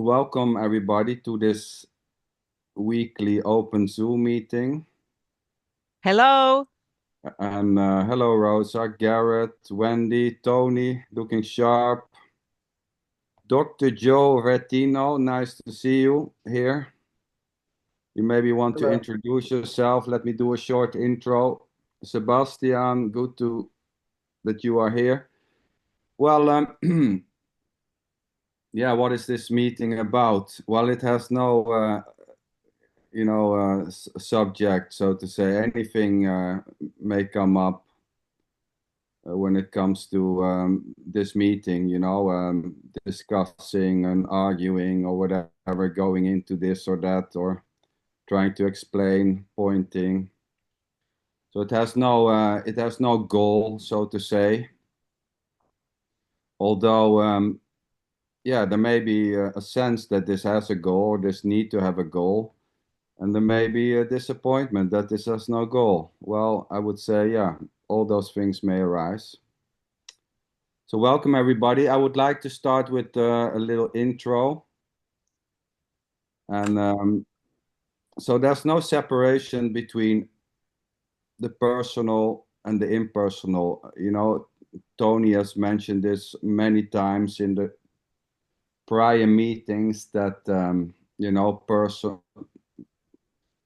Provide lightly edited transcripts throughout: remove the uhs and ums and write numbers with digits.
welcome everybody to this weekly open Zoom meeting. Hello. And hello, Rosa, Garrett, Wendy, Tony, looking sharp. Dr. Joe Rettino, nice to see you here. You maybe want to Hello. introduce yourself. Let me do a short intro. Sebastian, good that you are here. Well, yeah, what is this meeting about? Well, it has no subject, so to say. Anything may come up when it comes to this meeting, discussing and arguing or whatever, going into this or that, or trying to explain, pointing. So it has no goal, so to say. Although, yeah, there may be a sense that this has a goal, or this need to have a goal. And there may be a disappointment that this has no goal. Well, I would say, yeah, all those things may arise. So welcome everybody. I would like to start with a little intro. And so there's no separation between the personal and the impersonal. Tony has mentioned this many times in the prior meetings that,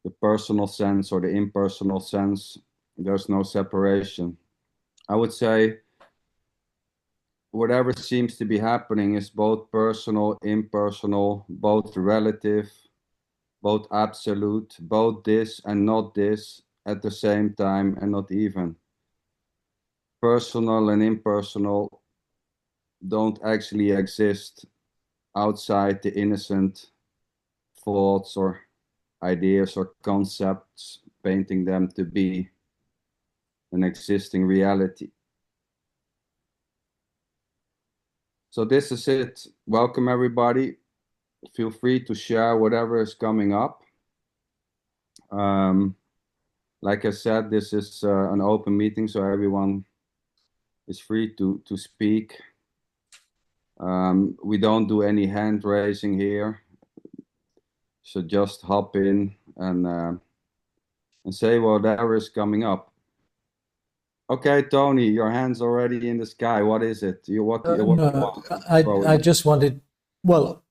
the personal sense or the impersonal sense, there's no separation. I would say whatever seems to be happening is both personal, impersonal, both relative, both absolute, both this and not this at the same time and not even. Personal and impersonal don't actually exist outside the innocent thoughts or ideas or concepts, painting them to be an existing reality. So this is it. Welcome everybody. Feel free to share whatever is coming up. Like I said, this is an open meeting, so everyone is free to speak. We don't do any hand raising here, so just hop in and say whatever is coming up. Okay, Tony, your hand's already in the sky. What is it? What you No, want? I just wanted, well,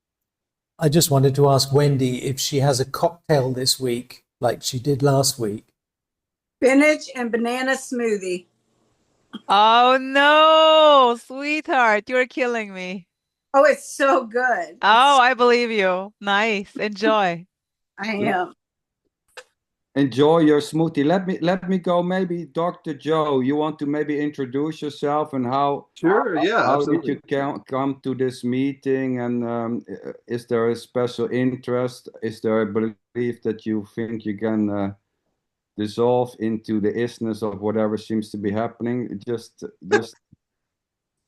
I just wanted to ask Wendy if she has a cocktail this week, like she did last week. Spinach and banana smoothie. Oh no, sweetheart, you're killing me. Oh, it's so good. Oh, I believe you. Nice. Enjoy. I am. Enjoy your smoothie. Let me go. Maybe Dr. Joe, you want to maybe introduce yourself and Sure, yeah, how did absolutely. you come to this meeting? And is there a special interest? Is there a belief that you think you can dissolve into the isness of whatever seems to be happening? Just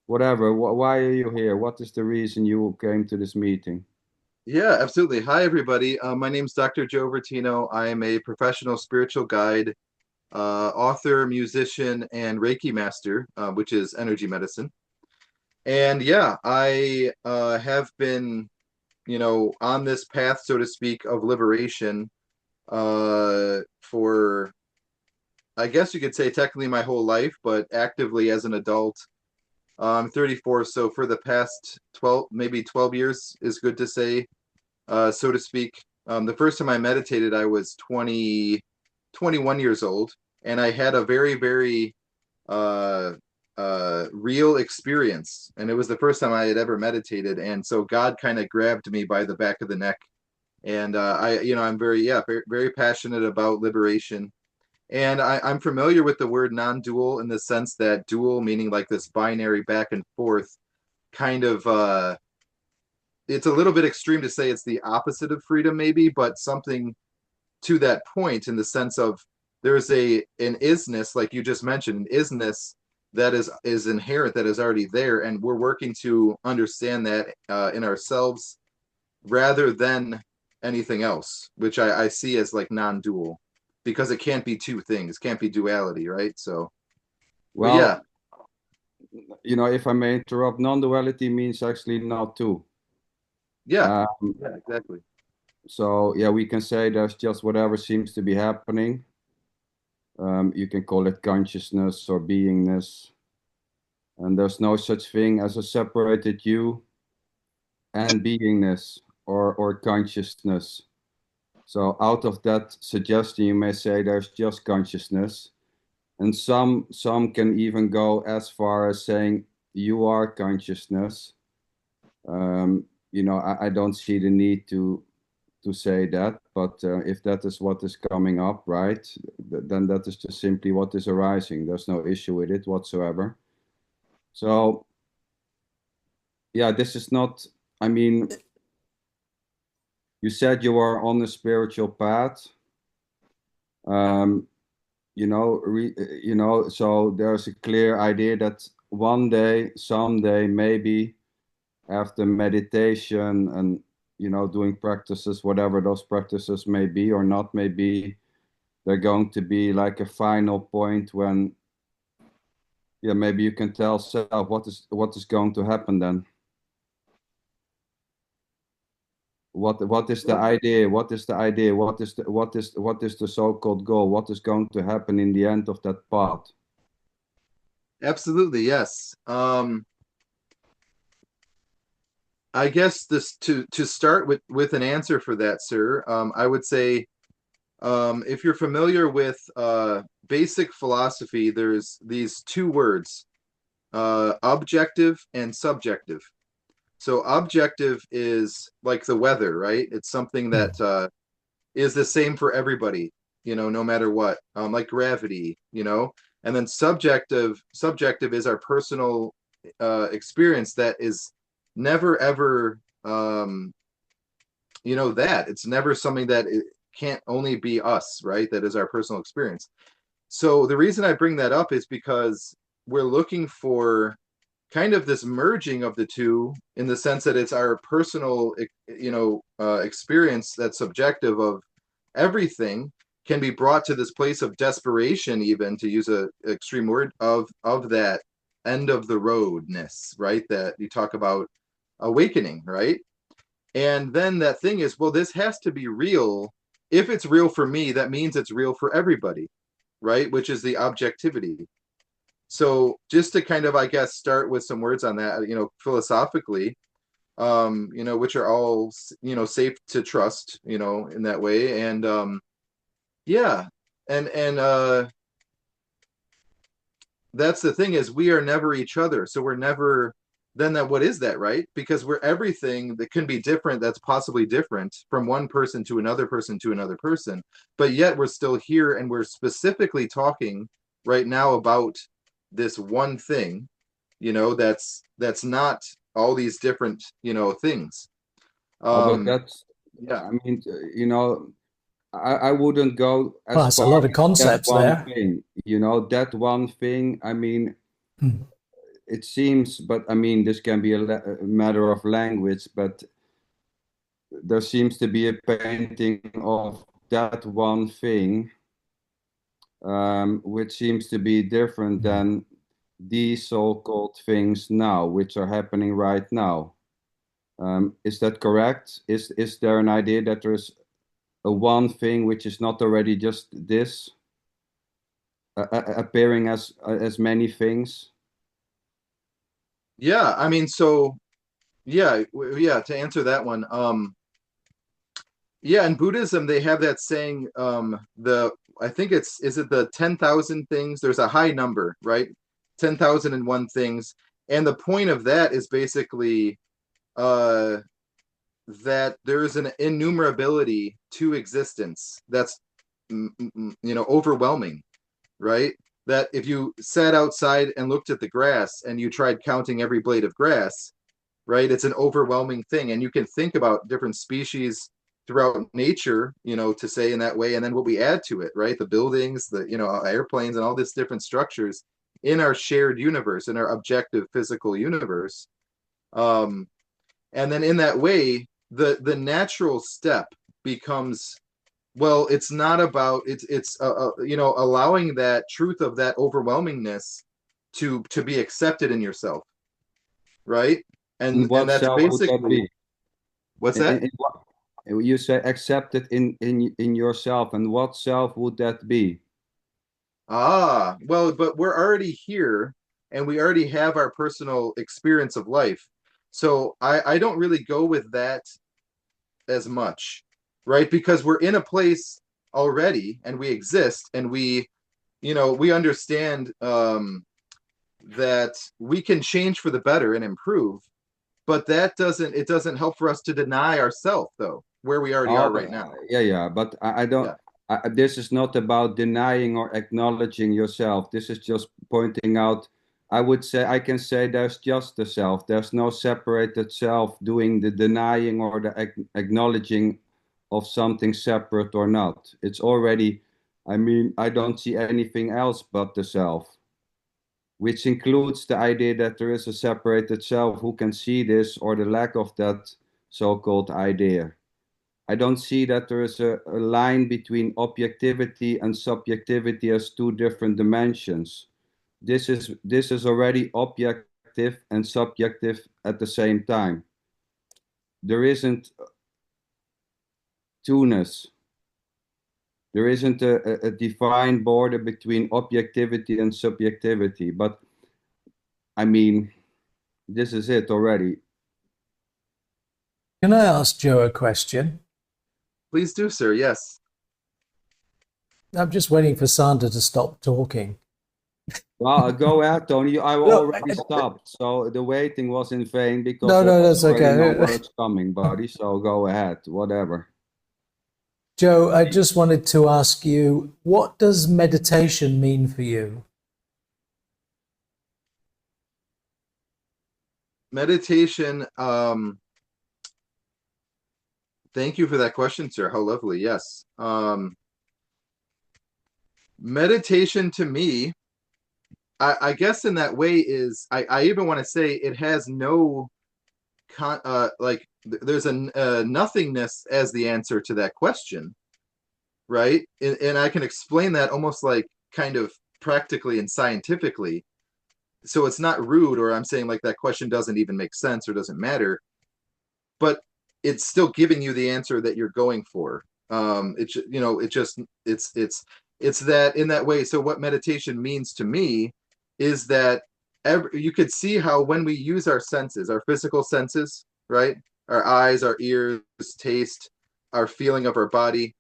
whatever. Why are you here? What is the reason you came to this meeting? Yeah, absolutely. Hi, everybody. My name's Dr. Joe Vertino. I am a professional spiritual guide, author, musician, and Reiki master, which is energy medicine. And yeah, I have been, on this path, so to speak, of liberation for, I guess you could say, technically my whole life, but actively as an adult. I'm 34, so for the past 12, maybe 12 years is good to say, so to speak. The first time I meditated, I was 21 years old, and I had a very, very real experience. And it was the first time I had ever meditated. And so God kind of grabbed me by the back of the neck. And I'm very, very passionate about liberation. And I'm familiar with the word non-dual in the sense that dual meaning like this binary back and forth kind of it's a little bit extreme to say it's the opposite of freedom maybe, but something to that point in the sense of there's an isness, like you just mentioned, an isness that is inherent, that is already there, and we're working to understand that in ourselves rather than anything else, which I see as like non-dual, because it can't be two things, can't be duality, right? So, but yeah, Well, if I may interrupt, non-duality means actually not two. Yeah, Um, yeah, exactly. so yeah, we can say there's just whatever seems to be happening. You can call it consciousness or beingness, and there's no such thing as a separated you and beingness or consciousness. So out of that suggestion, you may say there's just consciousness, and some can even go as far as saying you are consciousness. I don't see the need to say that, but if that is what is coming up, right, then that is just simply what is arising. There's no issue with it whatsoever. So yeah, this is not. I mean, you said you are on a spiritual path. Um, so there's a clear idea that one day, someday, maybe after meditation and doing practices, whatever those practices may be or not may be, they're going to be like a final point when, yeah, maybe you can tell self what is going to happen then. What is the idea? What is the idea? What is the so-called goal? What is going to happen in the end of that path? Absolutely, yes. I guess this to start with an answer for that, sir. I would say if you're familiar with basic philosophy, there's these two words, objective and subjective. So objective is like the weather, right? It's something that is the same for everybody, no matter what, like gravity, and then subjective is our personal experience that is never ever that it's never something that it can't only be us, right? That is our personal experience. So the reason I bring that up is because we're looking for kind of this merging of the two in the sense that it's our personal experience that's subjective of everything can be brought to this place of desperation, even to use a extreme word, of that end of the roadness, right? That you talk about awakening, right? And then that thing is, well, this has to be real. If it's real for me, that means it's real for everybody, right? Which is the objectivity. So just to kind of, I guess, start with some words on that, philosophically, which are all, safe to trust, in that way. And yeah, and that's the thing is we are never each other. So we're never, then that, what is that, right? Because we're everything that can be different, that's possibly different from one person to another person to another person. But yet we're still here and we're specifically talking right now about this one thing, that's not all these different, things. Oh, but Um, that's, yeah. I mean, I wouldn't go Well, as that's a far lot of as that concepts one there. thing, that one thing. I mean, Hmm. it seems, but I mean, this can be a matter of language, but there seems to be a painting of that one thing, which seems to be different than these so-called things now, which are happening right now. Is that correct? Is there an idea that there's a one thing which is not already just this, appearing as many things? Yeah. I mean, so yeah, yeah, to answer that one, yeah, in Buddhism they have that saying, the I think is it the 10,000 things? There's a high number, right? 10,001 things. And the point of that is basically uh that there is an innumerability to existence that's overwhelming, right? That if you sat outside and looked at the grass and you tried counting every blade of grass, right? It's an overwhelming thing. And you can think about different species throughout nature, to say in that way. And then what we add to it, right? The buildings, the, airplanes and all these different structures in our shared universe, in our objective physical universe. Um, and then in that way, the natural step becomes, well, it's not about, allowing that truth of that overwhelmingness to be accepted in yourself, right? And And what that's self would that basically be? What's that? You say accept it in yourself, and what self would that be? Ah, well, but we're already here and we already have our personal experience of life. So I don't really go with that as much, right? Because we're in a place already and we exist and we understand that we can change for the better and improve, but it doesn't help for us to deny ourselves though, where we already Oh, are right now. yeah. But I don't. Yeah. This is not about denying or acknowledging yourself. This is just pointing out. I would say I can say there's just the self. There's no separated self doing the denying or the acknowledging of something separate or not. It's already. I mean, I don't see anything else but the self, which includes the idea that there is a separated self who can see this or the lack of that so-called idea. I don't see that there is a line between objectivity and subjectivity as two different dimensions. This is already objective and subjective at the same time. There isn't two-ness. There isn't a defined border between objectivity and subjectivity. But I mean, this is it already. Can I ask Joe a question? Please do, sir. Yes. I'm just waiting for Sander to stop talking. Well, go ahead, Tony. I No, already stopped, so the waiting was in vain because No, there that's was already no okay. words coming, buddy. So go ahead, whatever. Joe, I just wanted to ask you, what does meditation mean for you? Meditation, thank you for that question, sir. How lovely. Yes. Meditation to me, I guess in that way is, I even want to say it has no there's a nothingness as the answer to that question, right? And I can explain that almost like kind of practically and scientifically. So it's not rude, or I'm saying like that question doesn't even make sense or doesn't matter, but it's still giving you the answer that you're going for. It's that in that way. So what meditation means to me is that you could see how when we use our senses, our physical senses, right? Our eyes, our ears, taste, our feeling of our body.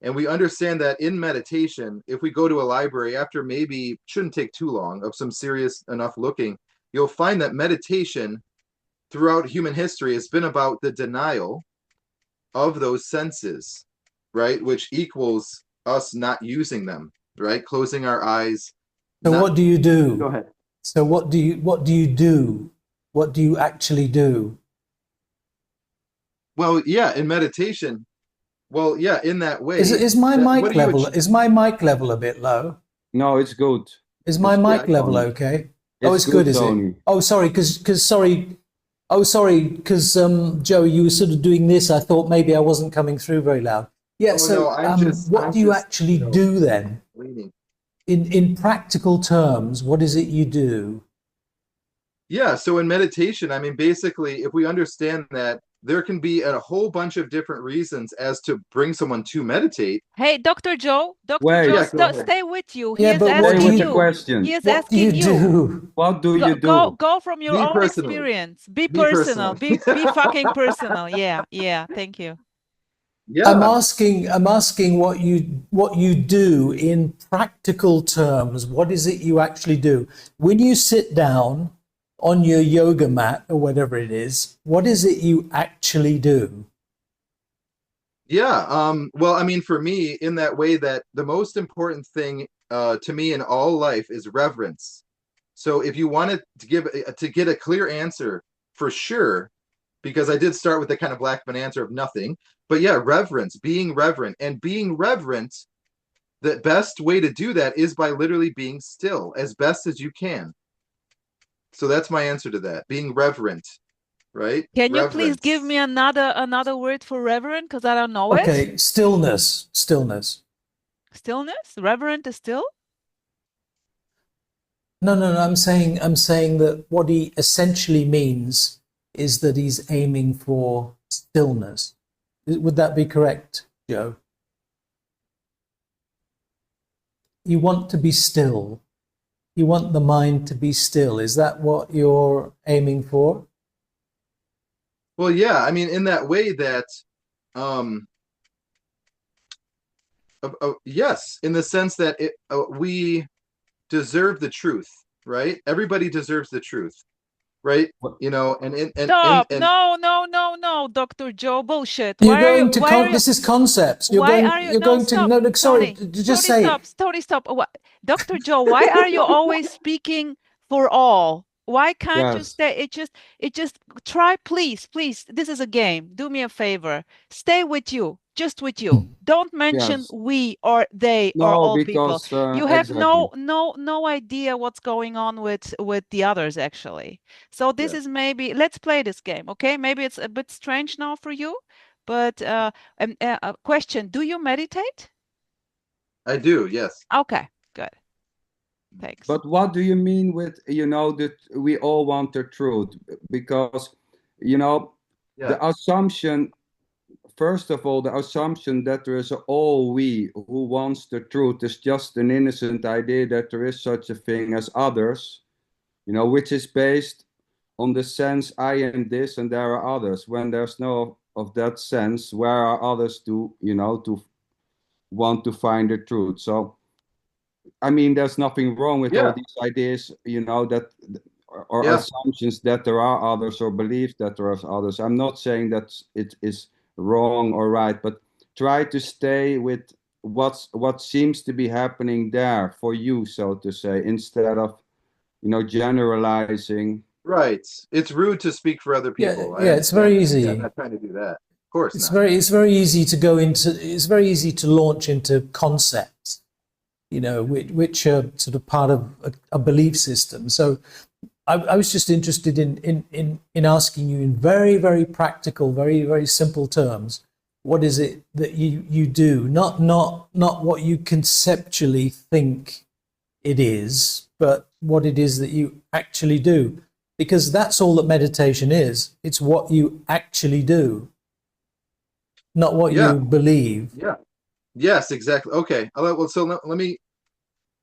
And we understand that in meditation, if we go to a library after maybe shouldn't take too long of some serious enough looking, you'll find that meditation throughout human history has been about the denial of those senses, right? Which equals us not using them, right? Closing our eyes. So what do you do? Go ahead. So what do you do? What do you actually do? Well, yeah, in meditation. Well, yeah, in that way. Is my mic level a bit low? No, it's good. Is my mic level okay? Oh, it's good, is Tony. it? Oh, sorry, because Joe, you were sort of doing this. I thought maybe I wasn't coming through very loud. Yeah. What do you actually do then? Leaning. In practical terms, what is it you do? Yeah, so in meditation, I mean, basically, if we understand that there can be a whole bunch of different reasons as to bring someone to meditate. Hey, Dr. Joe, Wait. Yeah, stay with you. Yeah, He is but what asking do you- you. the question. He is What do asking you do? What do you do? Go from your Me own personally. experience. Be Me personal. personally. Be fucking personal. Yeah. Thank you. Yeah. I'm asking what you do in practical terms. What is it you actually do when you sit down on your yoga mat or whatever it is? What is it you actually do? Yeah. Well, I mean, for me, in that way, that the most important thing to me in all life is reverence. So if you wanted to get a clear answer for sure, because I did start with the kind of Blackman answer of nothing, but yeah, reverence, being reverent, and being reverent, the best way to do that is by literally being still as best as you can. So that's my answer to that, being reverent, right? Can you please Reverence. give me another word for reverent? Because I don't know it. Okay, stillness. Stillness? Reverent is still? No. I'm saying that what he essentially means is that he's aiming for stillness. Would that be correct, Joe? You want to be still. You want the mind to be still. Is that what you're aiming for? Well, yeah, I mean, in that way that, um, yes, in the sense that we deserve the truth, right? Everybody deserves the truth, right? You know, Stop. No, no, no, no, Dr. Joe, bullshit. You're going to this is concepts. Why are you you're no, going to stop, no, look, sorry, Tony, just Tony, say stop, Tony, stop. Dr. Joe, why are you always speaking for all? Why can't you Yes. stay? It just try, please, please. This is a game. Do me a favor. Stay with you, just with you. Don't mention Yes. we or they or No, all people. because You have exactly. no idea what's going on with the others actually. So this Yeah. is maybe, let's play this game, okay? Maybe it's a bit strange now for you, but a question, do you meditate? I do, yes. Okay, good. Thanks. But what do you mean with, that we all want the truth? Because, Yeah. the assumption, first of all, the assumption that there is a all we who wants the truth is just an innocent idea that there is such a thing as others, which is based on the sense I am this and there are others. When there's no of that sense, where are others to want to find the truth? So, I mean, there's nothing wrong with all Yeah. these ideas, that or Yeah. assumptions that there are others or belief that there are others. I'm not saying that it is wrong or right, but try to stay with what seems to be happening there for you, so to say, instead of generalizing. Right. It's rude to speak for other yeah, people. I yeah, it's very understand that. Yeah, I'm easy. not trying to do that. Of course It's not. very easy to go into. It's very easy to launch into concepts, which are sort of part of a belief system. So I was just interested in asking you in very, very practical, very, very simple terms, what is it that you do? Not what you conceptually think it is, but what it is that you actually do. Because that's all that meditation is. It's what you actually do, not what Yeah. you believe. Yeah. Yes, exactly. Okay. Well, so let me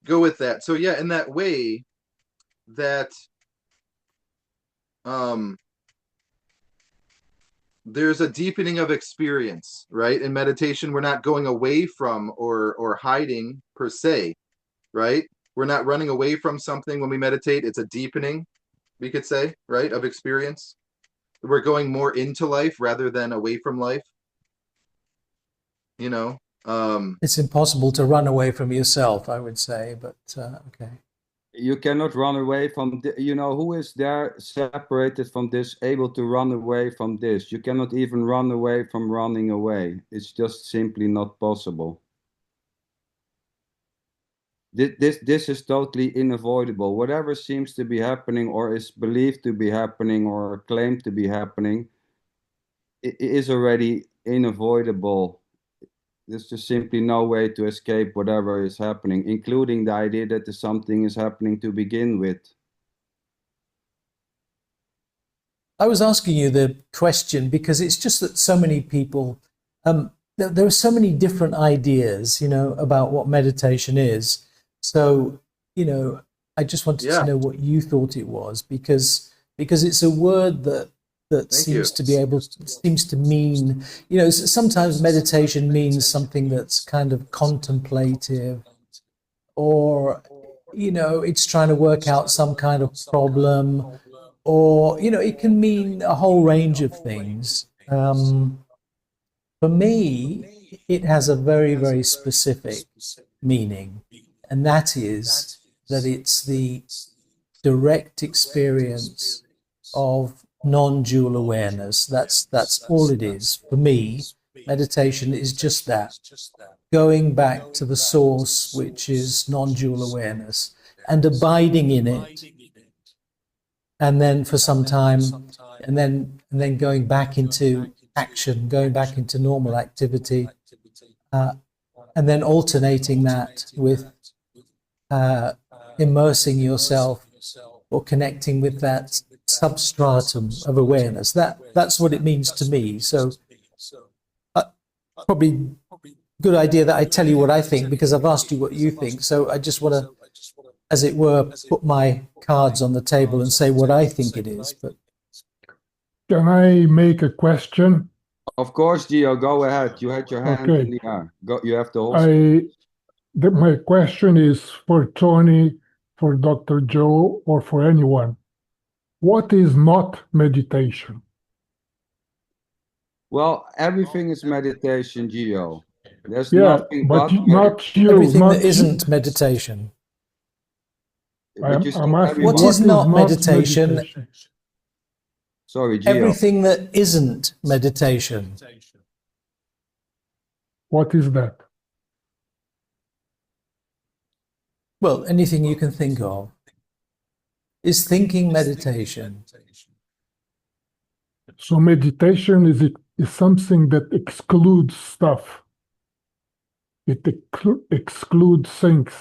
go with that. So yeah, in that way that there's a deepening of experience, right? In meditation, we're not going away from or hiding per se, right? We're not running away from something when we meditate. It's a deepening, we could say, right, of experience. We're going more into life rather than away from life. It's impossible to run away from yourself, I would say, but okay. You cannot run away from who is there separated from this, able to run away from this? You cannot even run away from running away. It's just simply not possible. This is totally unavoidable. Whatever seems to be happening or is believed to be happening or claimed to be happening, it is already unavoidable. There's just simply no way to escape whatever is happening, including the idea that something is happening to begin with. I was asking you the question because it's just that so many people, there are so many different ideas, about what meditation is. So, I just wanted to know what you thought it was, because it's a word that seems to mean, sometimes meditation means something that's kind of contemplative, or, it's trying to work out some kind of problem, or, it can mean a whole range of things. For me, it has a very, very specific meaning, and that is that it's the direct experience of non-dual awareness. That's all it is. For me, meditation is just that, going back to the source, which is non-dual awareness, and abiding in it, and then for some time, and then going back into action, going back into normal activity, and then alternating that with immersing yourself or connecting with that substratum of awareness. That's what it means to me. So probably good idea that I tell you what I think, because I've asked you what you think. So I just want to, as it were, put my cards on the table and say what I think it is. But Can I make a question? Of course, Gio, go ahead. You had your hand Okay. in the air. Go. You have the whole. My question is for Tony, for Dr. Joe, or for anyone. What is not meditation? Well, everything is meditation, Gio. There's Yeah, nothing but but not you. everything not that isn't meditation. But you I'm said asking What everyone. is not meditation? Sorry, Gio. Everything that isn't meditation. What is that? Well, anything you can think of. Is thinking meditation? So meditation is something that excludes stuff. It excludes things.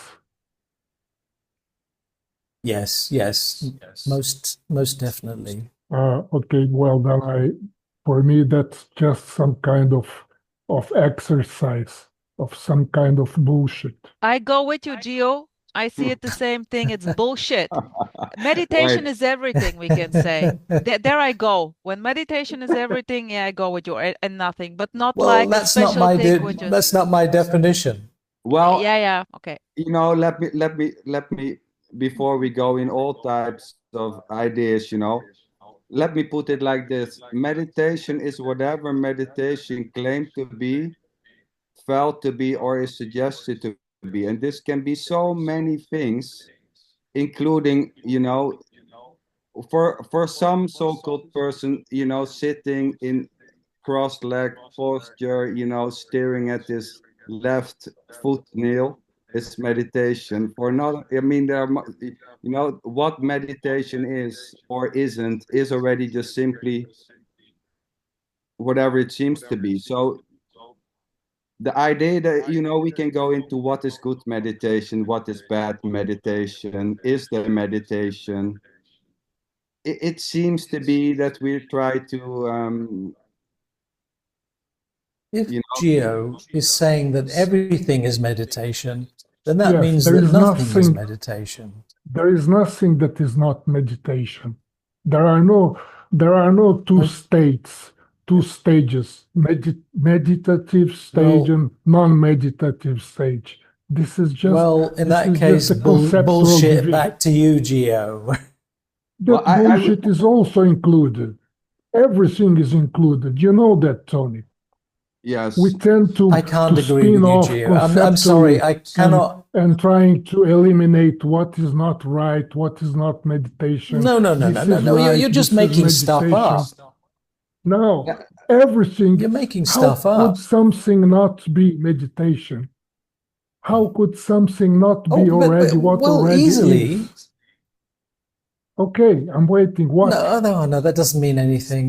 Yes, most definitely. Okay, well then for me that's just some kind of exercise, of some kind of bullshit. I go with you, Gio. I see it the same thing. It's bullshit. Meditation Wait. is everything, we can say. There I go. When meditation is everything, yeah, I go with you and nothing, but not Well, like a special thing which is. that's not my definition. Well, Yeah, okay. let me before we go in all types of ideas, let me put it like this. Meditation is whatever meditation claimed to be, felt to be, or is suggested to be. And this can be so many things, including, for some so-called person, sitting in cross-leg posture, staring at his left foot nail is meditation. For another, I mean, what meditation is or isn't is already just simply whatever it seems to be. So the idea that, we can go into what is good meditation, what is bad meditation, is there meditation? It seems to be that we try to, If Gio is saying that everything is meditation, then that Yes, means there that is nothing is nothing. meditation. There is nothing that is not meditation. There are no two states, two stages, meditative stage and non-meditative stage. This is just Well, in that case, just a conceptual bullshit division. back to you, Gio. That bullshit is also included. Everything is included. You know that, Tony. yes. We tend to I can't agree spin with you, off Gio. I'm sorry, I cannot. and trying to eliminate what is not right, what is not meditation. No. This is right, You're just this is making stuff meditation. up. No, everything. You're making How stuff could up. something not be meditation? How could something not be already what already easily. is? Okay, I'm waiting. What? No, that doesn't mean anything.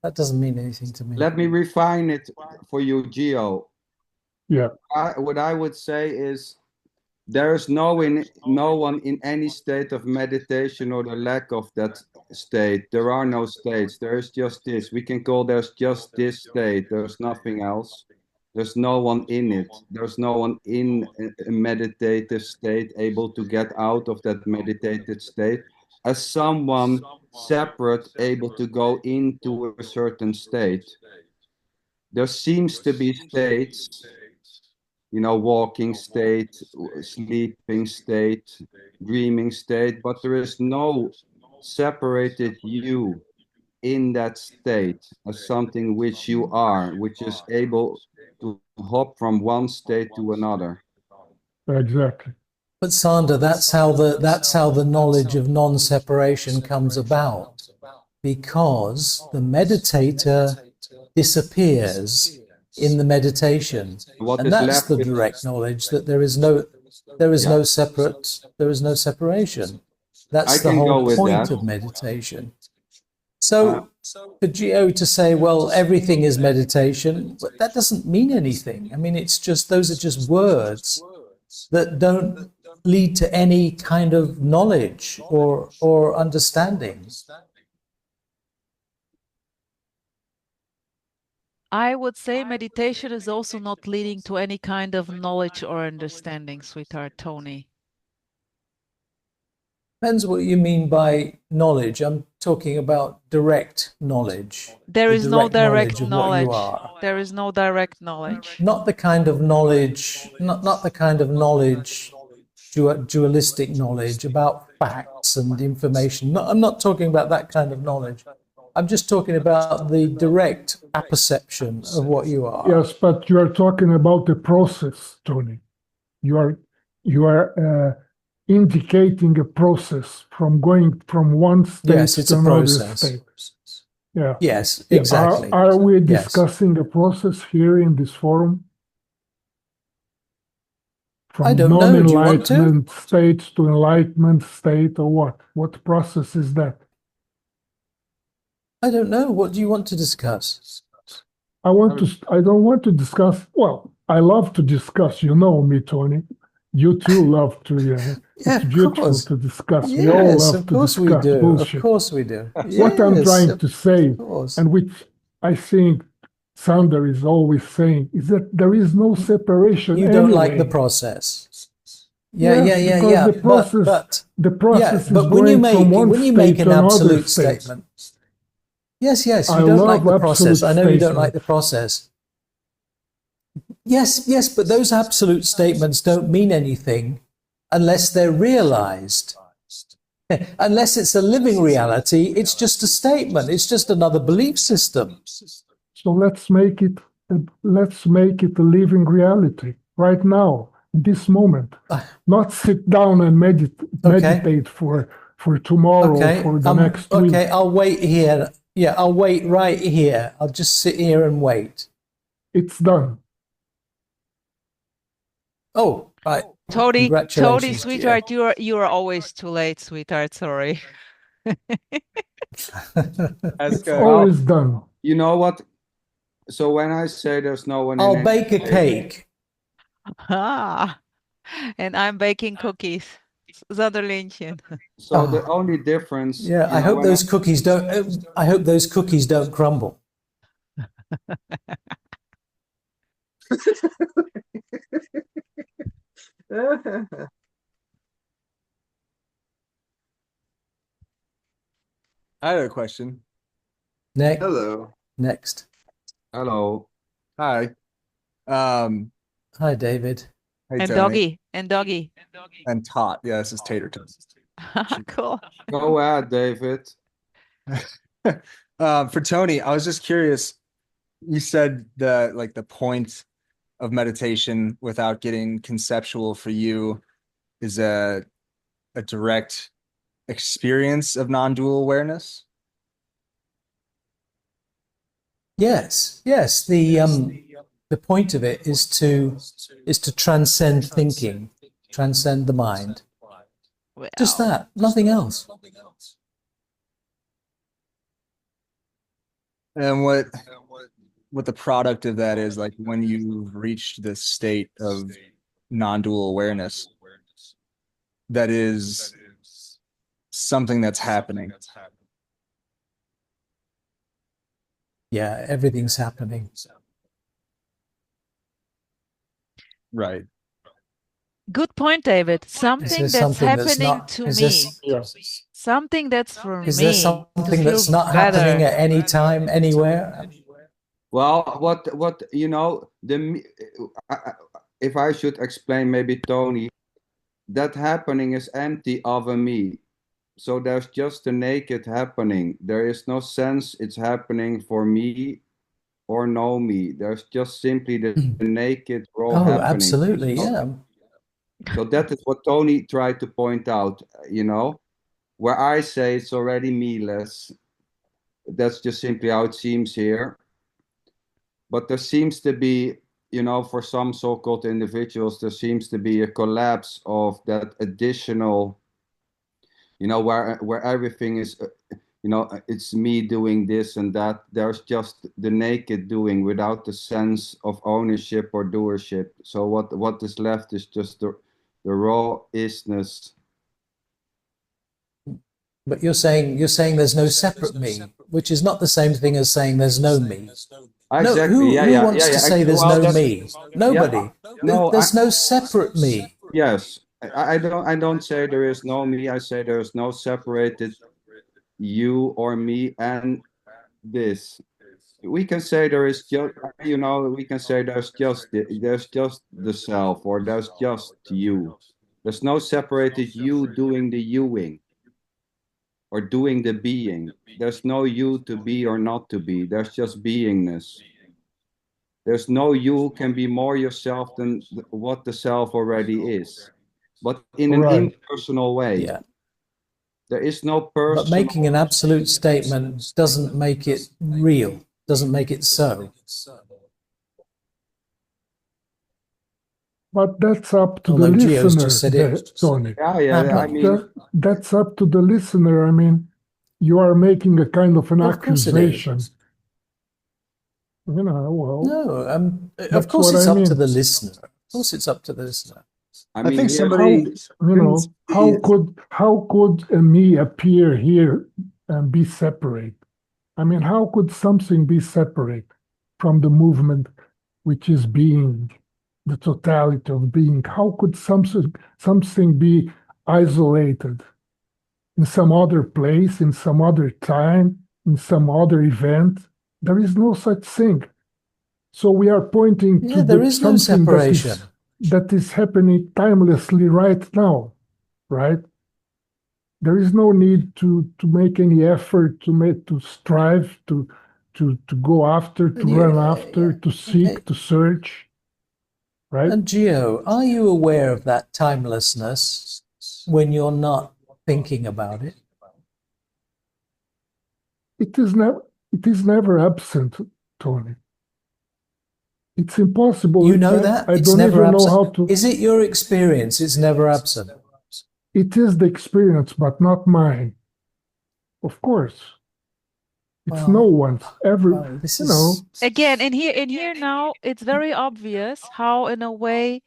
That doesn't mean anything to me. Let me refine it for you, Gio. Yeah. What I would say is there is no one in any state of meditation or the lack of that state. There are no states. There is just this. We can call there's just this state. There's nothing else. There's no one in it. There's no one in a meditative state able to get out of that meditative state as someone separate able to go into a certain state. There seems to be states, walking state, sleeping state, dreaming state, but there is no separated you in that state as something which you are, which is able to hop from one state to another. Exactly. But Sander, that's how the knowledge of non-separation comes about, because the meditator disappears in the meditation, and that's the direct knowledge that there is no separation. That's the whole point of meditation. So for Gio to say, well, everything is meditation, that doesn't mean anything. I mean, those are just words that don't lead to any kind of knowledge or understanding. I would say meditation is also not leading to any kind of knowledge or understanding, sweetheart Tony. Depends what you mean by knowledge. I'm talking about direct knowledge. There the is no direct of what you knowledge. are. There is no direct knowledge. Not the kind of knowledge, not the kind of knowledge, dualistic knowledge about facts and information. I'm not talking about that kind of knowledge. I'm just talking about the direct apperception of what you are. Yes, but you are talking about the process, Tony. You are indicating a process from going from one state Yes, it's to a another process. state. Yeah. Yes, exactly. Are we Yes. discussing a process here in this forum? From I don't know. Do you want to? non-enlightenment state to enlightenment state, or what? What process is that? I don't know. What do you want to discuss? I don't want to discuss. Well, I love to discuss. You know me, Tony. You too love to. Yeah, It's of beautiful course. to discuss. We all Yes, love of to course we discuss do. bullshit. Of course we do. What I'm Yes, trying of to say, course. and which I think Sander is always saying, is that there is no separation. You don't like anyway. the process. Yeah, Yes, yeah, yeah, because yeah. the process, the process is but when you going make from one when you state make an to another absolute state. statement, yes, yes, I you don't like love the process. absolute I know you don't statements. like the process. Yes, yes, but those absolute statements don't mean anything unless they're realized. Unless it's a living reality, it's just a statement. It's just another belief system. So let's make it a living reality right now, in this moment. Not sit down and meditate for tomorrow or Okay, for the next week. okay, I'll wait here. Yeah, I'll wait right here. I'll just sit here and wait. It's done. Oh, right. Tony, Congratulations, sweetheart, you are always too late, sweetheart. Sorry. It's always done. You know what? So when I say there's no one in I'll any bake a state, cake. Ah, and I'm baking cookies. SanderLinchen. so the only difference, Yeah, you I know, hope when those cookies don't. I hope those cookies don't crumble. I had a question. Next, Hello. next. Hello. Hi. Um, Hi, David. hey, And Tony. doggy. And doggy. And Tot. Yeah, this is Tater Tot. Cool. Go ahead, David. For Tony, I was just curious. You said that like the point of meditation without getting conceptual for you is a direct experience of non-dual awareness. Yes, yes. The point of it is to transcend thinking, transcend the mind. Just Well, that, nothing else. And what the product of that is, like when you've reached this state of non-dual awareness, that is something that's happening. Yeah, everything's happening. Right. good point, David. Is Something there that's something that's happening not? to Is me. this? Yes. Something that's for Is there me to something that's feel not better. happening at any time, anywhere? Well, what you know, if I should explain, maybe Tony, that happening is empty of a me. So there's just a naked happening. There is no sense it's happening for me or no me. There's just simply the naked raw Oh, happening. absolutely, you know? yeah. So that is what Tony tried to point out, you know, where I say it's already me-less. That's just simply how it seems here. But there seems to be, you know, for some so-called individuals, there seems to be a collapse of that additional, you know, where everything is, you know, it's me doing this and that. There's just the naked doing without the sense of ownership or doership. So what is left is just the raw isness. But you're saying there's no separate me, which is not the same thing as saying there's no me. Exactly. who Yeah, who yeah, wants yeah, to yeah. say there's Well, no that's me? Nobody. yeah. No, There's no separate me. yes. I don't say there is no me. I say there is no separated you or me and this. We can say there is just, we can say there's just the self, or there's just you. There's no separated you doing the youing or doing the being. There's no you to be or not to be. There's just beingness. There's no you can be more yourself than what the self already is, but in an Right. impersonal way. Yeah. There is no But personal. making an absolute statement doesn't make it real, doesn't make it so. But that's up to the Although Gio's just listener, said it Tony. Yeah, yeah. I happily. mean, That's up to the listener. I mean, you are making a kind of an Of course it accusation. is. Well, No, of that's course what it's I up to mean. the listener. Of course it's up to the listener. I I mean, think here's- somebody, How could a me appear here and be separate? I mean, how could something be separate from the movement, which is being, the totality of being? How could something be isolated in some other place, in some other time, in some other event? There is no such thing. So we are pointing Yeah, to there is no something separation. that is happening timelessly right now, right? There is no need to make any effort to strive, to go after, to run after, to seek, Okay. to search, right? And Gio, are you aware of that timelessness when you're not thinking about it? It is never absent, Tony. It's impossible. You know that? I It's don't never even know absent. how to. Is it your experience? It's never absent. It is the experience, but not mine. Of course. It's no one's ever, This is Again, in here now, it's very obvious how, in a way,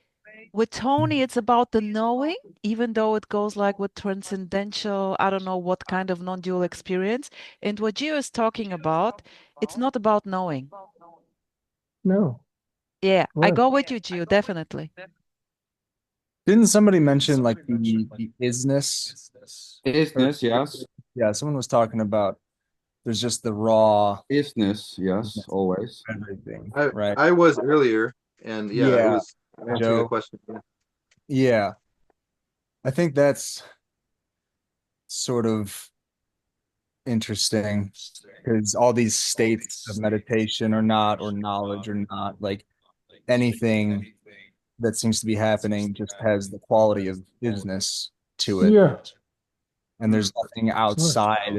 with Tony, it's about the knowing, even though it goes like with transcendental, I don't know what kind of non-dual experience. And what Gio is talking about, it's not about knowing. no. Yeah, I Right. go with you, Gio, definitely. didn't somebody mention like the isness? isness, yes. Yeah, someone was talking about there's just the raw Isness, yes, always. everything, I right? I was earlier, and it Yeah, was answering Joe. the question. Yeah. I think that's sort of interesting because all these states of meditation or not, or knowledge or not, like anything that seems to be happening just has the quality of isness to it. Yeah. And there's nothing outside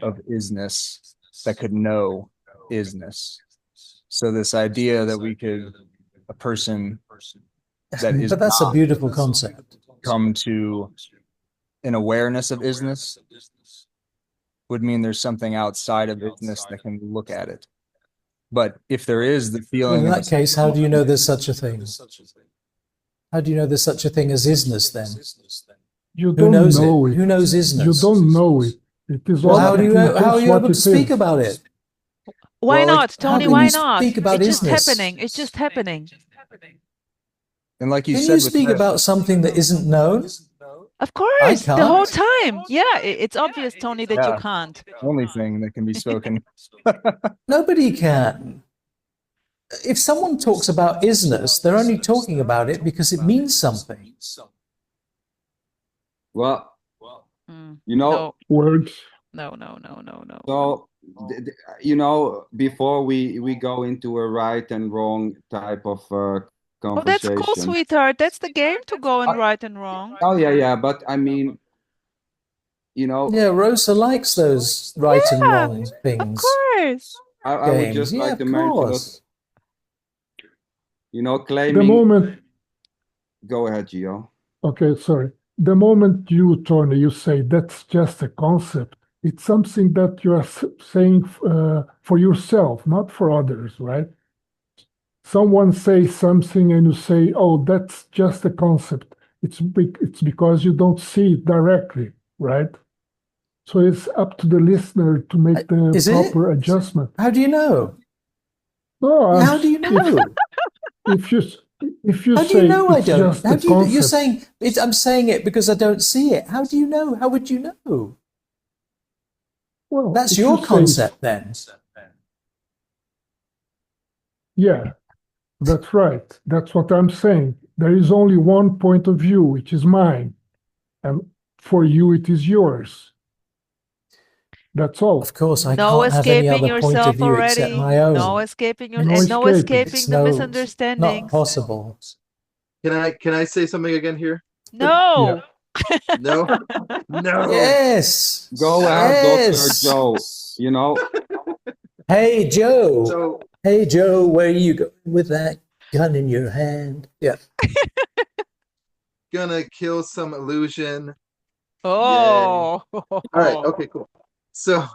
of isness that could know isness. So this idea that a person that is but that's a not beautiful concept. come to an awareness of isness would mean there's something outside of isness that can look at it. But if there is the Well, feeling in of that case, how do you know there's such a thing? How do you know there's such a thing as isness then? You Who don't knows know it? Who knows isness? You don't know it. It is Well, what how are you able to speak it is. about it? Why Well, not, How Tony? can Why you not? speak about It's just isness? happening. It's just happening. and like you Can said you speak with about something that isn't known? Of course, the can't. whole time. Yeah, it's obvious, Tony, that you Yeah. can't. only thing that can be spoken. Nobody can. If someone talks about isness, they're only talking about it because it means something. Well, Mm, you know, no, Words. no. so before we go into a right and wrong type of Oh, that's cool, conversation. sweetheart. That's the game to go in right and wrong. Oh yeah, but I mean, Yeah, Rosa likes those right and Yeah, wrong Of things. course. I would Games. just Yeah, like of to mention that, course. The claiming. moment, Go ahead, Gio. okay, sorry. The moment you, Tony, you say that's just a concept, it's something that you are saying for yourself, not for others, right? Someone says something and you say, oh, that's just a concept. It's because you don't see it directly, right? So it's up to the listener to make the Is it? proper adjustment. How do you know? No, How do you know? if you if you How do you say know I it's don't? just How a do you? You're concept, saying it's. I'm saying it because I don't see it. How do you know? How would you know? well, That's if you your say it's, concept then. yeah, that's right. That's what I'm saying. There is only one point of view, which is mine, and for you it is yours. That's all. Of course, I No can't have any escaping other point of yourself view except already. my No own. escaping your No and no escaping. It's escaping the not misunderstandings. possible. Can I say something again here? Yeah. No. No, no. Yes. Go ahead, Dr. Yes. Joe. You know, Hey Joe. So Hey Joe, where are you going with that gun in your hand? Yeah. gonna kill some illusion. Yay. Oh. All right. Okay. Cool. So,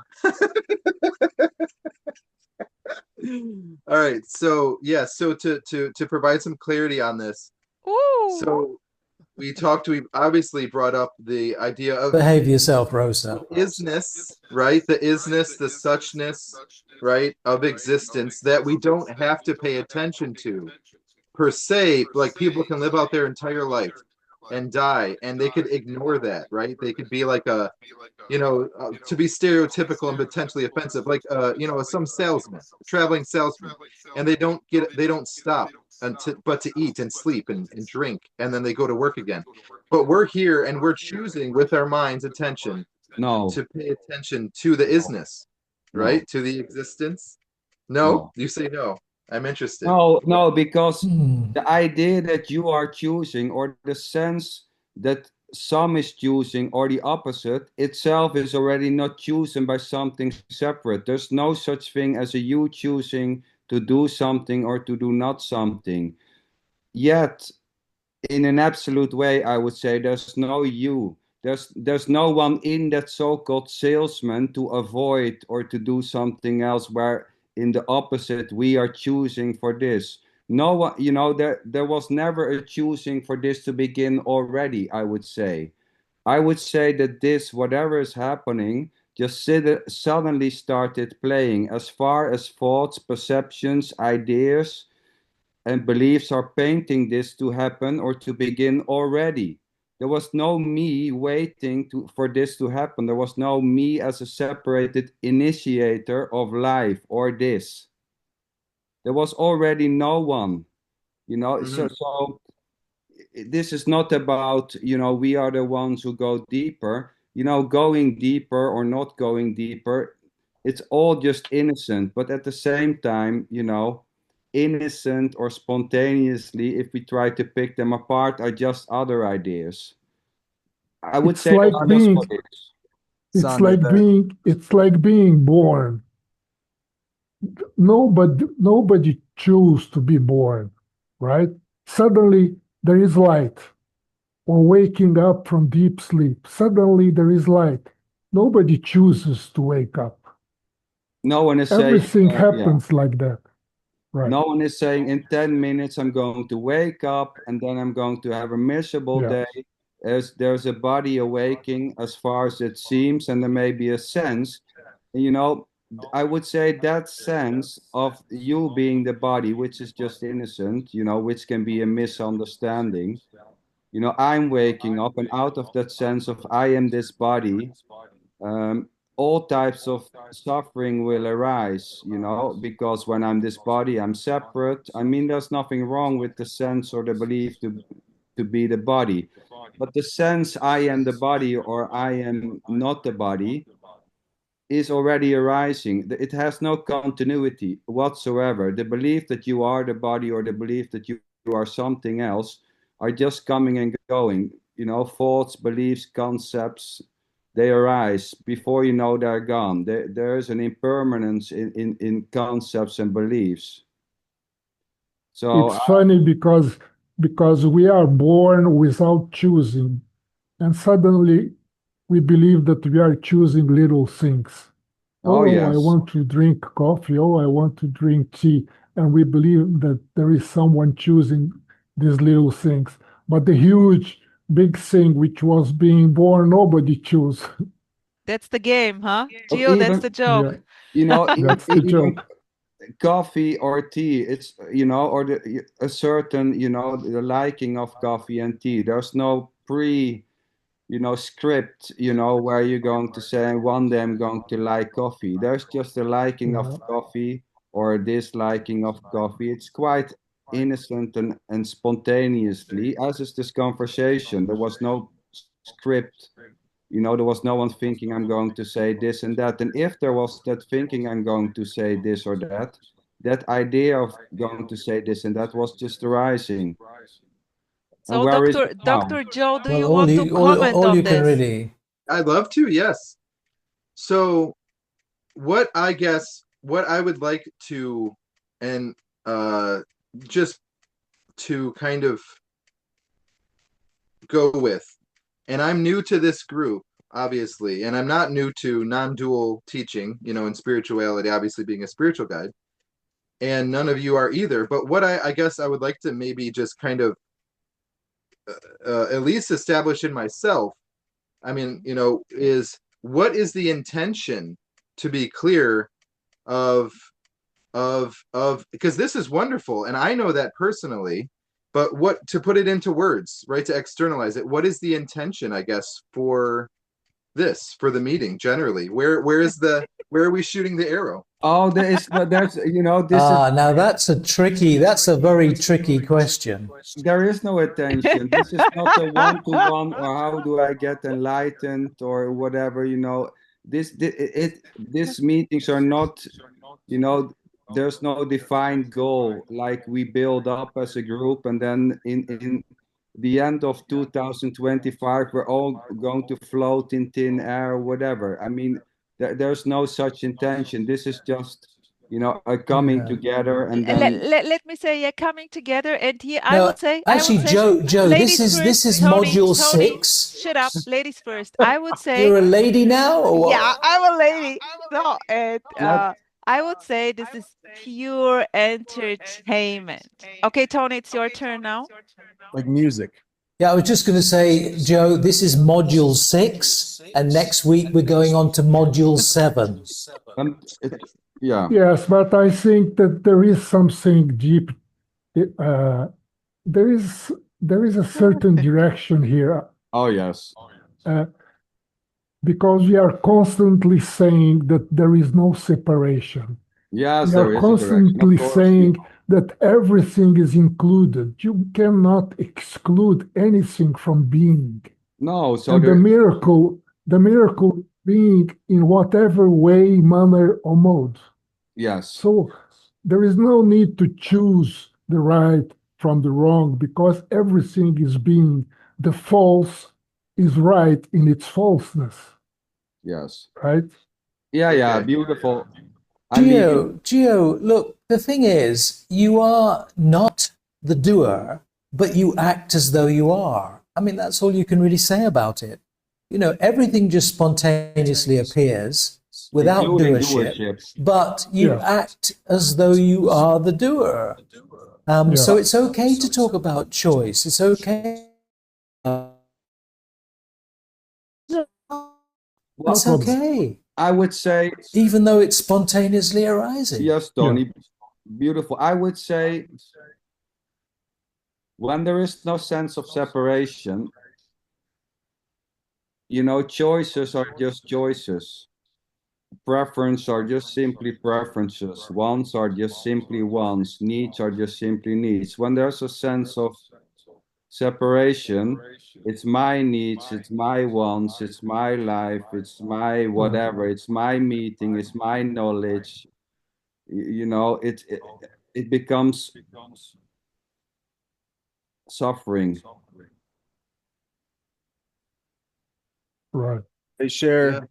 all right. So yeah. So to provide some clarity on this. Ooh. So we obviously brought up the idea of Behave yourself, Rosa. isness, right? The isness, the suchness, right, of existence that we don't have to pay attention to per se. Like people can live out their entire life and die, and they could ignore that, right? They could be like a, to be stereotypical and potentially offensive, like some salesman, traveling salesman, and they don't stop but to eat and sleep and drink, and then they go to work again. But we're here and we're choosing with our mind's attention no, to pay attention to the isness, no, right? To the existence. No, no. you say no. I'm interested. No, because Hmm. the idea that you are choosing, or the sense that some is choosing, or the opposite itself is already not chosen by something separate. There's no such thing as a you choosing to do something or to do not something. Yet, in an absolute way, I would say there's no you. There's no one in that so-called salesman to avoid or to do something else, where in the opposite we are choosing for this. No one, there was never a choosing for this to begin already, I would say. I would say that this, whatever is happening, just suddenly started playing as far as thoughts, perceptions, ideas, and beliefs are painting this to happen or to begin already. There was no me waiting for this to happen. There was no me as a separated initiator of life or this. There was already no one, Mm-hmm. so this is not about, we are the ones who go deeper, going deeper or not going deeper. It's all just innocent, but at the same time, innocent or spontaneously, if we try to pick them apart, are just other ideas. I would It's say there like are no being spotties. Sander, it's like being born. Nobody chose to be born, right? Suddenly there is light, or waking up from deep sleep. Suddenly there is light. Nobody chooses to wake up. No one is saying, Everything yeah. happens like that, right? No one is saying in 10 minutes I'm going to wake up and then I'm going to have a miserable Yeah. day. As there's a body awaking as far as it seems, and there may be a sense, you know, I would say that sense of you being the body, which is just innocent, which can be a misunderstanding. I'm waking up, and out of that sense of I am this body, um, all types of suffering will arise, because when I'm this body, I'm separate. I mean, there's nothing wrong with the sense or the belief to be the body. But the sense I am the body or I am not the body is already arising. It has no continuity whatsoever. The belief that you are the body or the belief that you are something else are just coming and going. Thoughts, beliefs, concepts, they arise. Before you know, they're gone. There is an impermanence in concepts and beliefs. So, It's funny because we are born without choosing, and suddenly we believe that we are choosing little things. oh Oh, I yes. want to drink coffee. Oh, I want to drink tea. And we believe that there is someone choosing these little things. But the huge, big thing which was being born, nobody chose. That's the game, huh? Or Gio, that's even, the Yeah, joke. you know, e- that's the even joke. coffee or tea. It's, or a certain, the liking of coffee and tea. There's no script, where you're going to say, one day I'm going to like coffee. There's just a liking Yeah. of coffee or a disliking of coffee. It's quite innocent and spontaneously, as is this conversation. There was no script. There was no one thinking I'm going to say this and that. And if there was that thinking I'm going to say this or that, that idea of going to say this and that was just arising. And So, where is it now? Dr. Joe, do Well, you want to comment all on you can this? really. I'd love to, yes. So what I would like to, and just to kind of go with, and I'm new to this group, obviously, and I'm not new to non-dual teaching, in spirituality, obviously being a spiritual guide, and none of you are either. But what I guess I would like to maybe just kind of at least establish in myself, I mean, is what is the intention, to be clear, of because this is wonderful and I know that personally, but what, to put it into words, right, to externalize it, what is the intention, I guess, for the meeting generally? Where are we shooting the arrow? Oh, there's, this is, Now that's a very tricky question. there is no attention. This is not a one-to-one, or how do I get enlightened or whatever, these meetings are not, there's no defined goal. Like, we build up as a group, and then in the end of 2025, we're all going to float in thin air or whatever. I mean, there's no such intention. This is just, a coming Yeah. together, and Let, then let me say, yeah, coming together. And here I No, would say, actually, Joe, ladies this is first. Tony, module Tony, 6. shut up. Ladies first. I would say, You're a lady now, or what? yeah, I'm a lady. No, and what? I would say this is pure entertainment. Okay, Tony, it's your turn now. Like music. Yeah, I was just going to say, Joe, this is module 6, and next week we're going on to module 7. Yeah. Yes, but I think that there is something deep. There is a certain direction here, Oh, yes. because we are constantly saying that there is no separation. Yes, We there are is a direction. constantly Of course. saying that everything is included. You cannot exclude anything from being. No, so And the miracle being in whatever way, manner, or mode. yes. So there is no need to choose the right from the wrong, because everything is being. The false is right in its falseness, Yes. right? Yeah, Okay. beautiful. I mean, Gio, look, the thing is, you are not the doer, but you act as though you are. I mean, that's all you can really say about it. Everything just spontaneously appears without including doership, but you Yeah. act as though you are the doer. So Yeah. it's okay to talk about choice. It's okay. It's problem. okay, I would say, even though it's spontaneously arising. yes, Tony, beautiful. I would say, when there is no sense of separation, choices are just choices. Preference are just simply preferences. Wants are just simply wants. Needs are just simply needs. When there's a sense of separation, it's my needs, it's my wants, it's my life, it's my whatever, it's my meeting, it's my knowledge. It becomes suffering. Right. They share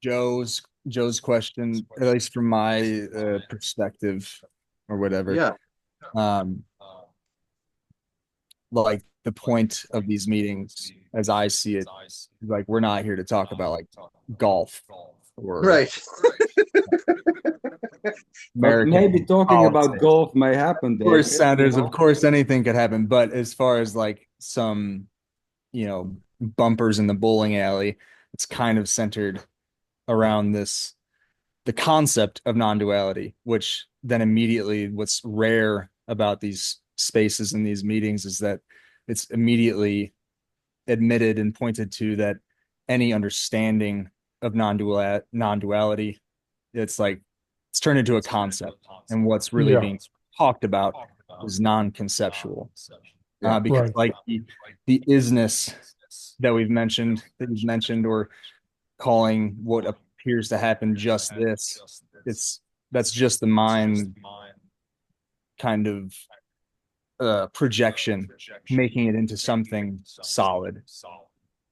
Joe's question, at least from my perspective or whatever. Yeah. Like the point of these meetings, as I see it, like we're not here to talk about like golf or Right. But American maybe talking about politics. golf may happen, Of course, David, Sanders, of course, anything could happen. But as far as like some, bumpers in the bowling alley, it's kind of centered around this the concept of non-duality, which then immediately, what's rare about these spaces and these meetings is that it's immediately admitted and pointed to that any understanding of non-duality, it's like it's turned into a concept, and what's really Yeah. being talked about is non-conceptual. Yeah. Because Right. like the isness that you've mentioned, or calling what appears to happen just this, that's just the mind kind of projection, making it into something solid,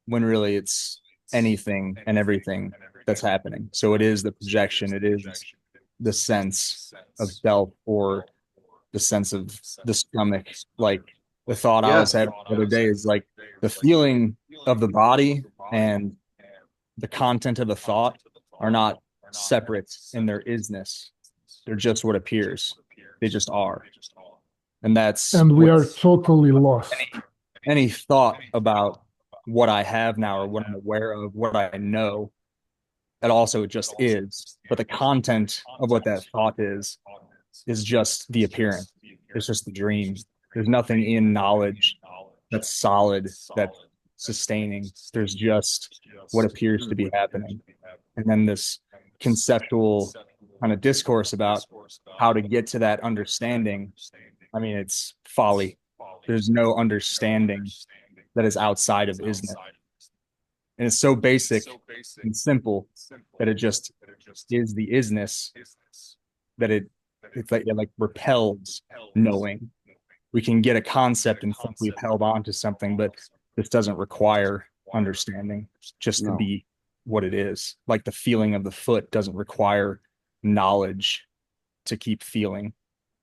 when really it's anything and everything that's happening. So it is the projection, it is the sense of self, or the sense of the stomach. Like the thought I was Yes. having the other day is like the feeling of the body and the content of the thought are not separate in their isness. They're just what appears. They just are. And that's And we are what totally lost. any thought about what I have now, or what I'm aware of, what I know, that also just is. But the content of what that thought is just the appearance. It's just the dream. There's nothing in knowledge that's solid, that's sustaining. There's just what appears to be happening. And then this conceptual kind of discourse about how to get to that understanding. I mean, it's folly. There's no understanding that is outside of isness. And it's so basic and simple that it just is the isness, that it repels knowing. We can get a concept and think we've held on to something, but this doesn't require understanding, just to No. be what it is. Like the feeling of the foot doesn't require knowledge to keep feeling.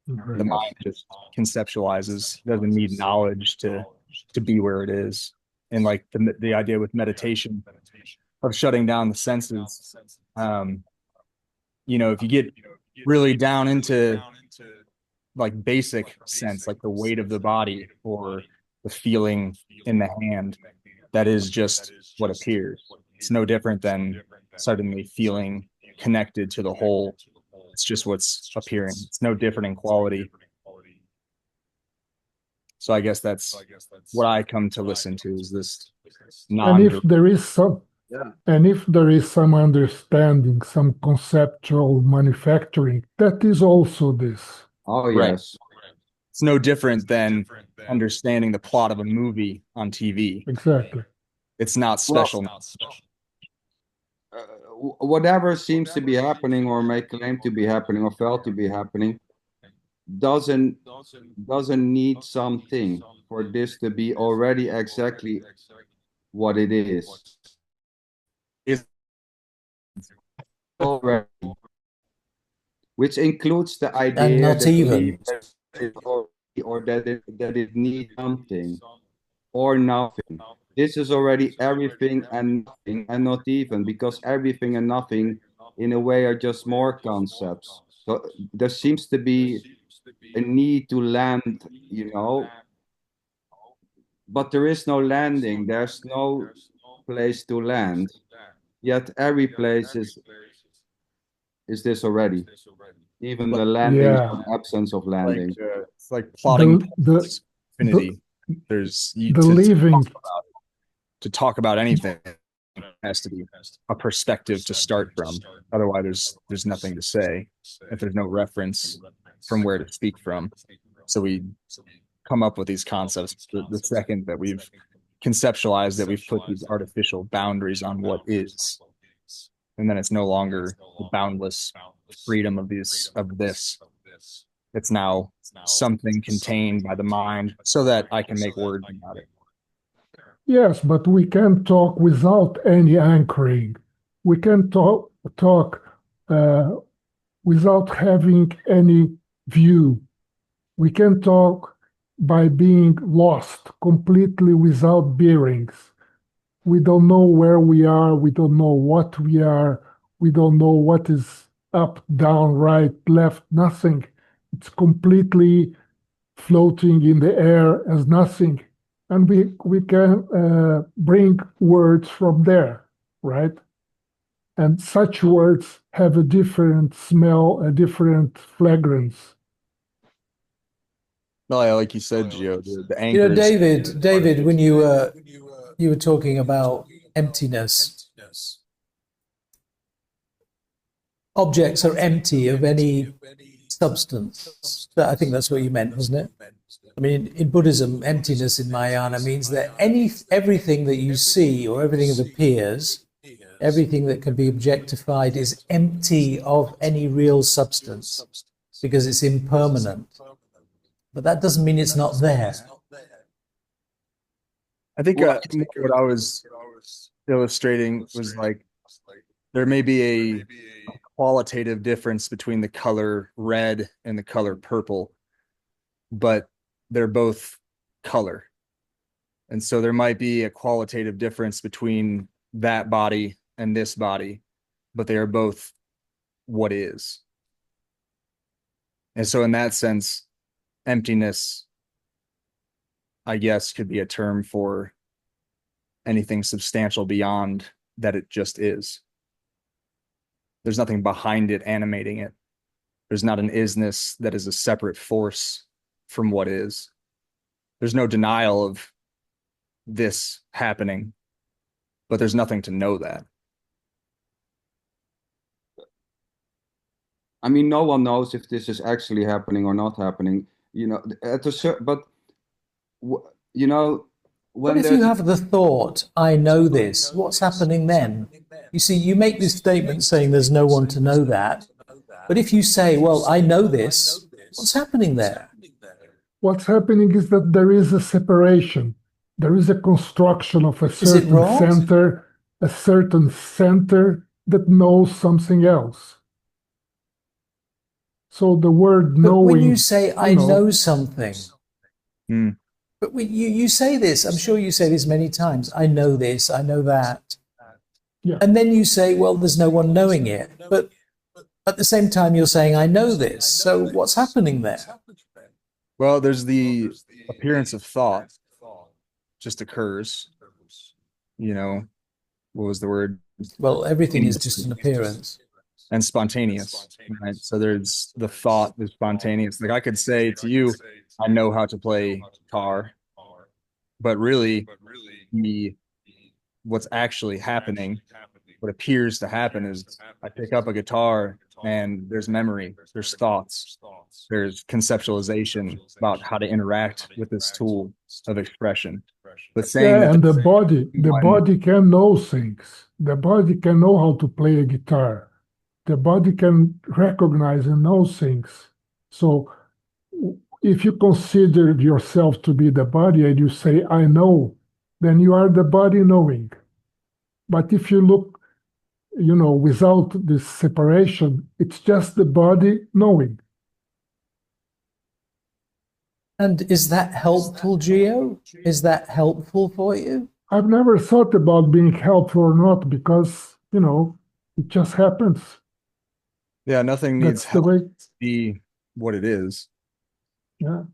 The mind just conceptualizes, doesn't need knowledge to be where it is. And like the idea with meditation of shutting down the senses, if you get really down into like basic sense, like the weight of the body or the feeling in the hand, that is just what appears. It's no different than suddenly feeling connected to the whole. It's just what's appearing. It's no different in quality. So I guess that's what I come to listen to, is this And if there is some understanding, some conceptual manufacturing, that is also this. Oh, Right. yes. It's no different than understanding the plot of a movie on TV. Exactly. It's not special. Whatever seems to be happening or may claim to be happening or felt to be happening doesn't need something for this to be already exactly what it is. It's Already. Which includes the And idea not that even. or that it needs something or nothing. This is already everything and nothing, and not even, because everything and nothing in a way are just more concepts. So there seems to be a need to land, but there is no landing. There's no place to land. Yet every place is this already. Even the landing is an absence of landing. it's like plotting The infinity. There's the living to talk about anything has to be a perspective to start from. Otherwise, there's nothing to say if there's no reference from where to speak from. So we come up with these concepts the second that we've conceptualized, that we've put these artificial boundaries on what is, and then it's no longer the boundless freedom of this. It's now something contained by the mind so that I can make words about it. Yes, but we can talk without any anchoring. We can talk without having any view. We can talk by being lost completely without bearings. We don't know where we are. We don't know what we are. We don't know what is up, down, right, left, nothing. It's completely floating in the air as nothing. And we can bring words from there, right? And such words have a different smell, a different fragrance. No, like you said, Gio, the You know, anchors. David, when you were talking about emptiness, objects are empty of any substance. I think that's what you meant, wasn't it? I mean, in Buddhism, emptiness in Mahayana means that everything that you see or everything that appears, everything that can be objectified is empty of any real substance because it's impermanent. But that doesn't mean it's not there. I think what I was illustrating was like there may be a qualitative difference between the color red and the color purple, but they're both color. And so there might be a qualitative difference between that body and this body, but they are both what is. And so in that sense, emptiness, I guess, could be a term for anything substantial beyond that it just is. There's nothing behind it animating it. There's not an isness that is a separate force from what is. There's no denial of this happening, but there's nothing to know that. I mean, no one knows if this is actually happening or not happening. You know, at a certain, but you know, What when if you there's have the thought, I know this? What's happening then? You see, you make this statement saying there's no one to know that. But if you say, well, I know this, what's happening there? What's happening is that there is a separation. There is a construction of a Is it wrong? a certain center that knows something else. So the word But knowing. when you say, I know something, Hmm. but when you say this, I'm sure you say this many times, I know this, I know that. Yeah. And then you say, well, there's no one knowing it. But at the same time, you're saying, I know this. So what's happening there? Well, there's the appearance of thought just occurs. You know, what was the word? Well, everything is just an appearance. And spontaneous, right? So there's the thought is spontaneous. Like I could say to you, I know how to play guitar, but really what's actually happening, what appears to happen is I pick up a guitar and there's memory, there's thoughts, there's conceptualization about how to interact with this tool of expression. But saying Yeah, that and the body can know things. The body can know how to play a guitar. The body can recognize and know things. So if you consider yourself to be the body and you say, I know, then you are the body knowing. But if you look, without this separation, it's just the body knowing. And is that helpful, Gio? Is that helpful for you? I've never thought about being helpful or not because, it just happens. yeah, nothing needs That's the help way. to be what it is. Yeah.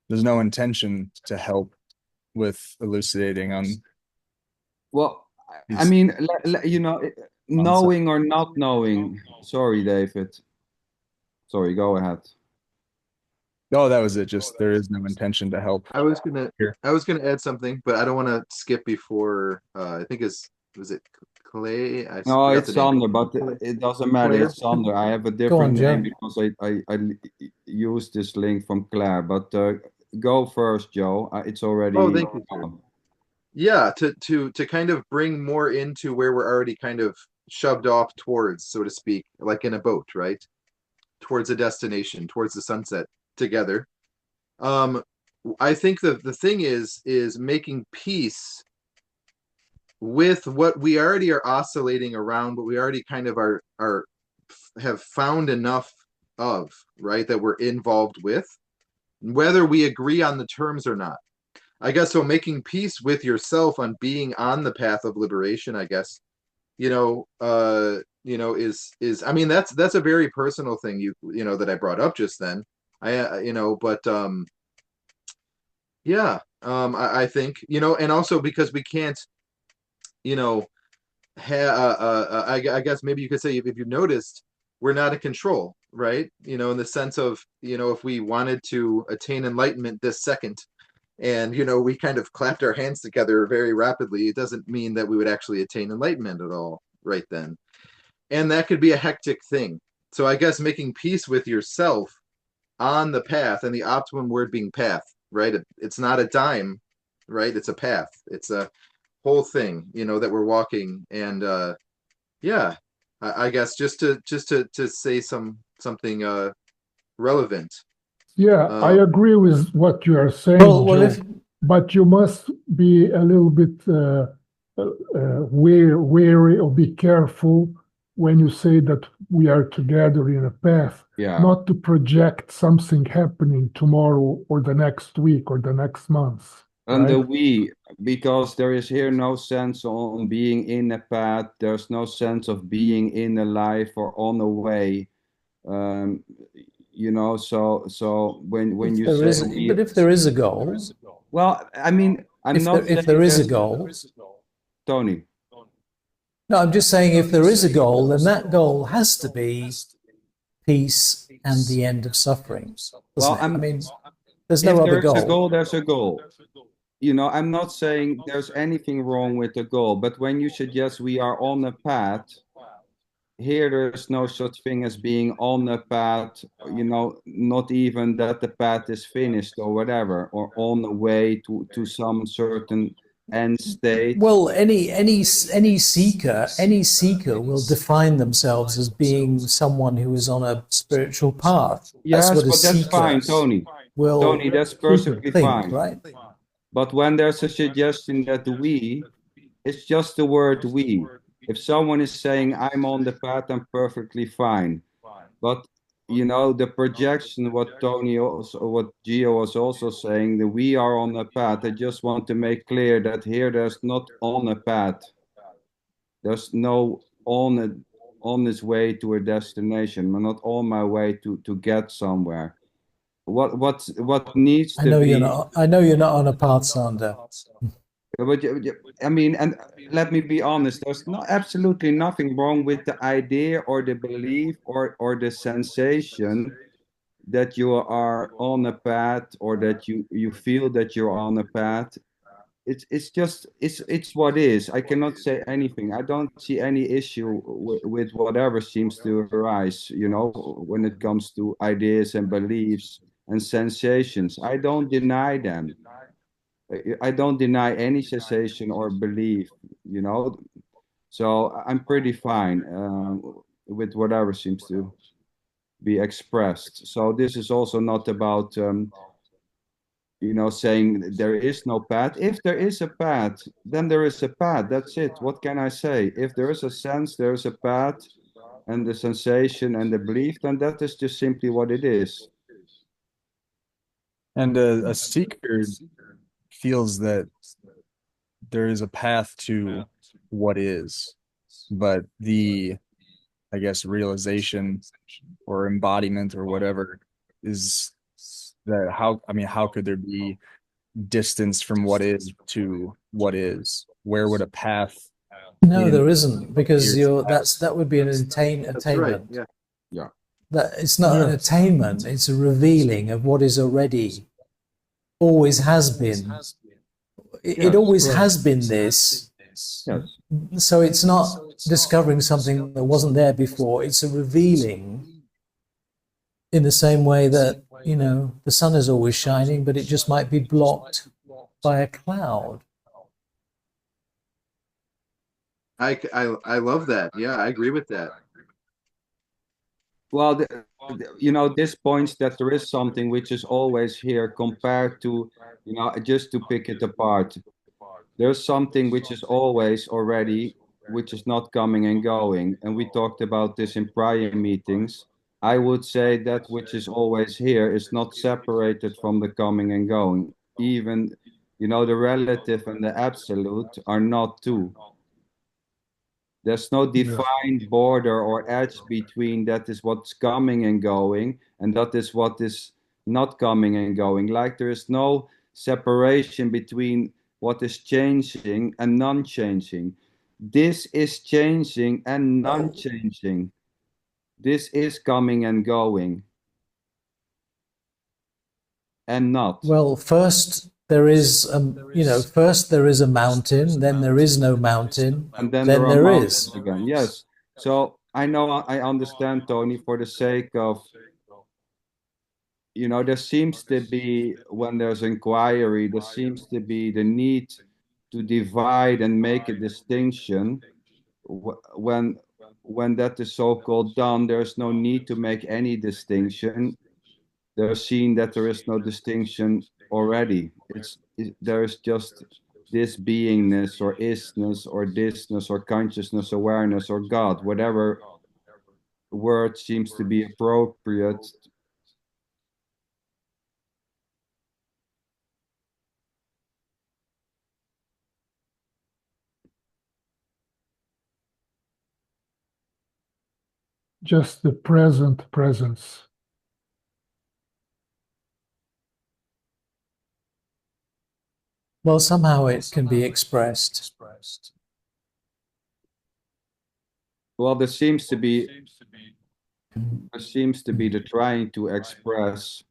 There's no intention to help with elucidating on well, I these mean, knowing or not knowing. Sorry, David. Sorry, go ahead. Oh, that was it. Just there is no intention to help. I was gonna Here. add something, but I don't want to skip before. I think was it Clay? No, forgot it's the name. Sander, but it doesn't matter. Claire? It's Sander. I have a Go on, different name Joe. because I used this link from Claire. But go first, Joe. It's already. Oh, thank you, sir. Yeah, to kind of bring more into where we're already kind of shoved off towards, so to speak, like in a boat, right? Towards a destination, towards the sunset together. I think the thing is making peace with what we already are oscillating around, but we already kind of are have found enough of, right, that we're involved with, whether we agree on the terms or not. I guess so. Making peace with yourself on being on the path of liberation, I guess, is I mean that's a very personal thing that I brought up just then. I think and also because we can't, I guess maybe you could say, if you noticed, we're not in control, right? In the sense of, if we wanted to attain enlightenment this second, and we kind of clapped our hands together very rapidly, it doesn't mean that we would actually attain enlightenment at all right then. And that could be a hectic thing. So I guess making peace with yourself on the path, and the optimum word being path, right? It's not a dime, right? It's a path. It's a whole thing, that we're walking. And yeah, I guess just to say something relevant. Yeah, I agree with what you are saying, Well, Joe, but you must be a little bit wary or be careful when you say that we are together in a path, Yeah. not to project something happening tomorrow or the next week or the next month. And the right? we, because there is here no sense on being in a path, there's no sense of being in a life or on a way. So when you there say is, but if there is a goal, well, I mean, I'm not if saying there is a there's goal, Tony. no, I'm just saying if there is a goal, then that goal has to be peace and the end of suffering. Well, I mean, there's no if other there's a goal. goal, there's a goal. I'm not saying there's anything wrong with the goal, but when you suggest we are on a path, here there's no such thing as being on a path, not even that the path is finished or whatever, or on the way to some certain end state. Well, any seeker will define themselves as being someone who is on a spiritual path. Yes, that's what a but that's seeker fine, Tony. will Tony, that's perfectly think, fine. right? But when there's a suggestion that we, it's just the word we. If someone is saying I'm on the path, I'm perfectly fine. But the projection, what Tony also, what Gio was also saying, that we are on a path. I just want to make clear that here there's not on a path. There's no on its way to a destination. I'm not on my way to get somewhere. What needs I to know be? I know you're not on a path, Sander. But I mean, and let me be honest, there's absolutely nothing wrong with the idea or the belief or the sensation that you are on a path, or that you feel that you're on a path. It's just it's what is. I cannot say anything. I don't see any issue with whatever seems to arise, when it comes to ideas and beliefs and sensations. I don't deny them. I don't deny any sensation or belief, so I'm pretty fine with whatever seems to be expressed. So this is also not about, saying there is no path. If there is a path, then there is a path. That's it. What can I say? If there is a sense, there is a path, and the sensation and the belief, then that is just simply what it is. And a seeker feels that there is a path to what is, but I guess, realization or embodiment or whatever is that how could there be distance from what is to what is? Where would a path? No, there isn't, because that would be an attainment. That's right. Yeah. Yeah. That it's not an attainment, it's a revealing of what is already, always has been. It always has been this. Yes. So it's not discovering something that wasn't there before. It's a revealing, in the same way that, the sun is always shining, but it just might be blocked by a cloud. I love that. Yeah, I agree with that. Well, this points that there is something which is always here compared to, just to pick it apart. There's something which is always already, which is not coming and going. And we talked about this in prior meetings. I would say that which is always here is not separated from the coming and going. Even, the relative and the absolute are not two. There's no defined border or edge between that is what's coming and going, and that is what is not coming and going. Like there is no separation between what is changing and non-changing. This is changing and non-changing. This is coming and going and not. Well, first there is, first there is a mountain, then there is no mountain, And then there then are there mountains is. again. Yes. So I know I understand, Tony, for the sake of, there seems to be, when there's inquiry, there seems to be the need to divide and make a distinction. When that is so-called done, there's no need to make any distinction. They're seeing that there is no distinction already. There is just this beingness or isness or thisness or consciousness, awareness or God, whatever word seems to be appropriate. Just the present presence. Well, somehow it can be expressed. Well, there seems to be the trying to express,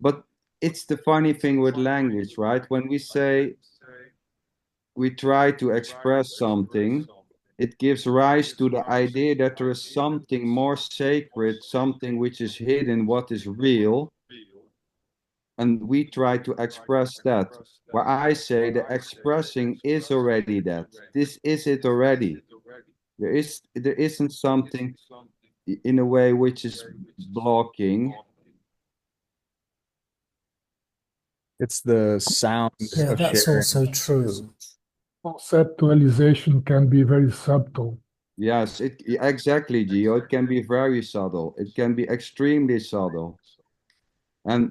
but it's the funny thing with language, right? When we say we try to express something, it gives rise to the idea that there is something more sacred, something which is hidden, what is real, and we try to express that. Where I say the expressing is already that. This is it already. There isn't something in a way which is blocking. It's the sound Yeah, of that's sharing. also true. Conceptualization can be very subtle. Yes, exactly, Gio. It can be very subtle. It can be extremely subtle. And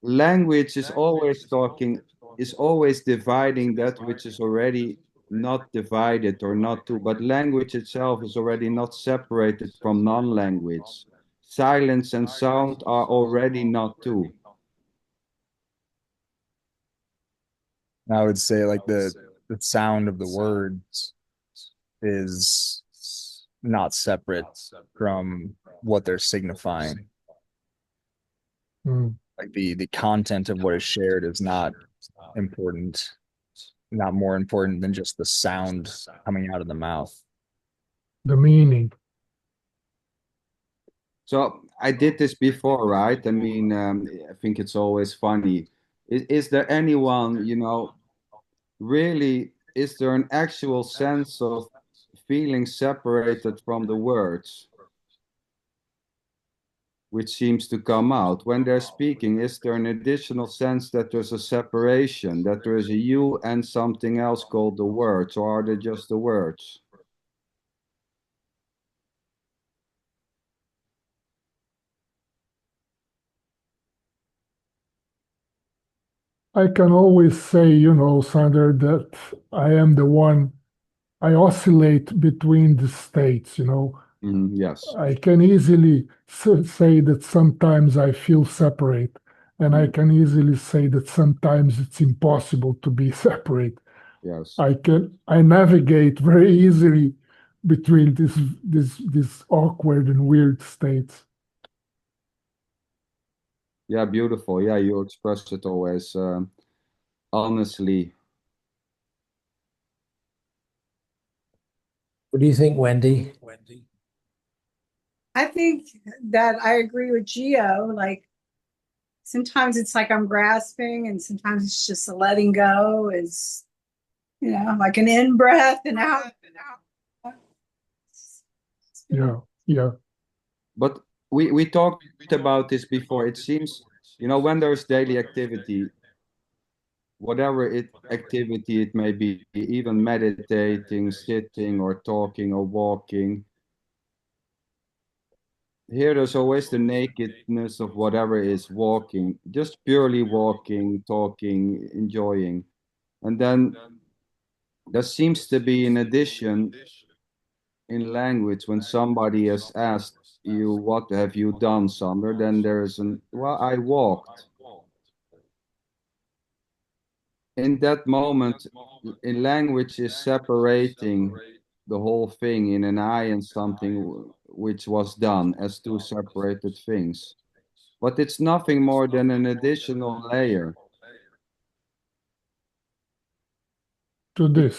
language is always is always dividing that which is already not divided or not two, but language itself is already not separated from non-language. Silence and sound are already not two. I would say like the sound of the words is not separate from what they're signifying. Mm. Like the content of what is shared is not important, not more important than just the sound coming out of the mouth. The meaning. So I did this before, right? I mean, I think it's always funny. Is there anyone, really, is there an actual sense of feeling separated from the words, which seems to come out when they're speaking? Is there an additional sense that there's a separation, that there is a you and something else called the words, or are they just the words? I can always say, Sander, that I am the one, I oscillate between the states, Yes. I can easily say that sometimes I feel separate, and I can easily say that sometimes it's impossible to be separate. Yes. I navigate very easily between these awkward and weird states. Yeah, beautiful. Yeah, you express it always honestly. What do you think, Wendy? I think that I agree with Gio. Like sometimes it's like I'm grasping, and sometimes it's just a letting go. Is like an in breath and out. Yeah, yeah. But we talked about this before. It seems, when there's daily activity, whatever activity it may be, even meditating, sitting, or talking, or walking, here there's always the nakedness of whatever is walking, just purely walking, talking, enjoying. And then there seems to be an addition in language when somebody has asked you, what have you done, Sander? Then there's well, I walked. in that moment, in language is separating the whole thing in an I and something which was done as two separated things. But it's nothing more than an additional layer to this.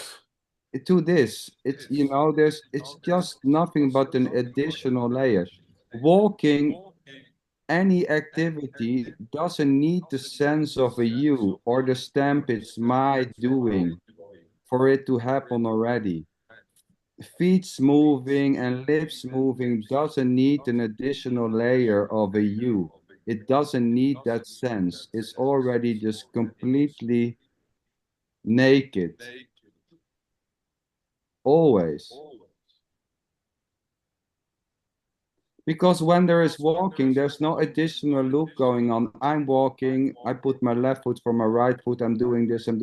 to this. It's, you know, it's just nothing but an additional layer. Walking, any activity doesn't need the sense of a you or the stamp it's my doing for it to happen already. Feet moving and lips moving doesn't need an additional layer of a you. It doesn't need that sense. It's already just completely naked. Always. Because when there is walking, there's no additional loop going on. I'm walking, I put my left foot for my right foot, I'm doing this, I'm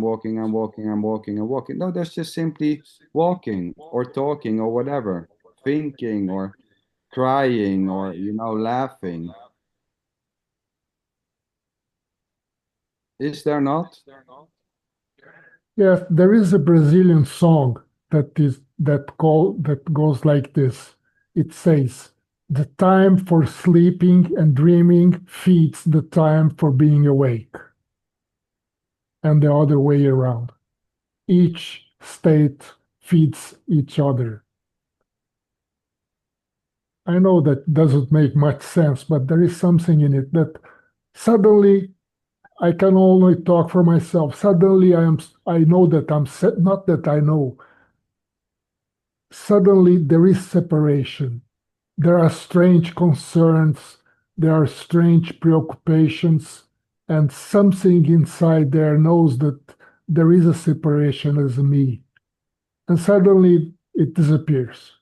walking, I'm walking, I'm walking, I'm walking. No, there's just simply walking or talking or whatever, thinking or crying or, you know, laughing. Is there not? Yes, there is a Brazilian song that goes like this. It says, "The time for sleeping and dreaming feeds the time for being awake." And the other way around. Each state feeds each other. I know that doesn't make much sense, but there is something in it that suddenly I can only talk for myself. Suddenly I know that not that I know. Suddenly there is separation. There are strange concerns, there are strange preoccupations, and something inside there knows that there is a separation as me. And suddenly it disappears.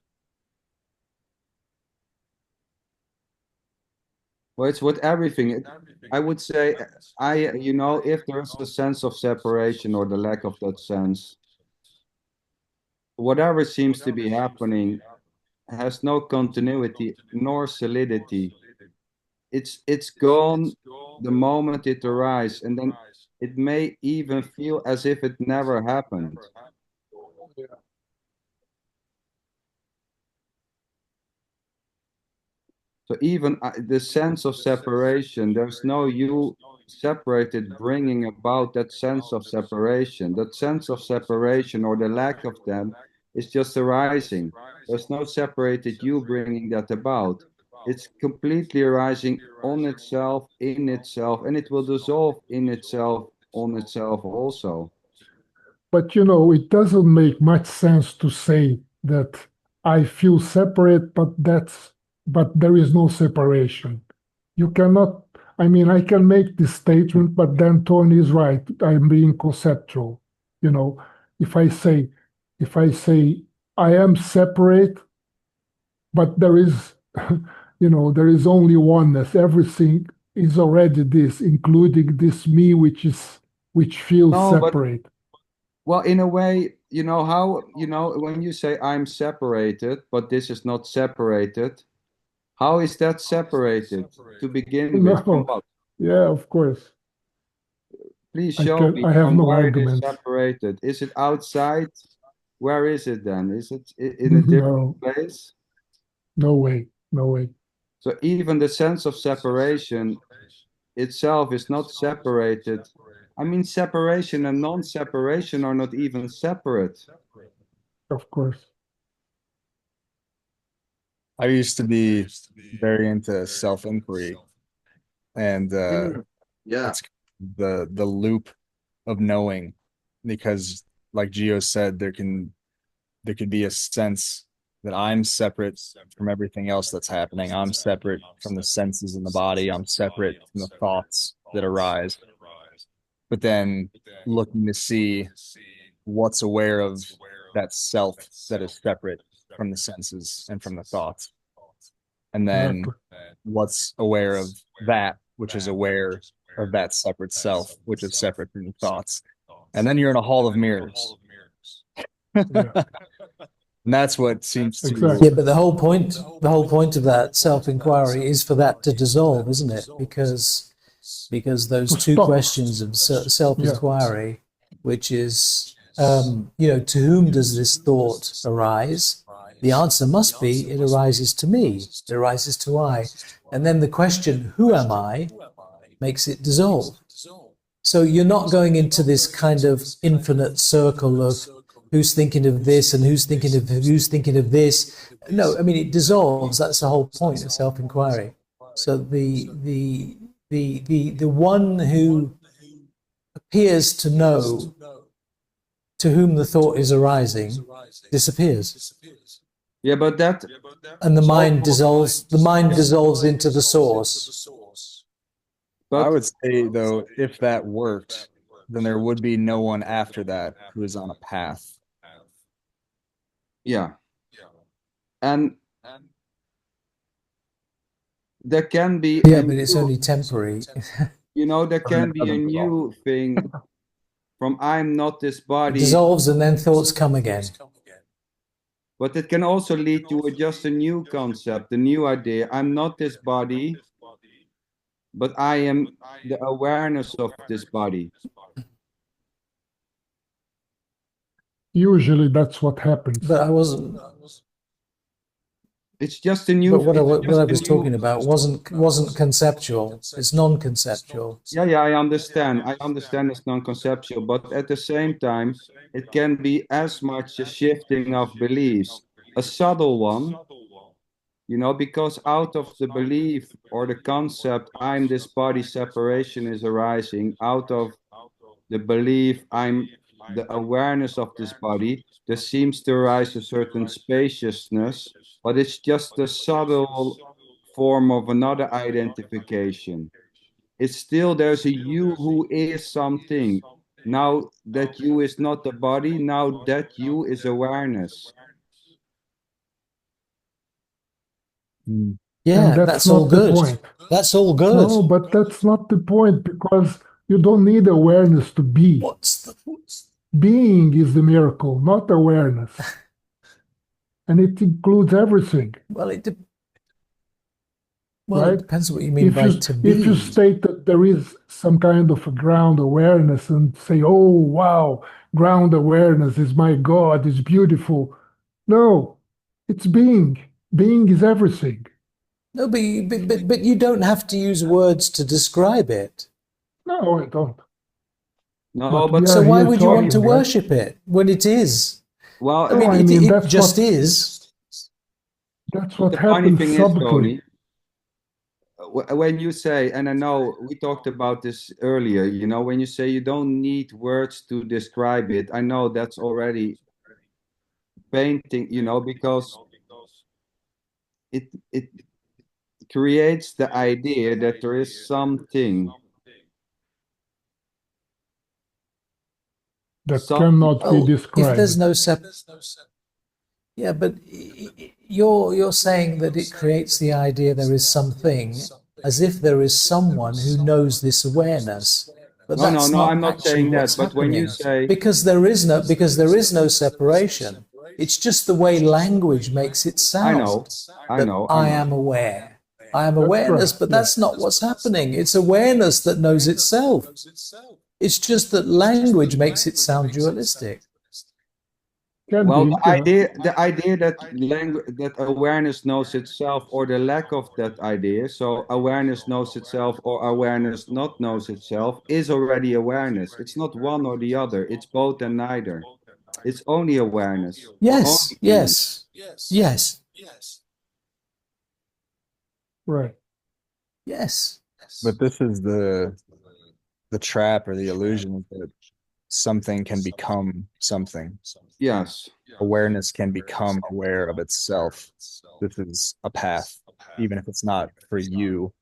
Well, it's with everything. I would say, you know, if there's a sense of separation or the lack of that sense, whatever seems to be happening has no continuity nor solidity. It's gone the moment it arises, and then it may even feel as if it never happened. So even the sense of separation, there's no you separated bringing about that sense of separation. That sense of separation or the lack of them is just arising. There's no separated you bringing that about. It's completely arising on itself, in itself, and it will dissolve in itself, on itself also. But you know, it doesn't make much sense to say that I feel separate, but there is no separation. You cannot, I mean, I can make this statement, but then Tony is right. I'm being conceptual. You know, if I say I am separate, but there is, you know, there is only oneness. Everything is already this, including this me, which feels No, but separate. well, in a way, you know how, you know, when you say I'm separated, but this is not separated, how is that separated to begin with? From No, what? yeah, of course. Please show me I have from no where it is arguments. separated. Is it outside? Where is it then? Is it in a different No, place? no way, no way. So even the sense of separation itself is not separated. I mean, separation and non-separation are not even separate. Of course. I used to be very into self-inquiry, and Yeah. it's the loop of knowing, because like Gio said, there could be a sense that I'm separate from everything else that's happening. I'm separate from the senses in the body. I'm separate from the thoughts that arise. But then looking to see what's aware of that self that is separate from the senses and from the thoughts. And then what's aware of that, which is aware of that separate self, which is separate from the thoughts. And then you're in a hall of mirrors. Yeah. And that's what seems to Exactly. Yeah, but the whole point of that self-inquiry is for that to dissolve, isn't it? Because those To two stop. questions of self-inquiry which is, to whom does this thought arise? The answer must be, it arises to me, it arises to I. And then the question, who am I, makes it dissolve. So you're not going into this kind of infinite circle of who's thinking of this and who's thinking of this. No, I mean, it dissolves. That's the whole point of self-inquiry. So the one who appears to know to whom the thought is arising disappears. Yeah, but that And the mind dissolves into the source. I but would say, though, if that worked, then there would be no one after that who is on a path. yeah, and there can be Yeah, but it's only temporary. there can be a new thing from I'm not this It body, dissolves and then thoughts come again. but it can also lead to just a new concept, a new idea. I'm not this body, but I am the awareness of this body. Usually that's what happens. But I wasn't. It's just a new. But what I a was new- talking about wasn't conceptual. It's non-conceptual. Yeah, I understand. I understand it's non-conceptual, but at the same time, it can be as much a shifting of beliefs, a subtle one, because out of the belief or the concept, I'm this body, separation is arising. Out of the belief, I'm the awareness of this body, there seems to arise a certain spaciousness, but it's just a subtle form of another identification. It's still, there's a you who is something. Now that you is not the body, now that you is awareness. Yeah, And that's that's all not the good. point. That's all good. No, but that's not the point, because you don't need awareness to be. What's the Being is the miracle, not awareness. And it includes everything, well? It right? depends what you mean by to be. If you state that there is some kind of a ground awareness and say, oh, wow, ground awareness is my God, it's beautiful. No, it's being. Being is everything. No, but you don't have to use words to describe it. No, I don't. No, But but we So are why here would you want to talking, right? worship it when it is? well, I mean, No, it that's just what- is. That's but what the funny happens thing is, subtly. Tony, when you say, and I know we talked about this earlier, when you say you don't need words to describe it, I know that's already painting, because it creates the idea that there is something That cannot be Oh, if there's described. no yeah, but you're saying that it creates the idea there is something, as if there is someone who knows this awareness. But No, that's no, not I'm not actually saying that. what's But when you happening. say, Because there is no separation. It's just the way language makes it sound. I know, I am aware. I am That's awareness, right, but yeah. that's not what's happening. It's awareness that knows itself. It's just that language makes it sound dualistic. Can well, be, the idea that that awareness knows itself, or the lack of that idea, so awareness knows itself or awareness not knows itself, is already awareness. It's not one or the other. It's both and neither. It's only awareness. Yes, Only being. yes, right. yes. But this is the trap or the illusion that something can become something. Yes. Awareness can become aware of itself. This is a path, even if it's not for you.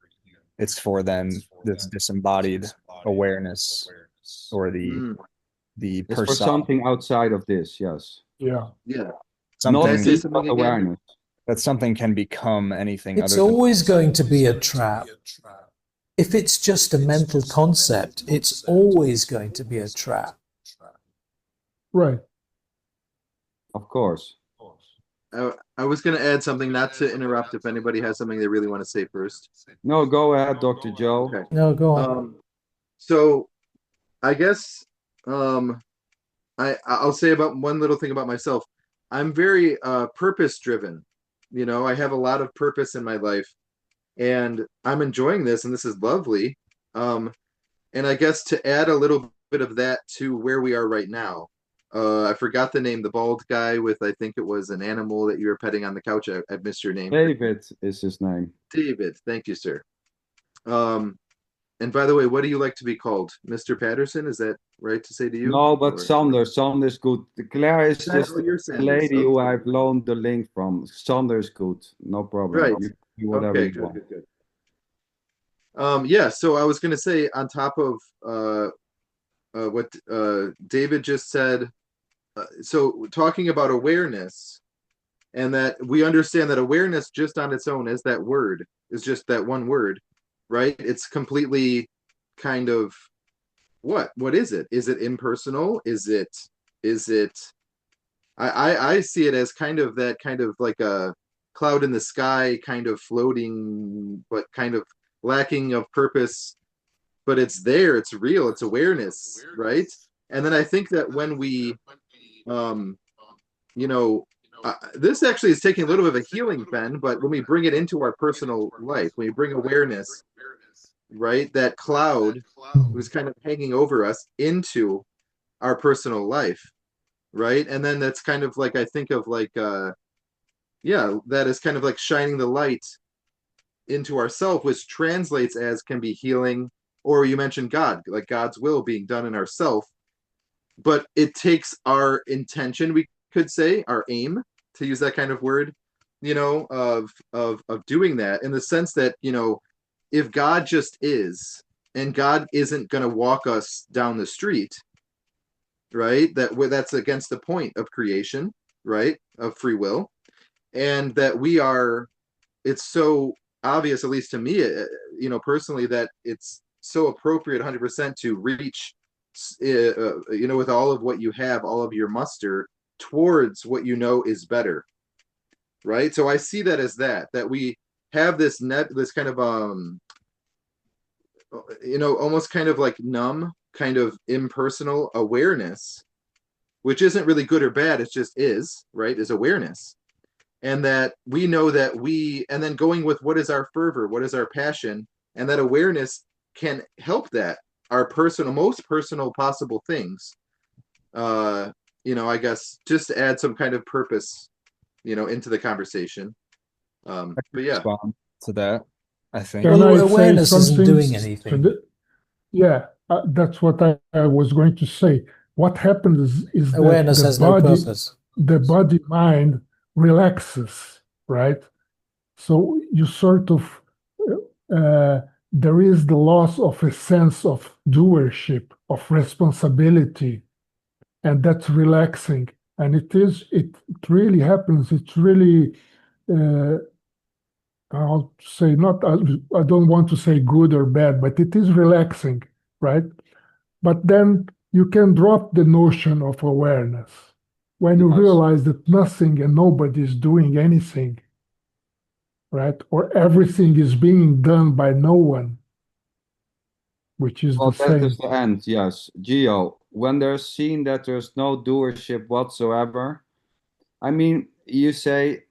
It's for then this disembodied awareness, or the It's for person, something outside of this. Yes. Yeah. Yeah. Not Can I say deep something again? awareness. that something can become anything It's other than always going to be a trap. If it's just a mental concept, it's always going to be a trap. Right. Of course. I was going to add something, not to interrupt if anybody has something they really want to say first. No, go ahead, Dr. Joe. Okay. No, go on. So I guess I'll say about one little thing about myself. I'm very purpose driven. You know, I have a lot of purpose in my life, and I'm enjoying this, and this is lovely. Um, and I guess to add a little bit of that to where we are right now, I forgot the name, the bald guy with, I think it was an animal that you were petting on the couch. I missed your name. David is his name. David. Thank you, sir. Um, and by the way, what do you like to be called? Mr. Patterson? Is that right to say to you? No, but Or Sander's good. Claire is just oh, you're a Sanders. lady who Okay. I've loaned the link from. Sander's good. No problem. Right. You can do whatever Okay, you good, want. good, good. Yeah, so I was gonna say on top of what David just said, so talking about awareness, and that we understand that awareness just on its own is that word, is just that one word, right? It's completely kind of what is it? Is it impersonal? Is it I see it as kind of that kind of like a cloud in the sky, kind of floating, but kind of lacking of purpose, but it's there, it's real, it's awareness, right? And then I think that when we um you know this actually is taking a little bit of a healing, Ben, but when we bring it into our personal life, when we bring awareness, right, that cloud was kind of hanging over us into our personal life, right? And then that's kind of like I think of like yeah, that is kind of like shining the light into ourself, which translates as can be healing, or you mentioned God, like God's will being done in ourself. But it takes our intention, we could say, our aim, to use that kind of word, of doing that, in the sense that, if God just is, and God isn't going to walk us down the street, right? That's against the point of creation, right? Of free will, and that we are. It's so obvious, at least to me, personally, that it's so appropriate 100% to reach, with all of what you have, all of your muster, towards what you know is better, right? So I see that as that we have this kind of almost kind of like numb, kind of impersonal awareness, which isn't really good or bad. It just is, right? Is awareness. And that we know that and then going with what is our fervor, what is our passion, and that awareness can help that, our most personal possible things. I guess just to add some kind of purpose, into the conversation. But yeah. Respond to that, I think. Can Well, I say awareness isn't something? doing anything. Yeah, that's what I was going to say. What happens is that Awareness has no purpose. the body mind relaxes, right? So you sort of, there is the loss of a sense of doership, of responsibility, and that's relaxing. And it really happens. It's really, I'll say not, I don't want to say good or bad, but it is relaxing, right? But then you can drop the notion of awareness when you Yes. realize that nothing and nobody is doing anything, right? Or everything is being done by no one, which is Well, the that same. is the end, yes. Geo, when there's seen that there's no doership whatsoever, I mean, you say,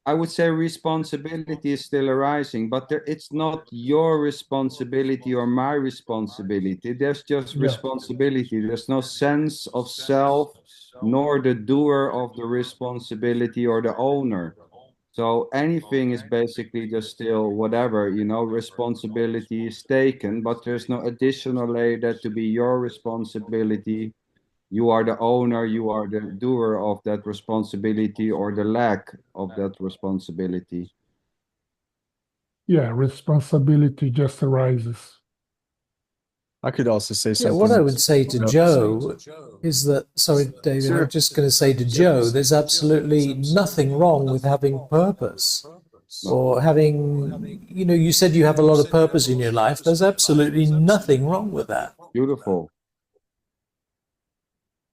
I would say responsibility is still arising, but it's not your responsibility or my responsibility. There's just Yeah. responsibility. There's no sense of self, nor the doer of the responsibility or the owner. So anything is basically just still whatever, responsibility is taken, but there's no additional layer that to be your responsibility. You are the owner, you are the doer of that responsibility or the lack of that responsibility. Yeah, responsibility just arises. I could also say Yeah, something. what I would say to Joe is that, sorry, David, Sure. I'm just going to say to Joe, there's absolutely nothing wrong with having purpose or having, you said you have a lot of purpose in your life. There's absolutely nothing wrong with that. Beautiful.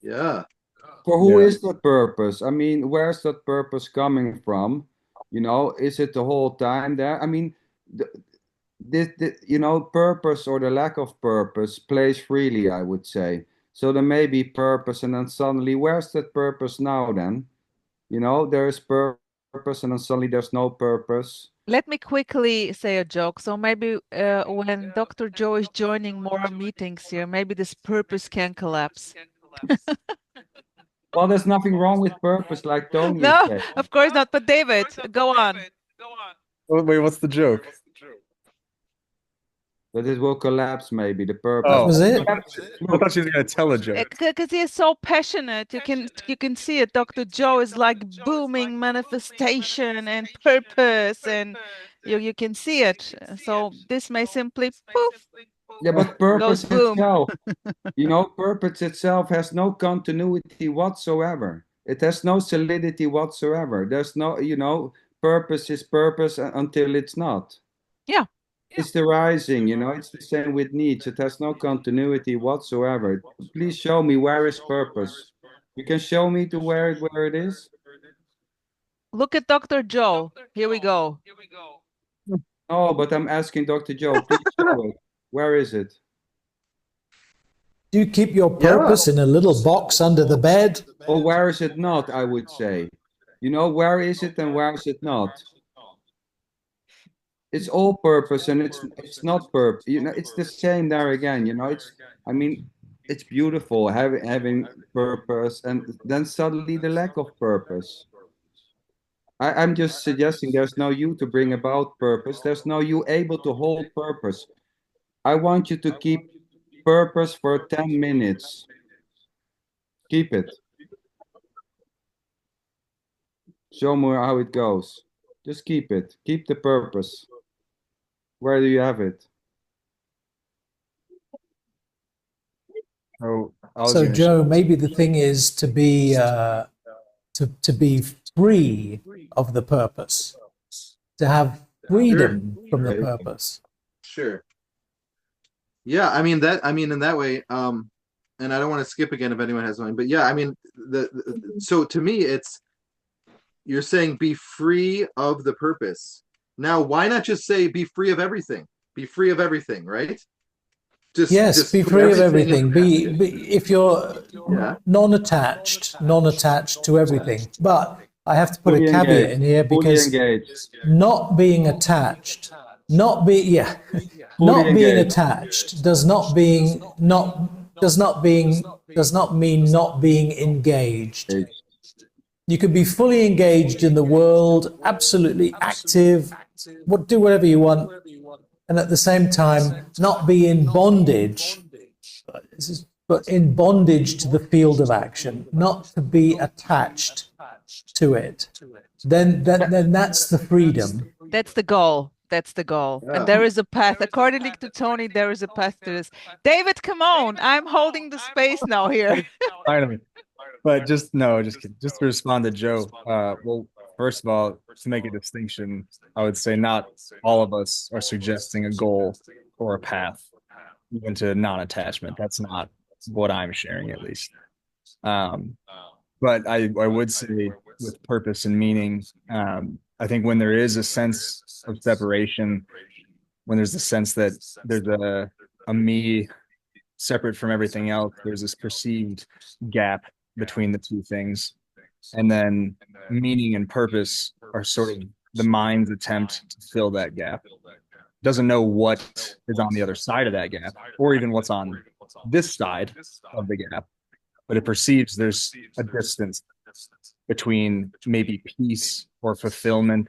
Yeah. For who Yeah. is that purpose? I mean, where's that purpose coming from? Is it the whole time there? I mean, purpose or the lack of purpose plays freely, I would say. So there may be purpose, and then suddenly, where's that purpose now then? There is purpose, and then suddenly there's no purpose. Let me quickly say a joke. So maybe when Dr. Joe is joining more meetings here, maybe this purpose can collapse. Well, there's nothing wrong with purpose, like Tony is No, saying. of course not. But David, go on. Wait, what's the joke? That it will collapse, maybe, the purpose. Oh, Was it? I thought she was going to tell a joke. Because he is so passionate. You can see it. Dr. Joe is like booming manifestation and purpose, and you can see it. So this may simply poof, Yeah, but goes purpose boom. itself, purpose itself has no continuity whatsoever. It has no solidity whatsoever. There's no, purpose is purpose until it's not. Yeah. It's the rising, it's the same with needs. It has no continuity whatsoever. Please show me where is purpose. You can show me to where it is? Look at Dr. Joe. Here we go. Oh, but I'm asking Dr. Joe, please show it. Where is it? Do you keep your purpose in a little box under the bed? Or where is it not, I would say. Where is it and where is it not? It's all purpose and it's not purpose. It's the same there again. It's beautiful having purpose, and then suddenly the lack of purpose. I'm just suggesting there's no you to bring about purpose. There's no you able to hold purpose. I want you to keep purpose for 10 minutes. Keep it. Show me how it goes. Just keep it. Keep the purpose. Where do you have it? So Joe, maybe the thing is to be to be free of the purpose, to have freedom from the purpose. Sure. Yeah, in that way, and I don't want to skip again if anyone has one, but yeah, so to me, you're saying be free of the purpose. Now, why not just say be free of everything? Be free of everything, right? Just be free of everything. Be if you're non-attached to everything. But I have to put a caveat in here, because not being attached, not being attached does not mean not being engaged. You can be fully engaged in the world, absolutely active, do whatever you want, and at the same time not be in bondage, but in bondage to the field of action, not to be attached to it. Then that's the freedom. That's the goal. That's the goal. Yeah. And there is a path. According to Tony, there is a path to this. David, come on. I'm holding the space now here. Finally. But just to respond to Joe, well, first of all, to make a distinction, I would say not all of us are suggesting a goal or a path even to non-attachment. That's not what I'm sharing, at least. But I would say with purpose and meaning, I think when there is a sense of separation, when there's a sense that there's a me separate from everything else, there's this perceived gap between the two things. And then meaning and purpose are sort of the mind's attempt to fill that gap. Doesn't know what is on the other side of that gap, or even what's on this side of the gap, but it perceives there's a distance between maybe peace or fulfillment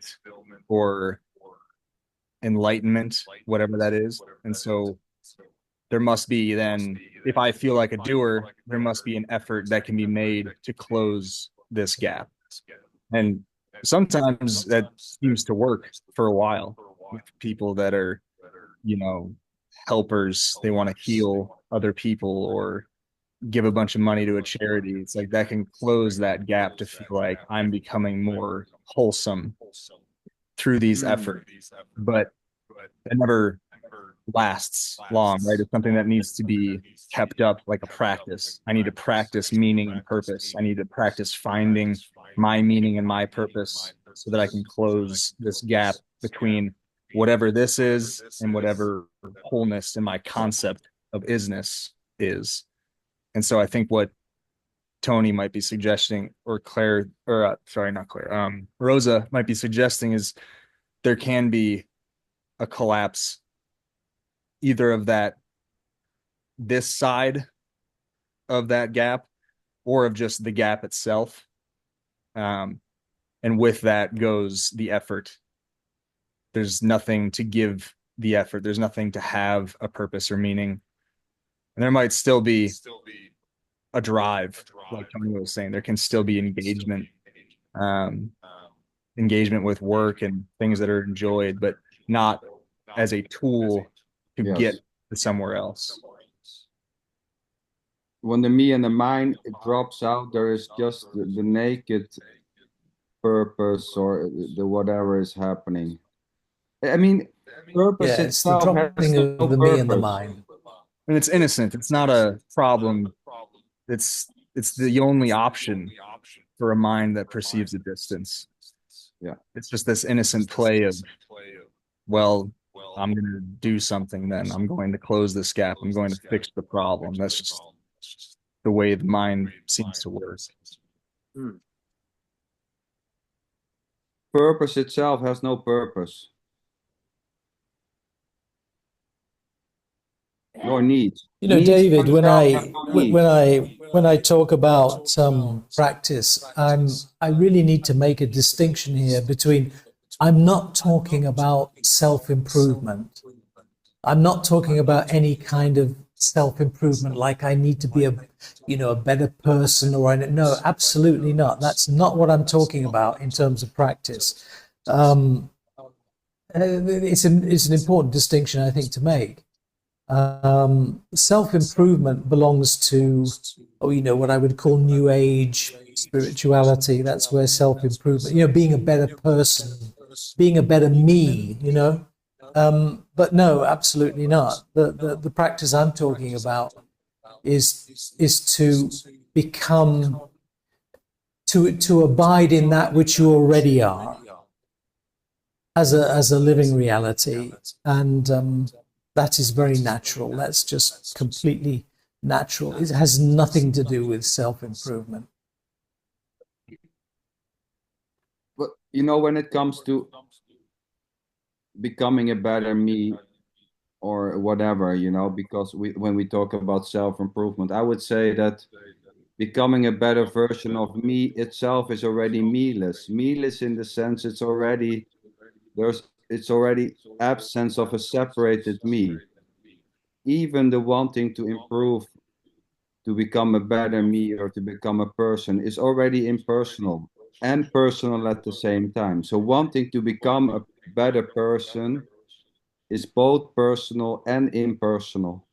or enlightenment, whatever that is. And so there must be then, if I feel like a doer, there must be an effort that can be made to close this gap. And sometimes that seems to work for a while with people that are, helpers. They want to heal other people or give a bunch of money to a charity. It's like that can close that gap to feel like I'm becoming more wholesome through these efforts. But it never lasts long, right? It's something that needs to be kept up like a practice. I need to practice meaning and purpose. I need to practice finding my meaning and my purpose so that I can close this gap between whatever this is and whatever wholeness in my concept of isness is. And so I think what Tony might be suggesting, or Claire, or sorry, not Claire, Rosa might be suggesting is there can be a collapse either of this side of that gap or of just the gap itself. And with that goes the effort. There's nothing to give the effort. There's nothing to have a purpose or meaning. And there might still be a drive, like Tony was saying. There can still be engagement, engagement with work and things that are enjoyed, but not as a tool to Yes. get to somewhere else. When the me and the mine it drops out, there is just the naked purpose or the whatever is happening. I mean, purpose Yeah, it's the itself has dropping no of the me and the purpose. mine. And it's innocent. It's not a problem. It's the only option for a mind that perceives a distance. Yeah. It's just this innocent play of, well, I'm going to do something then. I'm going to close this gap. I'm going to fix the problem. That's just the way the mind seems to work. Purpose itself has no purpose. Nor need. You know, Needs David, when themselves have no need. when I talk about practice, I really need to make a distinction here between I'm not talking about self-improvement. I'm not talking about any kind of self-improvement like I need to be a better person no, absolutely not. That's not what I'm talking about in terms of practice. It's an important distinction, I think, to make. Self-improvement belongs to, what I would call New Age spirituality. That's where self-improvement, being a better person, being a better me, But no, absolutely not. The practice I'm talking about is to become, to abide in that which you already are as a living reality. And that is very natural. That's just completely natural. It has nothing to do with self-improvement. But when it comes to becoming a better me or whatever, because when we talk about self-improvement, I would say that becoming a better version of me itself is already me-less. Me-less in the sense it's already absence of a separated me. Even the wanting to improve, to become a better me or to become a person is already impersonal and personal at the same time. So wanting to become a better person is both personal and impersonal.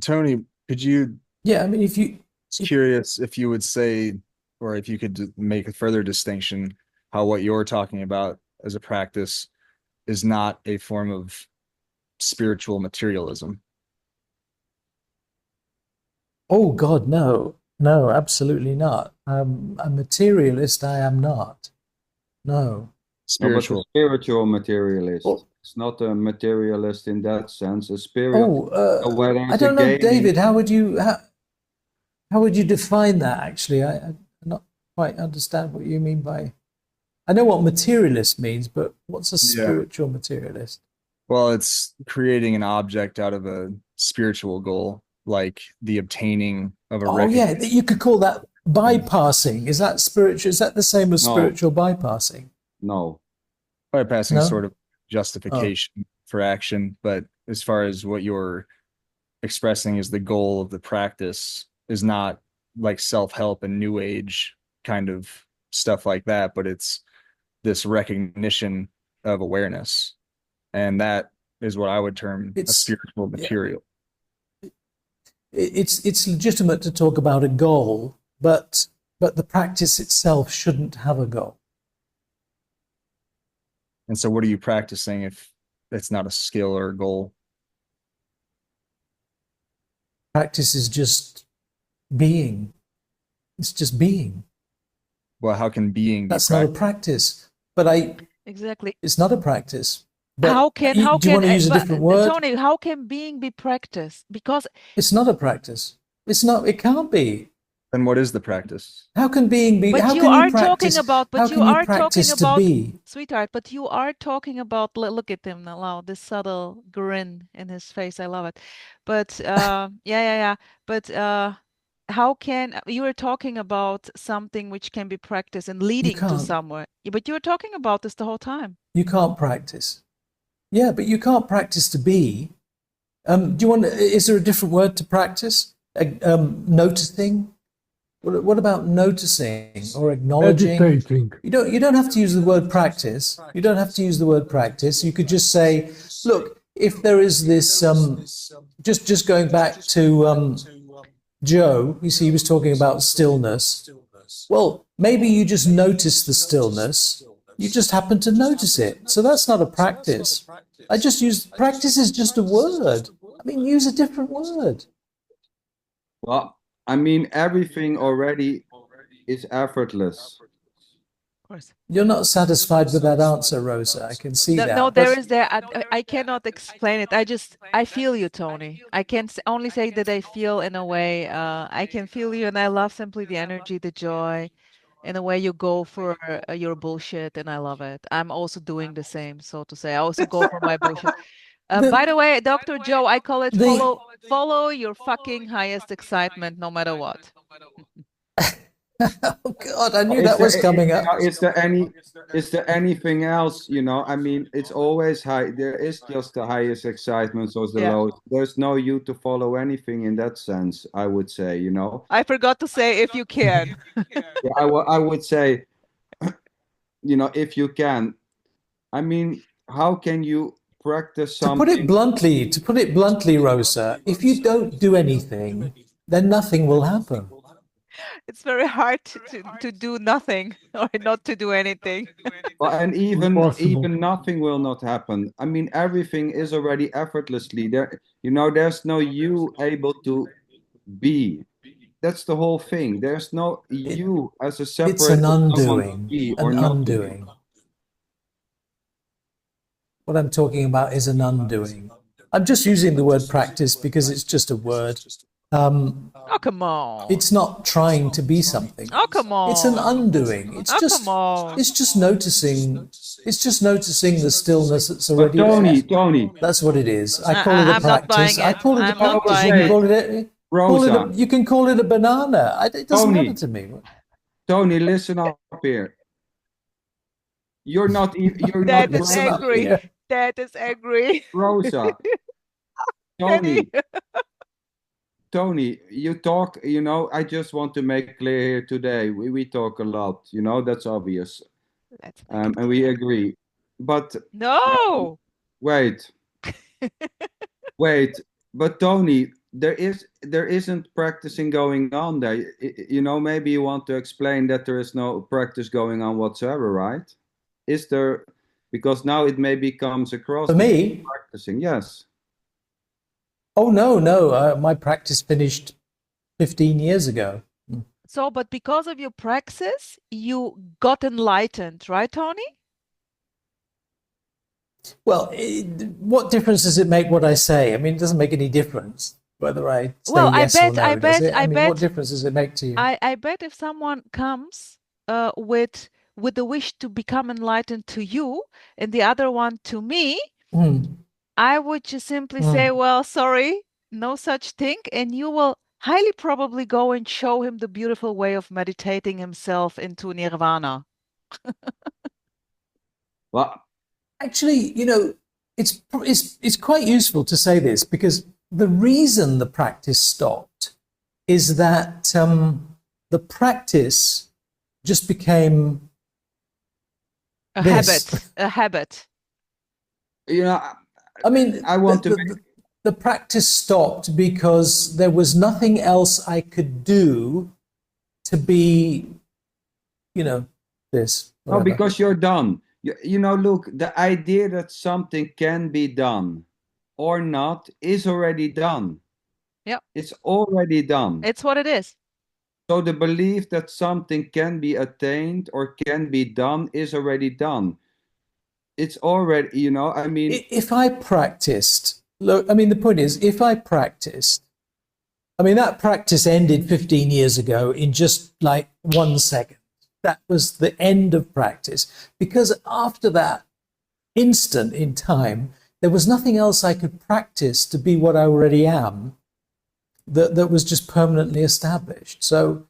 Tony, could you? Yeah, I mean, Curious if you would say, or if you could make a further distinction, how what you're talking about as a practice is not a form of spiritual materialism. Oh God, no, absolutely not. A materialist, I am not. No. Spiritual. No, but a spiritual materialist. Oh. It's not a materialist in that sense. A spirit. I don't know, David. How would you define that? Actually, I not quite understand what you mean by. I know what materialist means, but what's a spiritual materialist? Well, it's creating an object out of a spiritual goal, like the obtaining of a. Oh yeah, you could call that bypassing. Is that spiritual? Is that the same as spiritual bypassing? No. Bypassing sort of justification for action, but as far as what you're expressing as the goal of the practice is not like self-help and new age kind of stuff like that, but it's this recognition of awareness. And that is what I would term a spiritual material. Yeah. It's legitimate to talk about a goal, but the practice itself shouldn't have a goal. And so what are you practicing if it's not a skill or a goal? Practice is just being. It's just being. Well, how can being be That's not a practice. But exactly. It's not a practice. But How can do you want to use a different word? Tony, how can being be practiced? Because it's not a practice. It's not. It can't be. Then what is the practice? How can being be? but How you can are you practice? talking about, How but you can you are talking practice to about, be? sweetheart, but you are talking about, look at him now, this subtle grin in his face. I love it. But yeah. But how can you were talking about something which can be practiced and You leading to can't. somewhere? Yeah, but you were talking about this the whole time. You can't practice. Yeah, but you can't practice to be. Do you want? Is there a different word to practice? Noticing. What about noticing or acknowledging? Meditating. You don't have to use the word practice. You don't have to use the word practice. You could just say, look, if there is this, just going back to Joe, you see, he was talking about stillness. Well, maybe you just notice the stillness. You just happen to notice it. So that's not a practice. I just use practice is just a word. I mean, use a different word. Well, I mean, everything already is effortless. Of course. You're not satisfied with that answer, Rosa. I can see that. No, there is there. I cannot explain it. I feel you, Tony. I can only say that I feel in a way. I can feel you, and I love simply the energy, the joy, in a way you go for your bullshit, and I love it. I'm also doing the same, so to say. I also go for my bullshit. By the way, Dr. Joe, I call it follow your fucking highest excitement, no matter what. Oh God, I knew that was coming up. Is there anything else? I mean, it's always high. There is just the highest excitement, so the lowest. There's no you to follow anything in that sense, I would say, I forgot to say if you can. Yeah, I would say, if you can. I mean, how can you practice something? To put it bluntly, Rosa, if you don't do anything, then nothing will happen. It's very hard to do nothing or not to do anything. Well, and Impossible. even nothing will not happen. I mean, everything is already effortlessly there. There's no you able to be. That's the whole thing. There's no you as a separate. It's an undoing. Be or An not undoing. What I'm talking about is an undoing. I'm just using the word practice because it's just a word. Oh, come on. It's not trying to be something. Oh, come on. It's an undoing. It's come on. It's just noticing. It's just noticing the stillness that's already there. Tony. That's what it is. I call it a practice. I call it a practice. You can call it Rosa. you can call it a banana. It doesn't matter to me. Tony, listen up here. You're not. You're Dad not. is angry. Dad is angry. Rosa. Tony, you talk, I just want to make clear here today, we talk a lot, that's obvious. And we agree. But no. Wait. But Tony, there isn't practicing going on there. Maybe you want to explain that there is no practice going on whatsoever, right? Is there? Because now it maybe comes across for me practicing, yes. Oh, no. My practice finished 15 years ago. So, but because of your praxis, you got enlightened, right, Tony? Well, what difference does it make what I say? I mean, it doesn't make any difference whether I say yes or no, does it? I mean, what difference does it make to you? I bet if someone comes with the wish to become enlightened to you and the other one to me, I would just simply say, well, sorry, no such thing. And you will highly probably go and show him the beautiful way of meditating himself into nirvana. Well, actually, it's quite useful to say this because the reason the practice stopped is that the practice just became a habit. I mean, the practice stopped because there was nothing else I could do to be, this. Whatever. No, because you're done. Look, the idea that something can be done or not is already done. Yeah. It's already done. It's what it is. So the belief that something can be attained or can be done is already done. it's already, I mean, If I practiced, look, I mean, the point is, if I practiced, I mean, that practice ended 15 years ago in just like 1 second. That was the end of practice. Because after that instant in time, there was nothing else I could practice to be what I already am that was just permanently established. So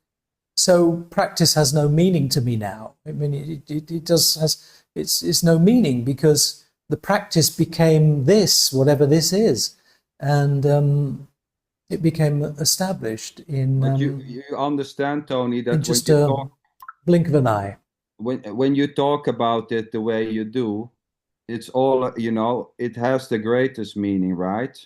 practice has no meaning to me now. I mean, it does has it's no meaning because the practice became this, whatever this is, and it became established in but you understand, Tony, in that when just you a talk blink of an eye. when you talk about it the way you do, it's all, it has the greatest meaning, right?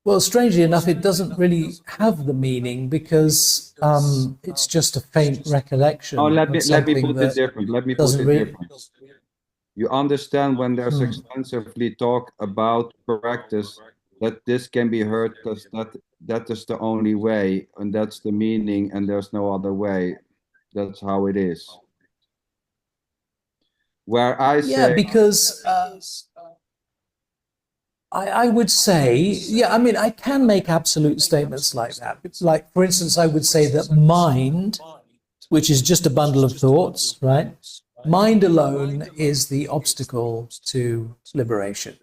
Well, strangely enough, it doesn't really have the meaning because it's just a faint recollection Oh, let of me something put it that different. Let me put doesn't it really. different. You understand when there's Hmm. extensively talk about practice that this can be heard because that is the only way, and that's the meaning, and there's no other way. That's how it is. Where I Yeah, say, because I would say, yeah, I mean, I can make absolute statements like that. Like, for instance, I would say that mind, which is just a bundle of thoughts, right? Mind alone is the obstacle to liberation.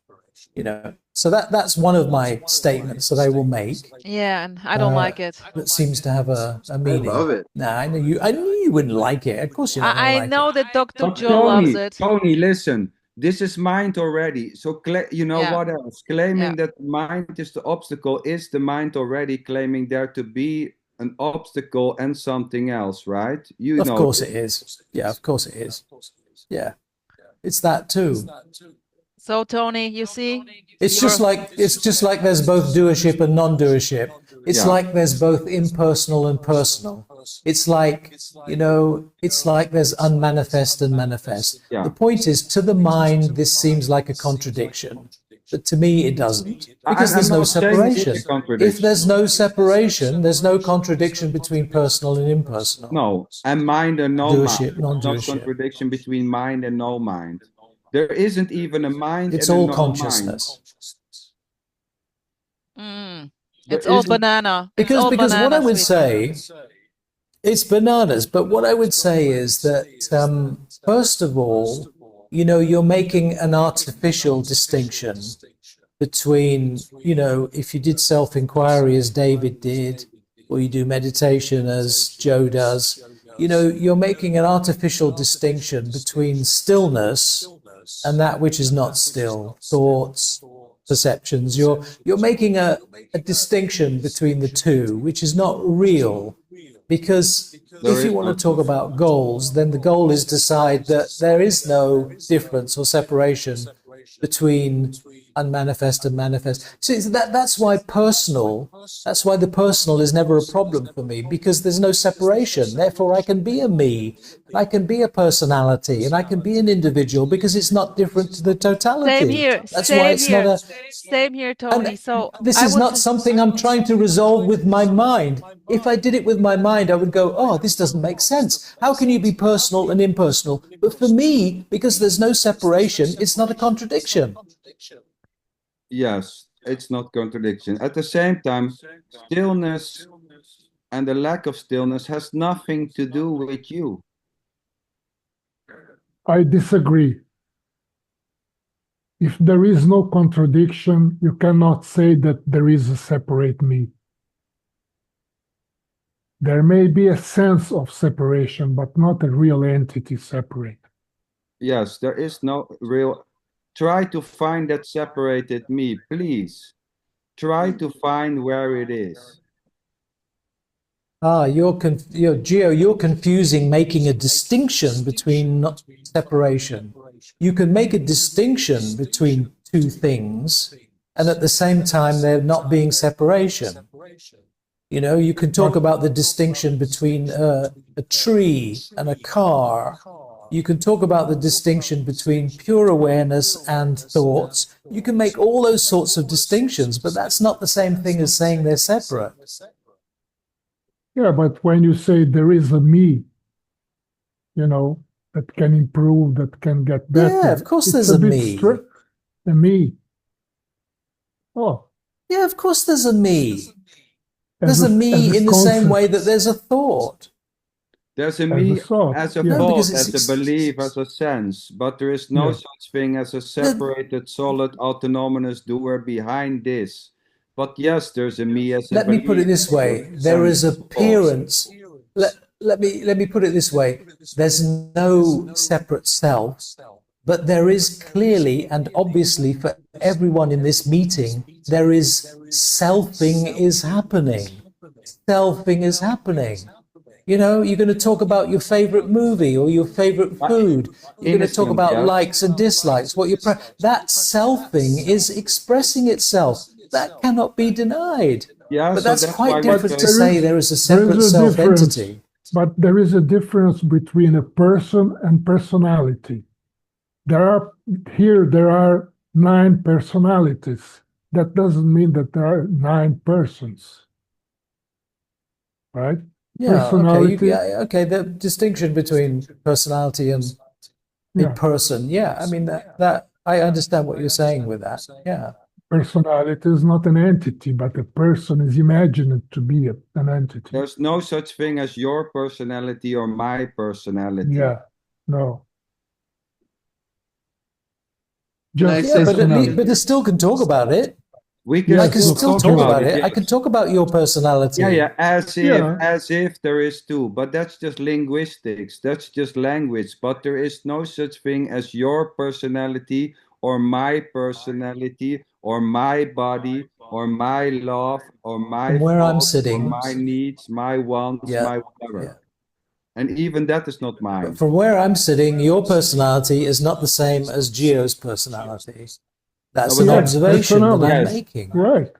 So that's one of my statements that I will make Yeah, and I don't like it. that seems to have a I meaning. love it. Nah, I knew you wouldn't like it. Of course you're not going to I like it. know that Dr. but Joe loves it. Tony, listen. This is mind already. So you know Yeah. what else? Claiming Yeah. that mind is the obstacle is the mind already claiming there to be an obstacle and something else, right? You Of know course this. it is. Yeah, of course it is. Yeah, it's that too. So Tony, you see, It's just like there's both doership and non-doership. It's Yeah. like there's both impersonal and personal. It's like, it's like there's unmanifest and manifest. Yeah. The point is, to the mind, this seems like a contradiction. But to me, it doesn't. Because I'm there's no not saying it's separation. a If contradiction. there's no separation, there's no contradiction between personal and impersonal. No, and mind and no Doership, mind. Not non-doership. contradiction between mind and no mind. There isn't even a mind It's and a all no consciousness. it's There all isn't. banana. It's Because all what I banana, would sweetheart. say, it's bananas. But what I would say is that, first of all, you're making an artificial distinction between, if you did self-inquiry as David did, or you do meditation as Joe does, you're making an artificial distinction between stillness and that which is not still, thoughts, perceptions. You're making a distinction between the two, which is not real. Because There if you is want no to talk about goals, then the goal is to decide that there is no difference or separation between unmanifest and manifest. See, that's why the personal is never a problem for me, because there's no separation. Therefore, I can be a me, and I can be a personality, and I can be an individual because it's not different to the totality. Same here. That's why it's not a. Same here, Tony. And So this I is would not something I'm trying to resolve with my mind. If I did it with my mind, I would go, oh, this doesn't make sense. How can you be personal and impersonal? But for me, because there's no separation, it's not a contradiction. Yes, it's not contradiction. At the same time, stillness and the lack of stillness has nothing to do with you. I disagree. If there is no contradiction, you cannot say that there is a separate me. There may be a sense of separation, but not a real entity separate. Yes, there is no real. Try to find that separated me, please. Try to find where it is. Gio, you're confusing making a distinction between separation. You can make a distinction between two things, and at the same time, there not being separation. You can talk about the distinction between a tree and a car. You can talk about the distinction between pure awareness and thoughts. You can make all those sorts of distinctions, but that's not the same thing as saying they're separate. Yeah, but when you say there is a me, that can improve, that can get better. Yeah, of course It's there's a a bit me. a me. Oh, Yeah, of course there's a me. as There's a me in the same way concept, that there's a thought. There's a as a me thought. as a Yeah. No, because thought, as a belief, as a sense, but there is no Yeah. such thing as a separated, solid, autonomous doer behind this. But yes, there's a me as a let me put it belief, this way: a there is sense, a thought. appearance. Let me put it this way: there's no separate self, but there is clearly and obviously for everyone in this meeting, there is selfing is happening. Selfing is happening. You know, you're going to talk about your favorite movie or your favorite food. You're going to talk Innocent, about yes. likes and dislikes. That selfing is expressing itself. That cannot be denied. Yeah, But so that's that's why quite we different to say say there is a there separate is a self difference, entity. but there is a difference between a person and personality. There are 9 personalities. That doesn't mean that there are 9 persons, right? Yeah, Personality, okay. The distinction between personality and a yeah, person. Yeah, I mean that I understand what you're saying with that. Yeah. personality is not an entity, but a person is imagined to be an entity. there's no such thing as your personality or my personality. Yeah, no. Can I Just say Yeah, but at least, something? but I still can talk about it. We can I Yes, can we'll still talk talk about about it. I yes. can talk about your personality. Yeah, Yeah. as if there is two, but that's just linguistics, that's just language, but there is no such thing as your personality or my personality or my body or my love or my From where I'm faults or sitting, my needs, my wants, yeah, my yeah. whatever. And even that is not But mine. from where I'm sitting, your personality is not the same as Gio's personality. That's No, an but Yeah, observation that I'm personality. yes, making. Right,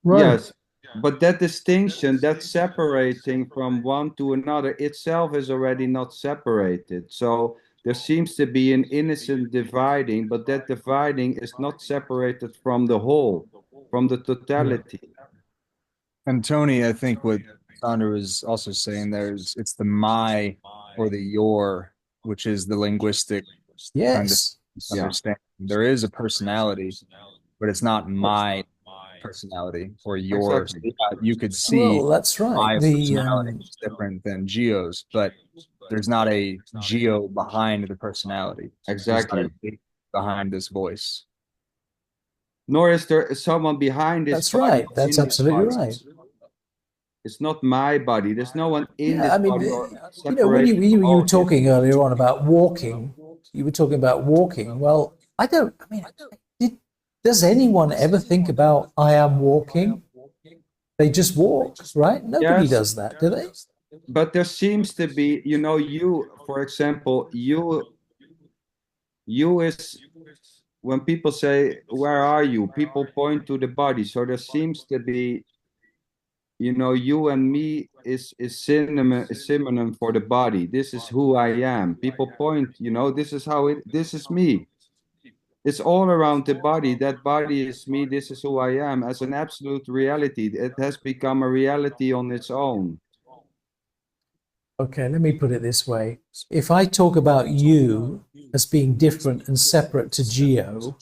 right. yes, but that distinction, that separating from one to another itself is already not separated. So there seems to be an innocent dividing, but that dividing is not separated from the whole, from the totality. And Tony, I think what Sander was also saying there is it's the my or the your, which is the linguistic kind of Yes. Yeah, understanding. There is a personality, but it's not my personality or yours. exactly. Yeah, you could see Well, that's right. my personality is different than Geo's, but there's not a Geo behind the personality. There's not a Exactly. me behind this voice. Nor is there someone behind this That's body right. or That's in this absolutely body. right. It's not my body. There's no one in Yeah, this I mean, body or you know, when separated from you were all this. talking earlier on about walking, you were talking about walking. Well, I don't. I mean, does anyone ever think about I am walking? They just walk, right? Nobody Yes, does that, do they? but there seems to be, you, for example, you is when people say, where are you? People point to the body. So there seems to be, you and me is synonym for the body. This is who I am. People point, this is this is me. It's all around the body. That body is me. This is who I am as an absolute reality. It has become a reality on its own. Okay, let me put it this way. If I talk about you as being different and separate to Geo,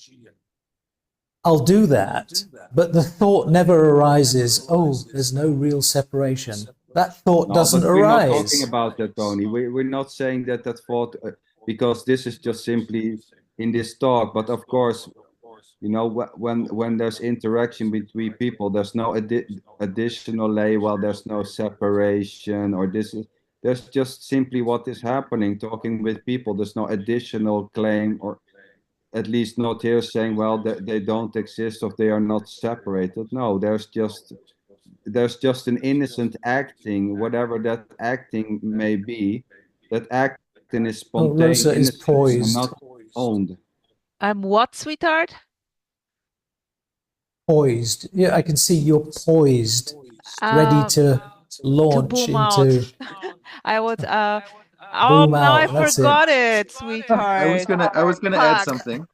I'll do that. But the thought never arises, oh, there's no real separation. That thought No, doesn't but we're not talking arise. about that, Tony. We're not saying that thought, because this is just simply in this talk. But of course, when there's interaction between people, there's no additional layer. Well, there's no separation, or there's just simply what is happening. Talking with people, there's no additional claim, or at least not here saying, well, they don't exist or they are not separated. No, there's just an innocent acting, whatever that acting may be. That acting is Oh, spontaneous, Rosa is innocent, and poised. not owned. I'm what, sweetheart? Poised. Yeah, I can see you're poised, ready to To launch boom out. into I would boom now I out. That's it. forgot it, I was sweetheart. gonna add Fuck. something.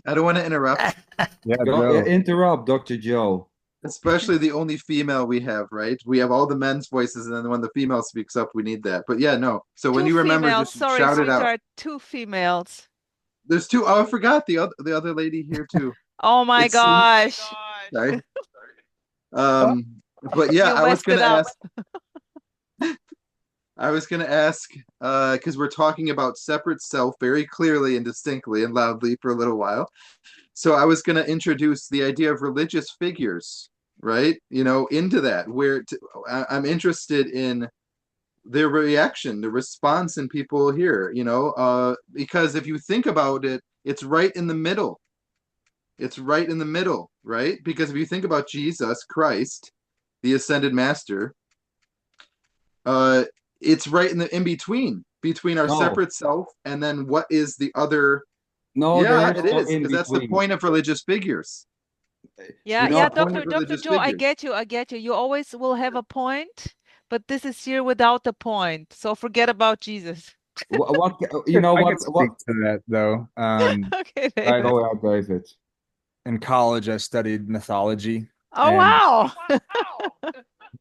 I don't want to interrupt. Yeah, Go, Joe. interrupt, Dr. Joe. especially the only female we have, right? We have all the men's voices, and then when the female speaks up, we need that. But yeah, no. So when Two you remember, females. just Sorry, shout it out. sweetheart. Two females. There's two. Oh, I forgot the other lady here too. Oh my It's gosh. sorry. But yeah, You messed it up. I was gonna ask, because we're talking about separate self very clearly and distinctly and loudly for a little while. So I was gonna introduce the idea of religious figures, right? Into that, I'm interested in their reaction, the response in people here, because if you think about it, it's right in the middle. It's right in the middle, right? Because if you think about Jesus Christ, the ascended master, it's right in between our No, separate self and then what is the other. no, Yeah, there is it no is, in because that's the between. point of religious figures. Yeah, No, Point Dr. of Dr. religious Joe, I figures. get you. I get you. You always will have a point, but this is here without the point. So forget about Jesus. what I can speak to that though. Okay, I, David. Go ahead, David. in college, I studied mythology, Oh, and wow.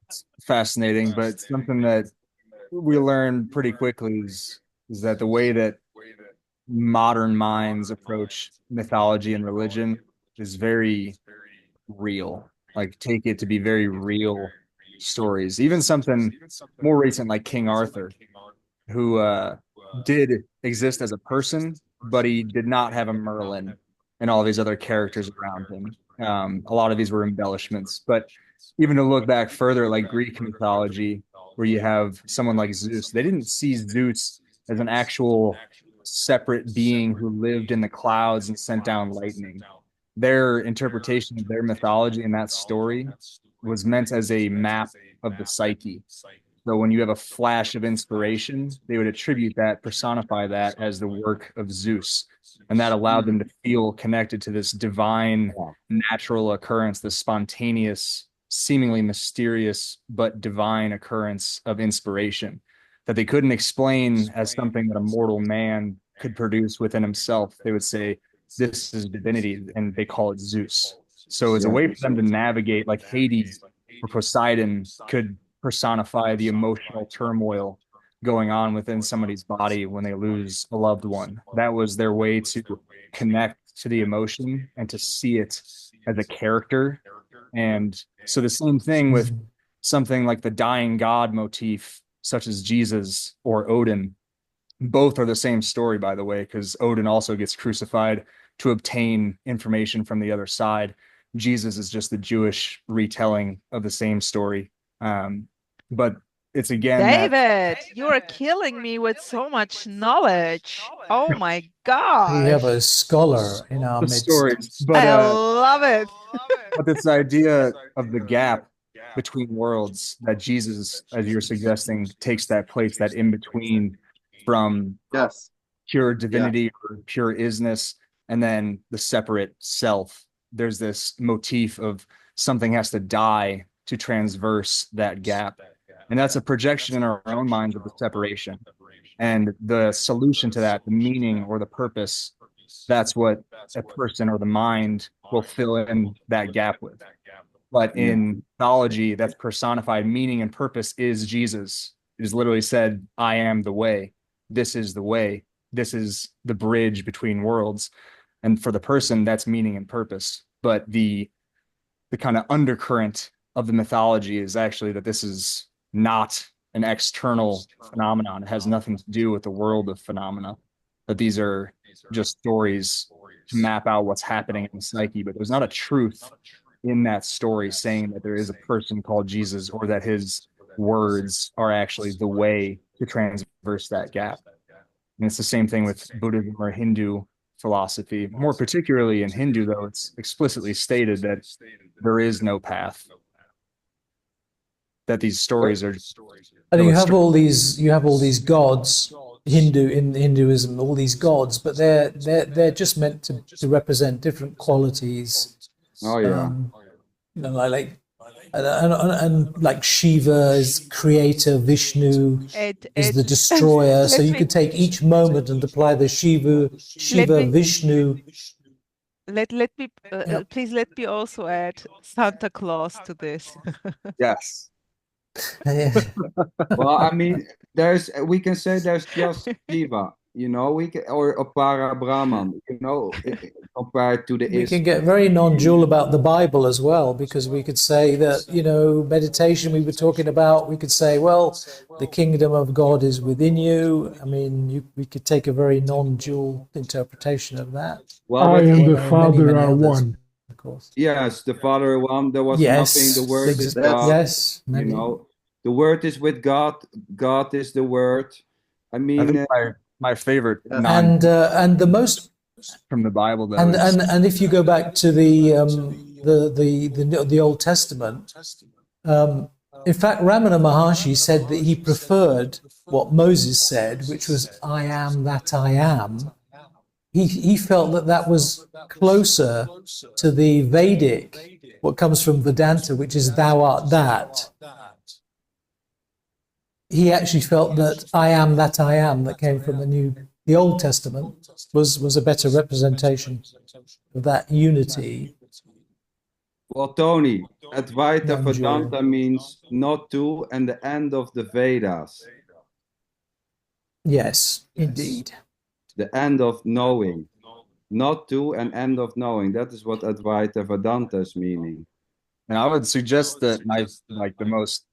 it's fascinating, but something that we learn pretty quickly is that the way that modern minds approach mythology and religion is very real. Like take it to be very real stories. Even something more recent like King Arthur, who did exist as a person, but he did not have a Merlin and all these other characters around him. A lot of these were embellishments, but even to look back further, like Greek mythology, where you have someone like Zeus, they didn't see Zeus as an actual separate being who lived in the clouds and sent down lightning. Their interpretation of their mythology in that story was meant as a map of the psyche. So when you have a flash of inspiration, they would attribute that, personify that as the work of Zeus. And that allowed them to feel connected to this divine natural occurrence, this spontaneous, seemingly mysterious, but divine occurrence of inspiration that they couldn't explain as something that a mortal man could produce within himself. They would say, this is divinity, and they call it Zeus. So it's a Yeah. way for them to navigate, like Hades or Poseidon could personify the emotional turmoil going on within somebody's body when they lose a loved one. That was their way to connect to the emotion and to see it as a character. And so the same thing with something like the dying god motif, such as Jesus or Odin. Both are the same story, by the way, because Odin also gets crucified to obtain information from the other side. Jesus is just the Jewish retelling of the same story. But it's again David, you are killing me with so much knowledge. Oh my gosh. We have a scholar in our the midst. stories. I love it. But this idea of the gap between worlds that Jesus, as you're suggesting, takes that place, that in between from Yes. pure divinity or pure isness and then the separate self. There's this motif of something has to die to transverse that gap. And that's a projection in our own minds of the separation. And the solution to that, the meaning or the purpose, that's what a person or the mind will fill in that gap with. But in mythology, that's personified meaning and purpose is Jesus. It is literally said, I am the way. This is the way. This is the bridge between worlds. And for the person, that's meaning and purpose. But the kind of undercurrent of the mythology is actually that this is not an external phenomenon. It has nothing to do with the world of phenomena. That these are just stories to map out what's happening in the psyche. But there's not a truth in that story saying that there is a person called Jesus or that his words are actually the way to transverse that gap. And it's the same thing with Buddhism or Hindu philosophy. More particularly in Hindu, though, it's explicitly stated that there is no path. That these stories are. And you have all these gods, in Hinduism, all these gods, but they're just meant to represent different qualities. Oh yeah. Like Shiva is creator, Vishnu is the destroyer. So you could take each moment and apply the Shiva Vishnu let me please let me also add Santa Claus to this. Yes. Well, I mean, we can say there's just Shiva, or Apara Brahman, compared to the We can Islam. get very non-dual about the Bible as well, because we could say that, meditation we were talking about, we could say, well, the kingdom of God is within you. I mean, we could take a very non-dual interpretation of that. Well, I but and Well, the there are many, Father many are others, one. of course. yes, the Father one, there was nothing, the Yes, Word is That's God, yes, many. the Word is with God, God is the Word. I I mean, think my favorite Yeah. And the most from the Bible though and is and if you go back to the Old Testament, in fact, Ramana Maharshi said that he preferred what Moses said, which was "I am that I am." He felt that that was closer to the Vedic, what comes from Vedanta, which is "Thou art that." He actually felt that "I am that I am" that came from the Old Testament was a better representation of that unity. well, Tony, Advaita Non-dual. Vedanta means not to and the end of the Vedas, Yes, indeed. the end of knowing. Not to and end of knowing. That is what Advaita Vedanta is meaning. and I would suggest that the most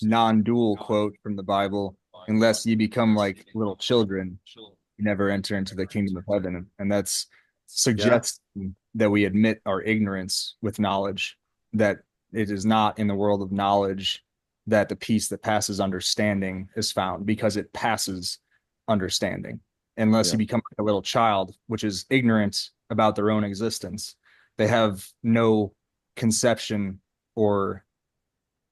non-dual quote from the Bible, unless you become like little children, you never enter into the kingdom of heaven. And that's suggesting that we admit our ignorance with knowledge, that it is not in the world of knowledge that the peace that passes understanding is found, because it passes understanding. Unless you become like a little child, which is ignorant about their own existence, they have no conception or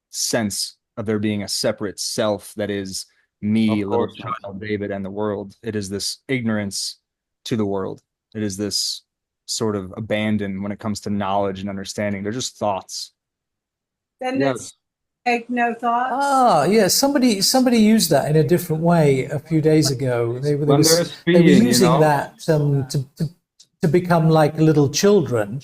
sense of there being a separate self that is me, Of little course not. child David, and the world. It is this ignorance to the world. It is this sort of abandon when it comes to knowledge and understanding. They're just thoughts. Then Yes. it's take no thoughts. Ah, yeah. Somebody used that in a different way a few days ago. When there's They were being, using that to become like little children,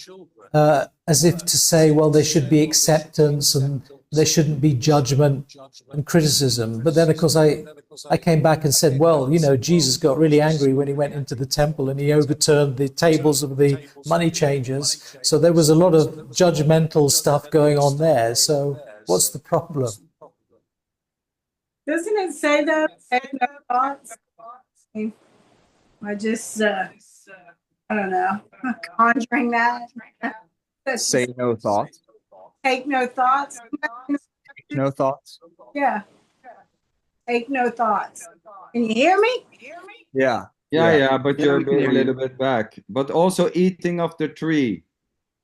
as if to say, well, there should be acceptance and there shouldn't be judgment and criticism. But then, of course, I came back and said, well, Jesus got really angry when he went into the temple and he overturned the tables of the money changers. So there was a lot of judgmental stuff going on there. So what's the problem? Doesn't it say that? Take no thoughts. I just, I don't know, conjuring that. Say no thoughts. Take no thoughts. No thoughts. Yeah. Take no thoughts. Can you hear me? Yeah. Yeah, but you're we can hear a little you. bit back. But also eating of the tree.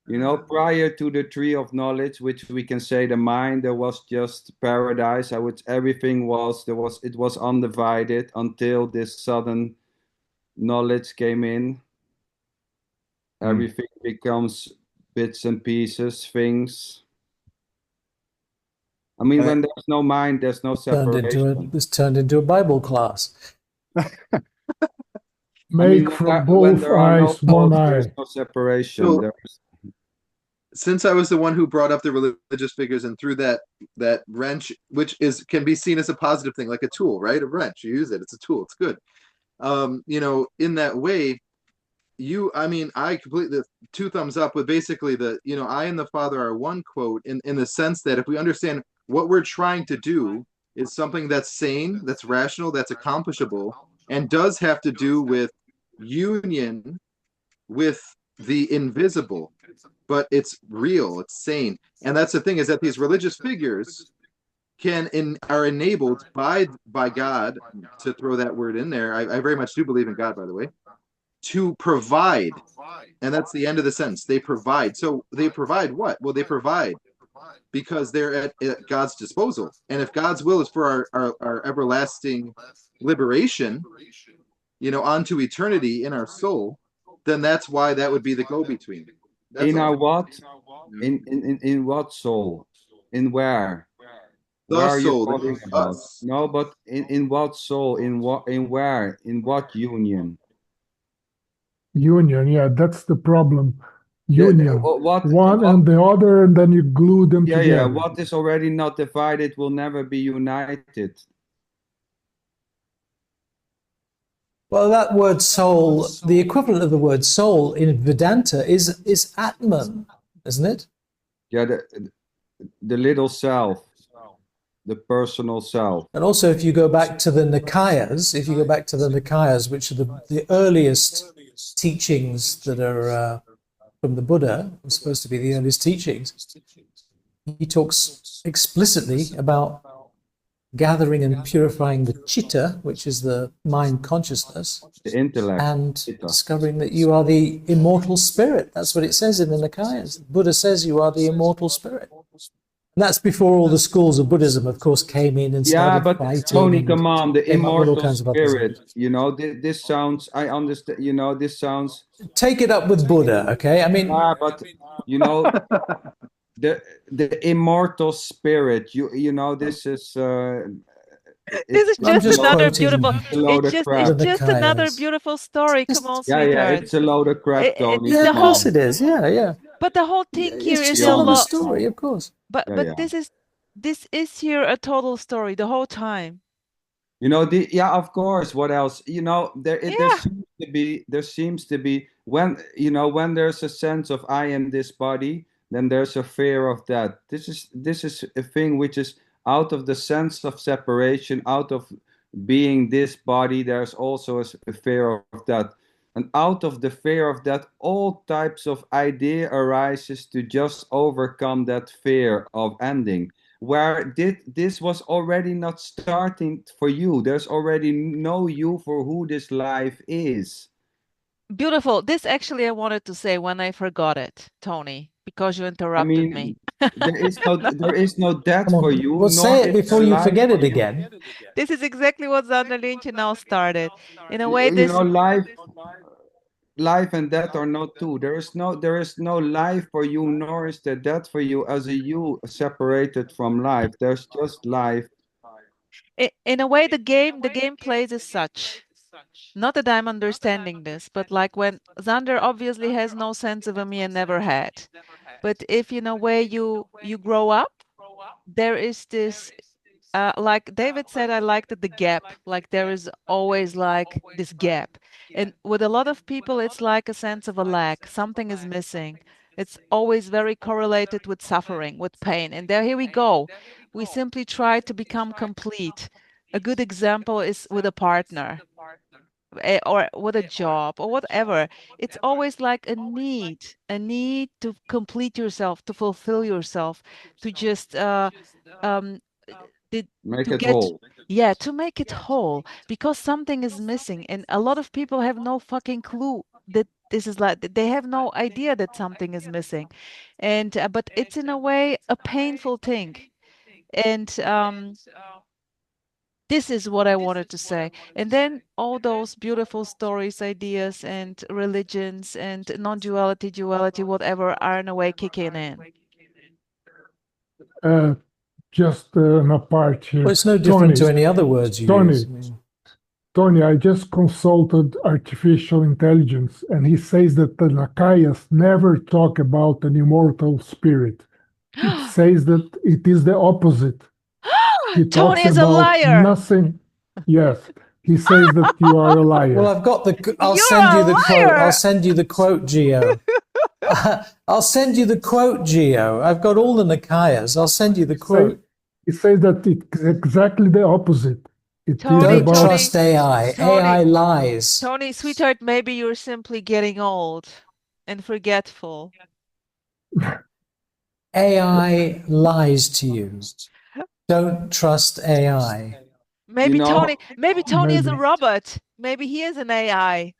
Prior to the tree of knowledge, which we can say the mind, there was just paradise. Everything it was undivided until this sudden knowledge came in. Everything becomes bits and pieces, things. I mean, when there's no mind, there's no separation. It's turned into a Bible class. Make when from when both there are no eyes one thoughts, there's eye. no separation. So- Since I was the one who brought up the religious figures and threw that wrench, which can be seen as a positive thing, like a tool, right? A wrench, you use it, it's a tool, it's good. In that way, I completely two thumbs up with basically I and the Father are one quote in the sense that if we understand what we're trying to do is something that's sane, that's rational, that's accomplishable, and does have to do with union with the invisible, but it's real, it's sane. And that's the thing, is that these religious figures are enabled by God, to throw that word in there. I very much do believe in God, by the way, to provide. And that's the end of the sentence. They provide. So they provide what? Well, they provide because they're at God's disposal. And if God's will is for our everlasting liberation, onto eternity in our soul, then that's why that would be the go-between. In our what? In what soul? In where? Where are you soul, that talking is about? us. No, but in what soul? In where? In what union? Union, yeah, that's the problem. union. What? One and the other, and then you glue them Yeah, together. what is already not divided will never be united. Well, that word soul, the equivalent of the word soul in Vedanta is Atman, isn't it? Yeah, the little self, the personal self. And also, if you go back to the Nikayas, which are the earliest teachings that are from the Buddha, are supposed to be the earliest teachings, he talks explicitly about gathering and purifying the chitta, which is the mind consciousness, The intellect, and chitta. discovering that you are the immortal spirit. That's what it says in the Nikayas. Buddha says you are the immortal spirit. And that's before all the schools of Buddhism, of course, came in and started but fighting. Tony, and come on, the came up with all immortal kinds of other spirit. things. You know, this sounds. I understand. You know, this sounds. Take it up with Buddha, okay? I mean, But you know, the immortal spirit. You know, this is. This is I'm just just another quoting beautiful. A load of the It's crap. just another Nikayas. beautiful story. Come on, Yeah, sweetheart. it's a load of crap, Tony. Yeah, The of Come course on. it is. Yeah. But the whole thing here It's is just a another lot. story, of course. But Yeah. this is here a total story the whole time. You know, of course. What else? You know, there Yeah. seems to be when when there's a sense of I am this body, then there's a fear of that. This is a thing which is out of the sense of separation, out of being this body. There's also a fear of that, and out of the fear of that, all types of idea arises to just overcome that fear of ending. Where this was already not starting for you. There's already no you for who this life is. Beautiful. This actually I wanted to say when I forgot it, Tony, because you I interrupted me. mean, there is no death Come for on, you, well, nor say it is before there you life forget for it you. again. This is exactly what SanderLinchen now started. In a way, You this know, life and death are not two. There is no life for you, nor is there death for you as a you separated from life. There's just life. in a way the game plays as such. Not that I'm understanding this, but like when Xander obviously has no sense of a me and never had. But if in a way you grow up, there is this like David said, I liked it, the gap. Like there is always like this gap. And with a lot of people, it's like a sense of a lack. Something is missing. It's always very correlated with suffering, with pain. And there, here we go. We simply try to become complete. A good example is with a partner or with a job or whatever. It's always like a need to complete yourself, to fulfill yourself, to just um did Make to it get whole. yeah, to make it whole, because something is missing, and a lot of people have no fucking clue that this is like they have no idea that something is missing. And but it's in a way a painful thing. And this is what I wanted to say. And then all those beautiful stories, ideas, and religions and non-duality, duality, whatever, are in a way kicking in. Just an apart here. Well, it's no different Tony, to any other words you Tony, use. I mean, Tony, I just consulted artificial intelligence, and he says that the Nakayas never talk about an immortal spirit. It says that it is the opposite. He Tony talks is a about liar. nothing. Yes, he says that you are a liar. well, I've got the. I'll You're send a you the quote. liar! I'll send you the quote, Gio. I'll send you the quote, Gio. I've got all the Nikayas. I'll send you the quote. He says that it's exactly the opposite. It is Tony, Don't about trust AI. Tony, AI lies. Tony, sweetheart, maybe you're simply getting old and forgetful. AI lies to you. Don't trust AI. Maybe You know, Tony is a maybe. robot. Maybe he is an AI.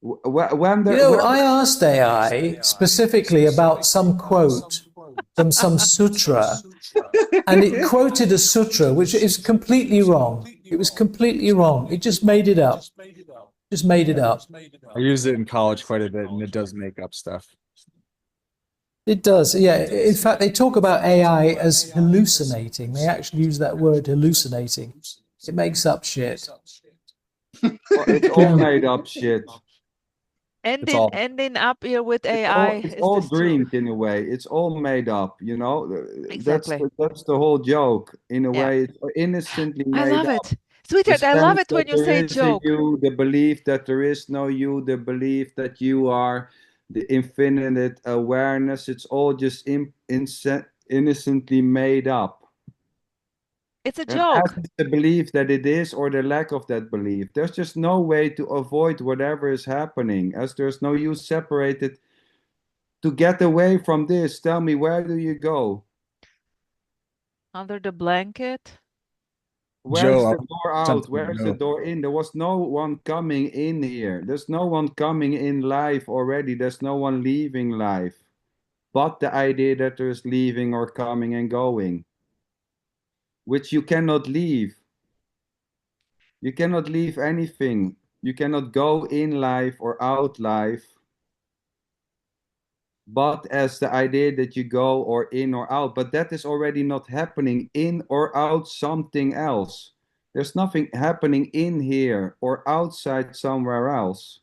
when You there, know, when, I asked AI specifically about some quote from some sutra, and it quoted a sutra which is completely wrong. It was completely wrong. It just made it up. Just made it up. I used it in college quite a bit, and it does make up stuff. It does, yeah. In fact, they talk about AI as hallucinating. They actually use that word, hallucinating. It makes up shit. it's all made up shit. It's all Ending up here with It's AI. it's Is all this true? dreamed in a way. It's all made up, you know. Exactly. That's the whole joke. In a Yeah. way, it's innocently I made love up. it. The Sweetheart, I love sense it that when you there say is a joke. you, the belief that there is no you, the belief that you are the infinite awareness. It's all just innocently made up. It's a And as joke. is the belief that it is, or the lack of that belief, there's just no way to avoid whatever is happening, as there's no you separated to get away from this. Tell me, where do you go? Under the blanket. Where's Joe. the door out? Something to Where's the know. door in? There was no one coming in here. There's no one coming in life already. There's no one leaving life. But the idea that there's leaving or coming and going, which you cannot leave. You cannot leave anything. You cannot go in life or out life, but as the idea that you go or in or out. But that is already not happening in or out something else. There's nothing happening in here or outside somewhere else.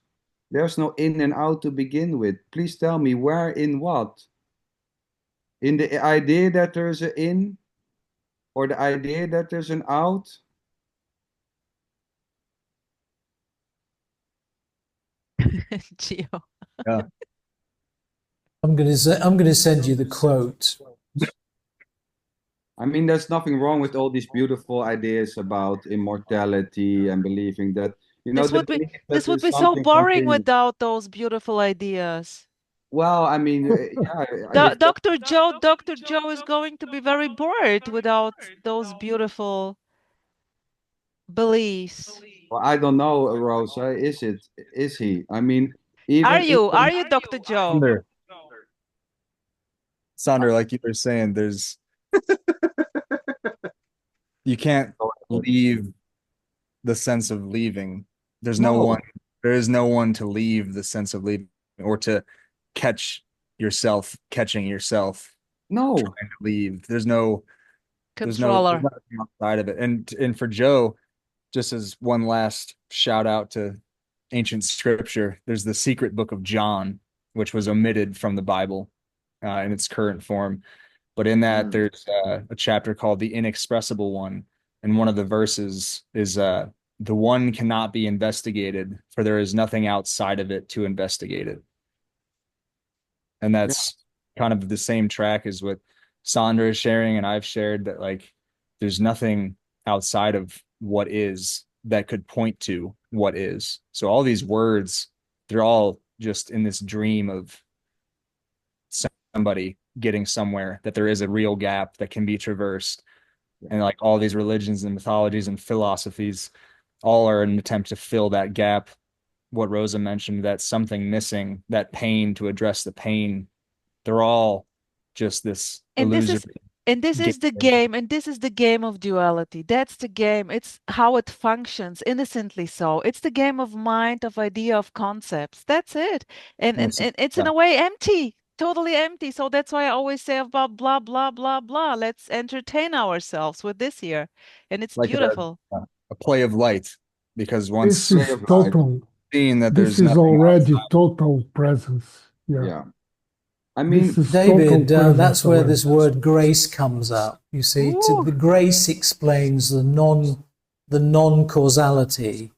There's no in and out to begin with. Please tell me, where in what? In the idea that there's an in or the idea that there's an out? Geo. Yeah. I'm going to send you the quote. I mean, there's nothing wrong with all these beautiful ideas about immortality and believing that, you know, This the would be belief that this would there's be so something boring continuous. without those beautiful ideas. Well, I mean, yeah, if Dr. Joe is going to be very bored without those beautiful beliefs. well, I don't know, Rosa, is he? I mean, Are even you? Are you, Dr. Joe? Sander, like you were saying, you can't leave the sense of leaving. There's no one, no, there is no one to leave the sense of leaving or to catch yourself catching yourself no, trying to leave. There's Controller. nothing outside of it. And for Joe, just as one last shout out to ancient scripture, there's the secret book of John, which was omitted from the Bible in its current form. But in that, there's a chapter called the Inexpressible One. And one of the verses is the one cannot be investigated, for there is nothing outside of it to investigate it. And yeah, that's kind of the same track as what Sandra is sharing, and I've shared that like there's nothing outside of what is that could point to what is. So all these words, they're all just in this dream of somebody getting somewhere, that there is a real gap that can be traversed. And like all these religions and mythologies and philosophies all are an attempt to fill that gap. What Rosa mentioned, that something missing, that pain, to address the pain, they're all just this And this is illusory and this is the game. game, and this is the game of duality. That's the game. It's how it functions, innocently so. It's the game of mind, of idea, of concepts. That's it. And it's in Yeah. a way empty, totally empty. So that's why I always say about blah, blah, blah, blah. Let's entertain ourselves with this here. And it's Like beautiful. a play of light, because This once way is of life. total. seeing that This there's is nothing already outside. total presence. Yeah. Yeah. I This mean, is total David, presence that's where this awareness. word grace comes up. You see, Ooh, the grace explains the non-causality.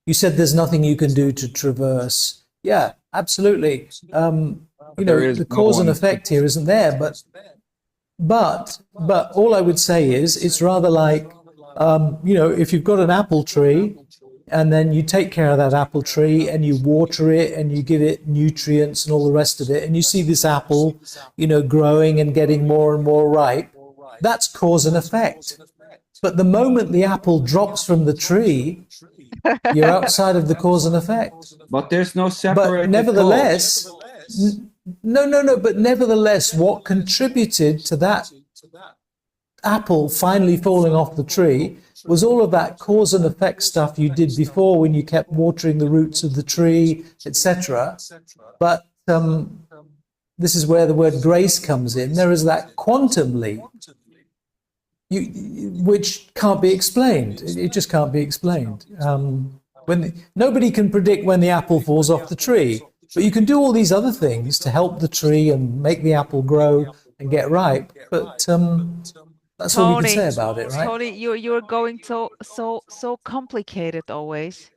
You said there's nothing you can do to traverse. Yeah, absolutely. But there is The no cause and one. effect here isn't there, but all I would say is it's rather like, if you've got an apple tree and then you take care of that apple tree and you water it and you give it nutrients and all the rest of it, and you see this apple, growing and getting more and more ripe, that's cause and effect. But the moment the apple drops from the tree, you're outside of the cause and effect. but there's no But separated cause. nevertheless, no, but nevertheless, what contributed to that apple finally falling off the tree was all of that cause and effect stuff you did before when you kept watering the roots of the tree, etc. But this is where the word grace comes in. There is that quantum leap, which can't be explained. It just can't be explained. Nobody can predict when the apple falls off the tree, but you can do all these other things to help the tree and make the apple grow and get ripe. But that's all we can say about it, right? Tony, you're going so complicated always.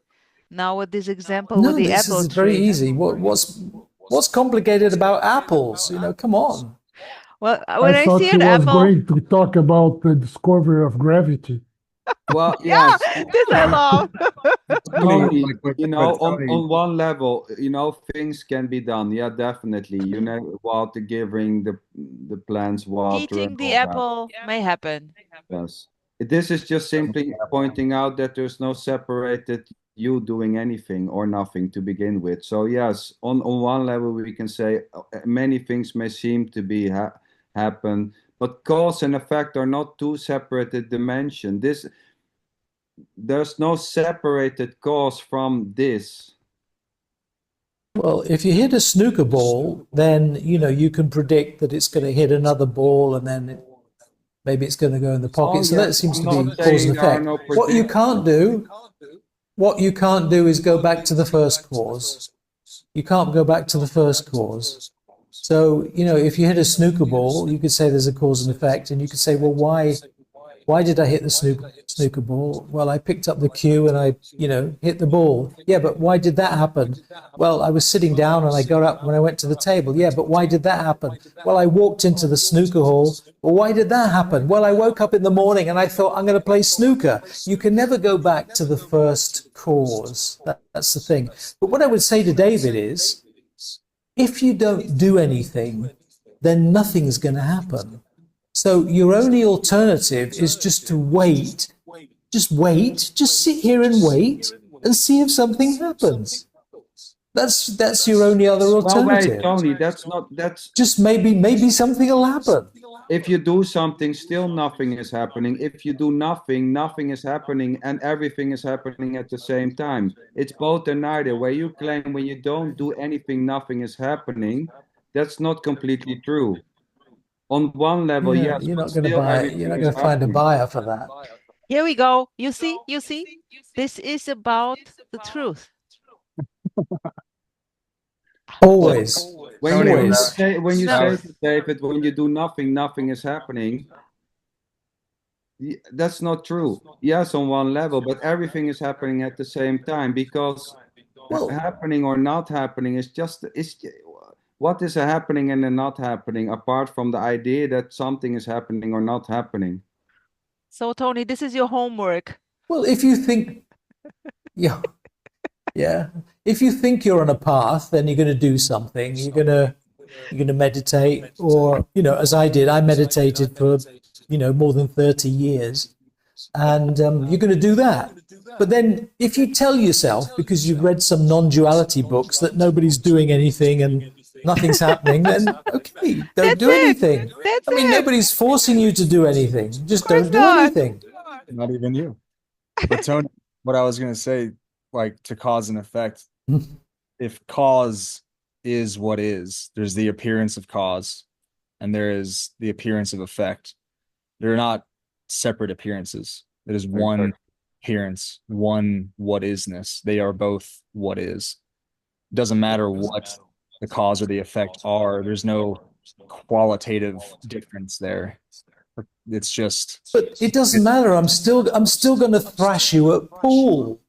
Now with this example with No, the this apple is very tree. easy. What's complicated about apples? Come on. Well, I when I thought see he an was apple, going to talk about the discovery of gravity. Well, yeah, yes, this I love. Tony, But Tony, on one level, things can be done. Yeah, definitely. Water, giving the plants water and Eating the all that. apple may happen. Yes. This is just simply pointing out that there's no separated you doing anything or nothing to begin with. So yes, on one level we can say many things may seem to be happen, but cause and effect are not two separated dimensions. There's no separated cause from this. Well, if you hit a snooker ball, then you can predict that it's going to hit another ball, and then maybe it's going to go in the pocket. Oh, So yeah, that seems I'm to be not cause saying and there are effect. no What you predictions. can't do is go back to the first cause. You can't go back to the first cause. So, if you hit a snooker ball, you could say there's a cause and effect, and you could say, well, why did I hit the snooker ball? Well, I picked up the cue and I, hit the ball. Yeah, but why did that happen? Well, I was sitting down and I got up when I went to the table. Yeah, but why did that happen? Well, I walked into the snooker hall. Well, why did that happen? Well, I woke up in the morning and I thought I'm going to play snooker. You can never go back to the first cause. That's the thing. But what I would say to David is, if you don't do anything, then nothing's going to happen. So your only alternative is just to wait. Just wait. Just sit here and wait and see if something happens. That's your only other Well, alternative. wait, Tony, that's Just maybe something will happen. if you do something, still nothing is happening. If you do nothing, nothing is happening, and everything is happening at the same time. It's both and neither. Where you claim when you don't do anything, nothing is happening, that's not completely true. On one level, Yeah, yes, you're but not going to still buy it. You're everything not is going to find a happening. buyer for that. Here we go. You see? This is about the truth. Always. When Tony, you Always. say No. to David, when you do nothing, nothing is happening. That's not true. Yes, on one level, but everything is happening at the same time because Well, happening or not happening is just what is happening and not happening apart from the idea that something is happening or not happening. So Tony, this is your homework. well, if you think, yeah, yeah, if you think you're on a path, then you're going to do something. You're going to meditate, or as I did, I meditated for more than 30 years, and you're going to do that. But then if you tell yourself, because you've read some non-duality books, that nobody's doing anything and nothing's happening, then okay, don't do anything. That's I mean, it. nobody's forcing you to do anything. Just course don't do not. anything. not even you. But Tony, what I was going to say, like to cause and effect, if cause is what is, there's the appearance of cause and there is the appearance of effect. They're not separate appearances. It is one appearance, one what isness. They are both what is. It doesn't matter what the cause or the effect are. There's no qualitative difference there. It's just. But it doesn't matter. I'm still going to thrash you at pool.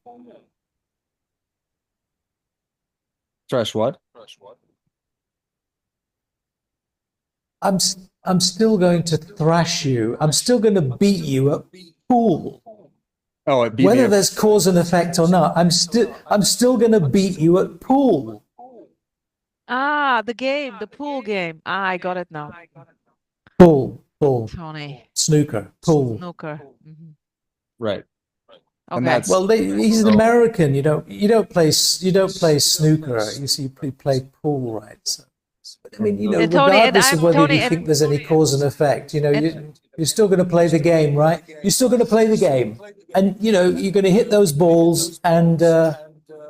Thrash what? I'm still going to thrash you. I'm still going to beat you at pool. Oh, it beat Whether me. there's cause and effect or not, I'm still going to beat you at pool. Ah, the pool game. Ah, I got it now. Pool, Tony, snooker, pool. snooker. Mhm. Right. And Okay. that's Well, he's an American. You don't play snooker. You see, you play pool, right? So, I mean, And Tony, and regardless of whether Tony, you think there's any cause and effect, you're still going to play the game, right? You're still going to play the game, and you're going to hit those balls, and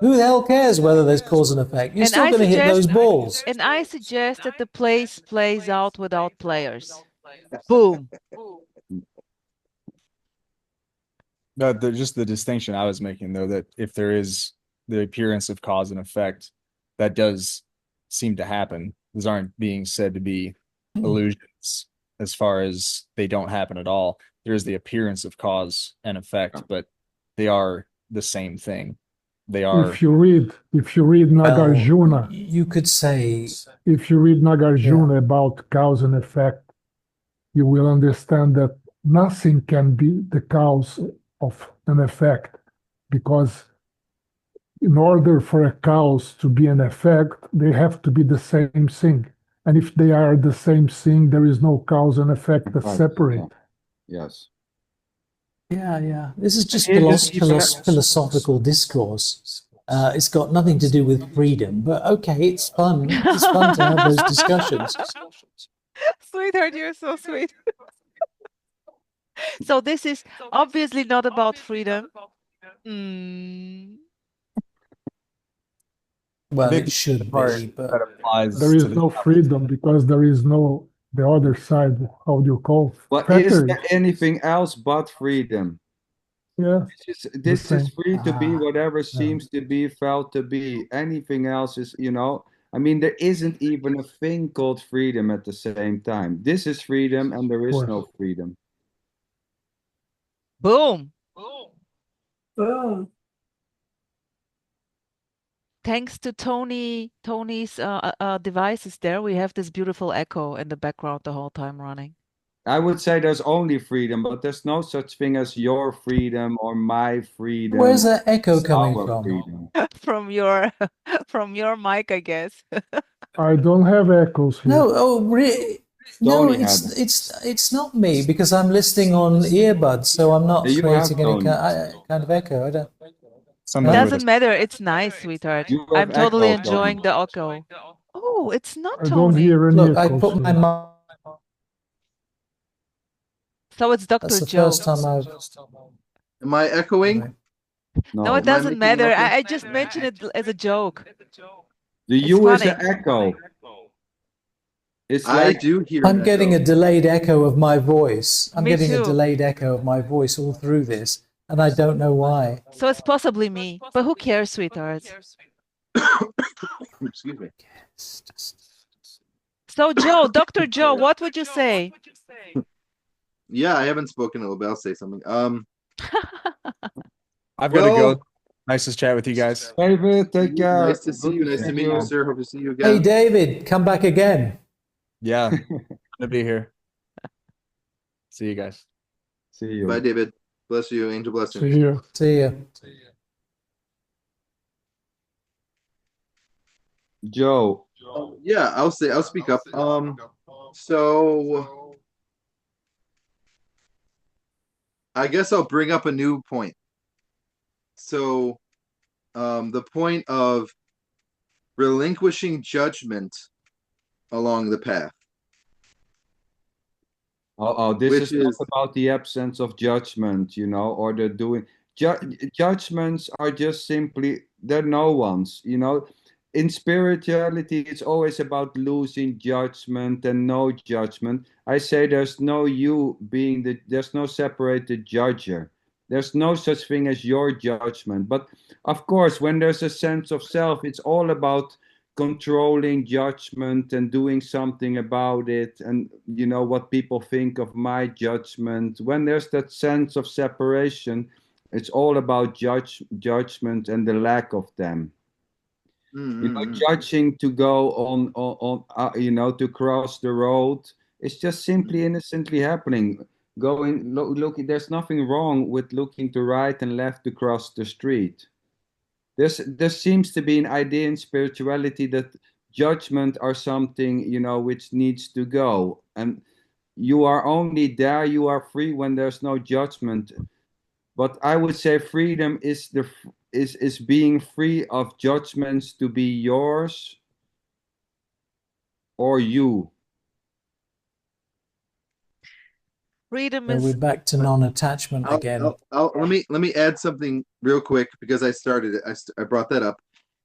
who the hell cares whether there's cause and effect? You're And still I going to hit those balls. And I suggest that the plays out without players. Boom. No, just the distinction I was making, though, that if there is the appearance of cause and effect, that does seem to happen. Those aren't being said to be illusions as far as they don't happen at all. There is the appearance of cause and effect, but they are the same thing. They are. If you read Well, Nagarjuna, you could say, if you read Nagarjuna about cause and effect, you will understand that nothing can be the cause of an effect, because in order for a cause to be an effect, they have to be the same thing. And if they are the same thing, there is no cause and effect that Right, separate. yeah. Yes. yeah. This is just It is even- philosophical discourse. It's got nothing to do with freedom, but okay, it's fun. It's fun to have those discussions. Sweetheart, you're so sweet. So this is obviously not about freedom. Mm. Well, think it should the part be, but that applies There is to no freedom because there is no the other side. How do you call But is fetters? there anything else but freedom? Yeah, This the is same. free to be whatever no. seems to be felt to be. Anything else is, I mean, there isn't even a thing called freedom at the same time. This is freedom and there is course. no freedom. Boom. Boom. Thanks to Tony's devices there, we have this beautiful echo in the background the whole time running. I would say there's only freedom, but there's no such thing as your freedom or my freedom. Where's that echo It's coming our from? freedom. From your mic, I guess. I don't have echoes here. No, oh, no, Tony had it. it's not me because I'm listening on earbuds, so I'm not You have creating any Tony. kind of echo. I don't. something with Doesn't matter. It's nice, sweetheart. You I'm have totally echo, Tony. enjoying the echo. Oh, it's not I don't Tony. hear any Look, I echoes put my here. mic. So it's That's Dr. the Joe. first time I've. Am I echoing? No, it No. doesn't making an matter. echo? I just mentioned it as a joke. The It's U is funny. an echo. It's I like do hear. I'm an getting a echo. delayed echo of my voice. I'm Me getting a too. delayed echo of my voice all through this, and I don't know why. So it's possibly me. But who cares, sweethearts? Excuse me. So Joe, Dr. Joe, what would you say? Yeah, I haven't spoken in a little bit. I'll say something. I've got to Well- go. Nice to chat with you guys. David, take care. Nice to see you. Nice to meet you, sir. Hope to see you Hey, again. David, come back again. Yeah, gonna be here. See you guys. See you. Bye, David. Bless you. Angel blessings. See you. See ya. Joe. Yeah, I'll speak up. So I guess I'll bring up a new point. So the point of relinquishing judgment along the path. This Which is not is- about the absence of judgment, or the doing. Judgments are just simply, they're no ones, In spirituality, it's always about losing judgment and no judgment. I say there's no you being there's no separated judger. There's no such thing as your judgment. But of course, when there's a sense of self, it's all about controlling judgment and doing something about it, and what people think of my judgment. When there's that sense of separation, it's all about judgment and the lack of them. Judging to go on to cross the road, it's just simply innocently happening. Looking, there's nothing wrong with looking to right and left to cross the street. There seems to be an idea in spirituality that judgment are something, which needs to go. And you are only there, you are free when there's no judgment. But I would say freedom is is being free of judgments to be yours or you. Freedom So we're is back to non-attachment again. Let me add something real quick because I started it. I brought that up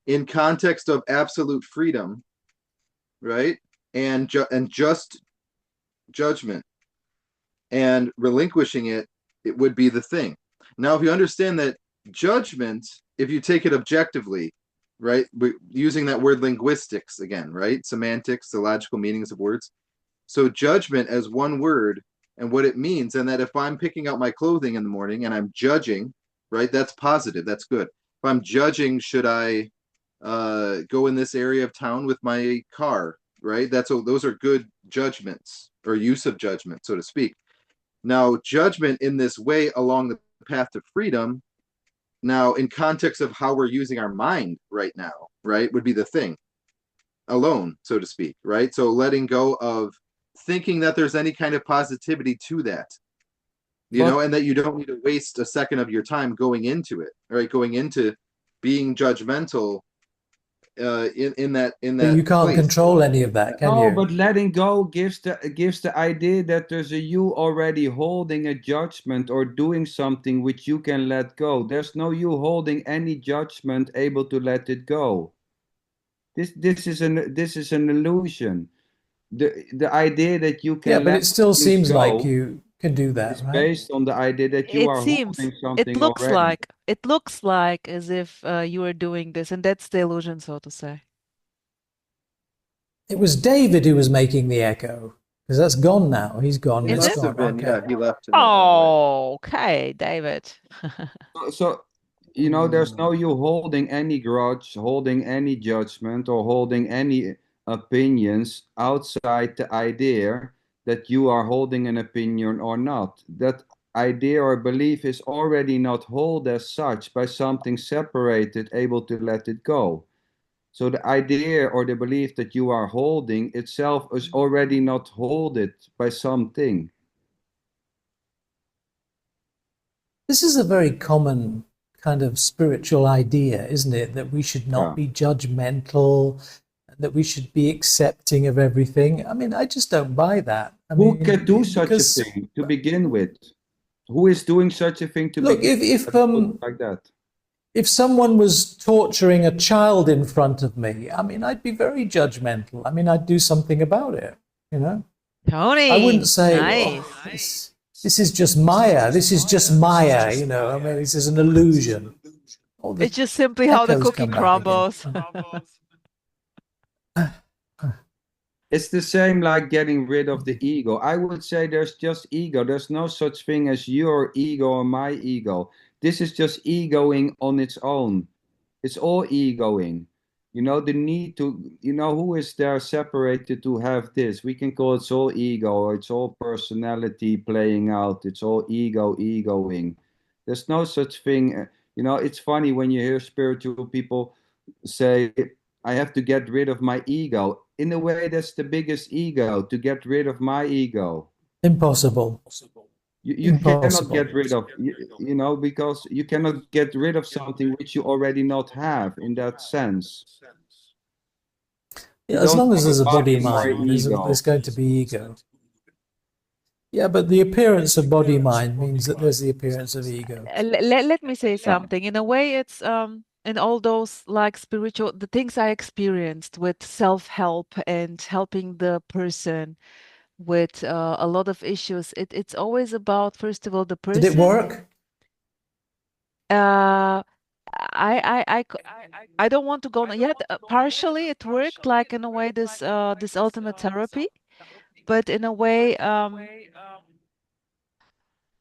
in context of absolute freedom, right? And just judgment and relinquishing it would be the thing. Now, if you understand that judgment, if you take it objectively, right, using that word linguistics again, right, semantics, the logical meanings of words. So judgment as one word and what it means, and that if I'm picking out my clothing in the morning and I'm judging, right, that's positive, that's good. If I'm judging, should I go in this area of town with my car, right? Those are good judgments or use of judgment, so to speak. Now, judgment in this way along the path to freedom, now in context of how we're using our mind right now, right, would be the thing alone, so to speak, right? So letting go of thinking that there's any kind of positivity to that, you know, and that you don't need to waste a second of your time going into it, right? Going into being judgmental in that But you can't place. control any of that, can No, you? but letting go gives the idea that there's a you already holding a judgment or doing something which you can let go. There's no you holding any judgment able to let it go. This is an illusion. The idea that you Yeah, can but let it still things seems like go you can do that, is right? based on the idea that you It are seems, holding it something looks already. like, it looks like as if you are doing this, and that's the illusion, so to say. It was David who was making the echo, because that's gone now. He's gone. Is It's it? Must have gone. been, Okay. yeah, he left. Oh, okay, David. So, you know, there's no you holding any grudge, holding any judgment, or holding any opinions outside the idea that you are holding an opinion or not. That idea or belief is already not held as such by something separated, able to let it go. So the idea or the belief that you are holding itself is already not holded by something. This is a very common kind of spiritual idea, isn't it? That we should not Yeah. be judgmental, that we should be accepting of everything. I mean, I just don't buy that. I Who mean, can do such a because thing to begin with? Who is doing such a thing to look, begin if with like that? if someone was torturing a child in front of me, I mean, I'd be very judgmental. I mean, I'd do something about it, you know? Tony, I wouldn't say, nice. oh, this is just Maya. This is just Maya, you know? I mean, this is an illusion. Oh, the It's just simply how the echoes cookie come back again. crumbles. It's the same like getting rid of the ego. I would say there's just ego. There's no such thing as your ego or my ego. This is just egoing on its own. It's all egoing. You know, the need to, you know, who is there separated to have this? We can call it all ego, it's all personality playing out, it's all egoing. There's no such thing. You know, it's funny when you hear spiritual people say, I have to get rid of my ego. In a way, that's the biggest ego, to get rid of my ego. Impossible. You cannot Impossible. get rid of, you know, because you cannot get rid of something which you already not have in that sense. Yeah, You as don't long as have there's a body or mind, ego. there's going to be ego. Yeah, but the appearance of body mind means that there's the appearance of ego. Let me say something. In a way, it's in all those like spiritual, the things I experienced with self-help and helping the person with a lot of issues. It's always about, first of all, the person. Did it work? I don't want to go yet. Partially, it worked, like in a way, this ultimate therapy, but in a way,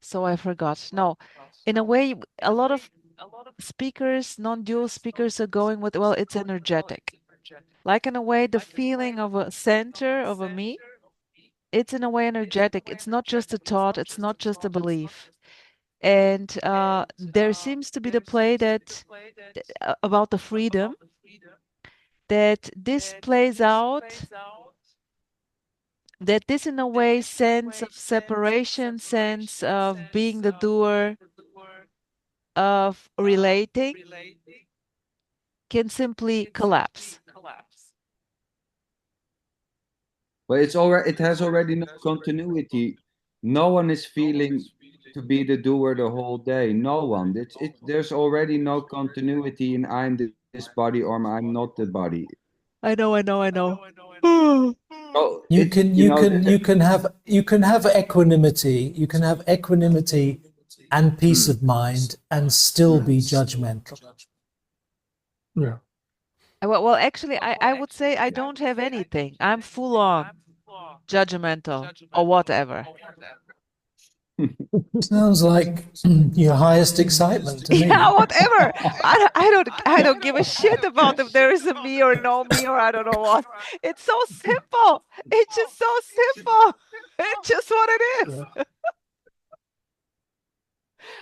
so I forgot. No, in a way, a lot of speakers, non-dual speakers, are going with, well, it's energetic. Like in a way, the feeling of a center of a me, it's in a way energetic. It's not just a thought. It's not just a belief. And there seems to be the play that about the freedom, that this plays out, that this in a way sense of separation, sense of being the doer, of relating, can simply collapse. But it has already no continuity. No one is feeling to be the doer the whole day. No one. There's already no continuity in I'm this body or I'm not the body. I know. So You it's, can you know, you can have equanimity. You can have equanimity and peace of mind and still be judgmental. Yeah. Well, actually, I would say I don't have anything. I'm full on judgmental or whatever. Sounds like your highest excitement to me. Yeah, whatever. I don't give a shit about if there is a me or no me or I don't know what. It's so simple. It's just so simple. It's just what it is.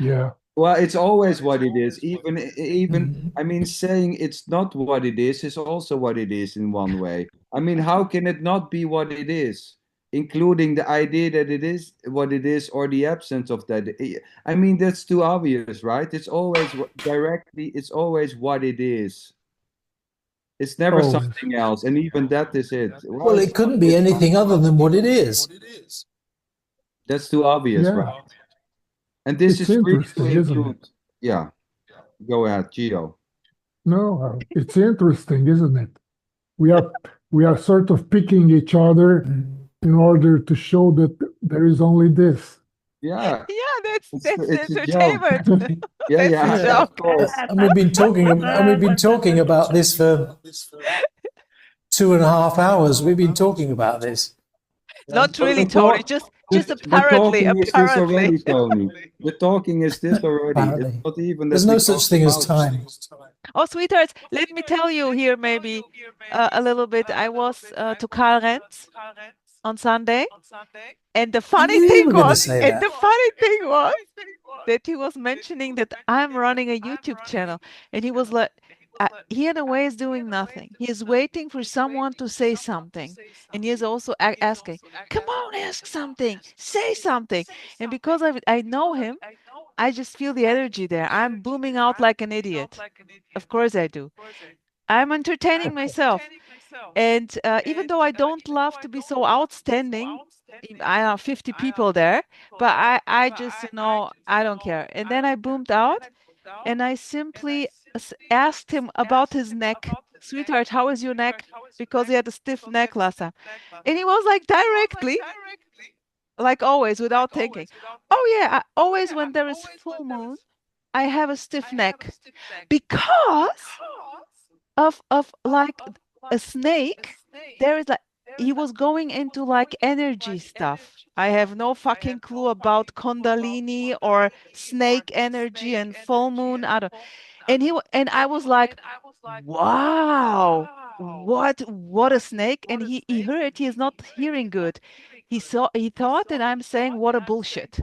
Yeah. Well, it's always what it is. Even I mean, saying it's not what it is also what it is in one way. I mean, how can it not be what it is, including the idea that it is what it is or the absence of that? I mean, that's too obvious, right? It's always directly, it's always what it is. It's never Oh, something else, and even that is it. Well, it couldn't be anything other than what it is. That's too obvious, yeah. right? And this It's is free to interesting, isn't it? include. Yeah, go ahead, Gio. No, it's interesting, isn't it? We are sort of picking each other in order to show that there is only this. Yeah, Yeah, that's it's a joke. entertainment. Yeah, That's a yeah, of joke. course. And we've been talking about this for 2.5 hours. We've been talking about this. Not really, The Tony. talk, Just the apparently, talking is this apparently. already, Tony. The talking is this already. It's Apparently. not even There's that we no such talked thing as about time. Oh, sweethearts, let me tell you here maybe a little bit. I was to Karl Renz on Sunday, and the I funny knew you thing were going to was, say and that. the funny thing was that he was mentioning that I'm running a YouTube channel, and he was like, he in a way is doing nothing. He is waiting for someone to say something, and he is also asking, "Come on, ask something, say something." And because I know him, I just feel the energy there. I'm booming out like an idiot. Of course I do. I'm entertaining myself. And even though I don't love to be so outstanding, I have 50 people there, but I just, I don't care. And then I boomed out and I simply asked him about his neck. Sweetheart, how is your neck? Because he had a stiff neck last time. And he was like directly, like always, without thinking, oh yeah, always when there is full moon, I have a stiff neck because of like a snake. There is like he was going into like energy stuff. I have no fucking clue about Kundalini or snake energy and full moon. I don't. And I was like, wow, what a snake. And he heard he is not hearing good. He thought that I'm saying what a bullshit.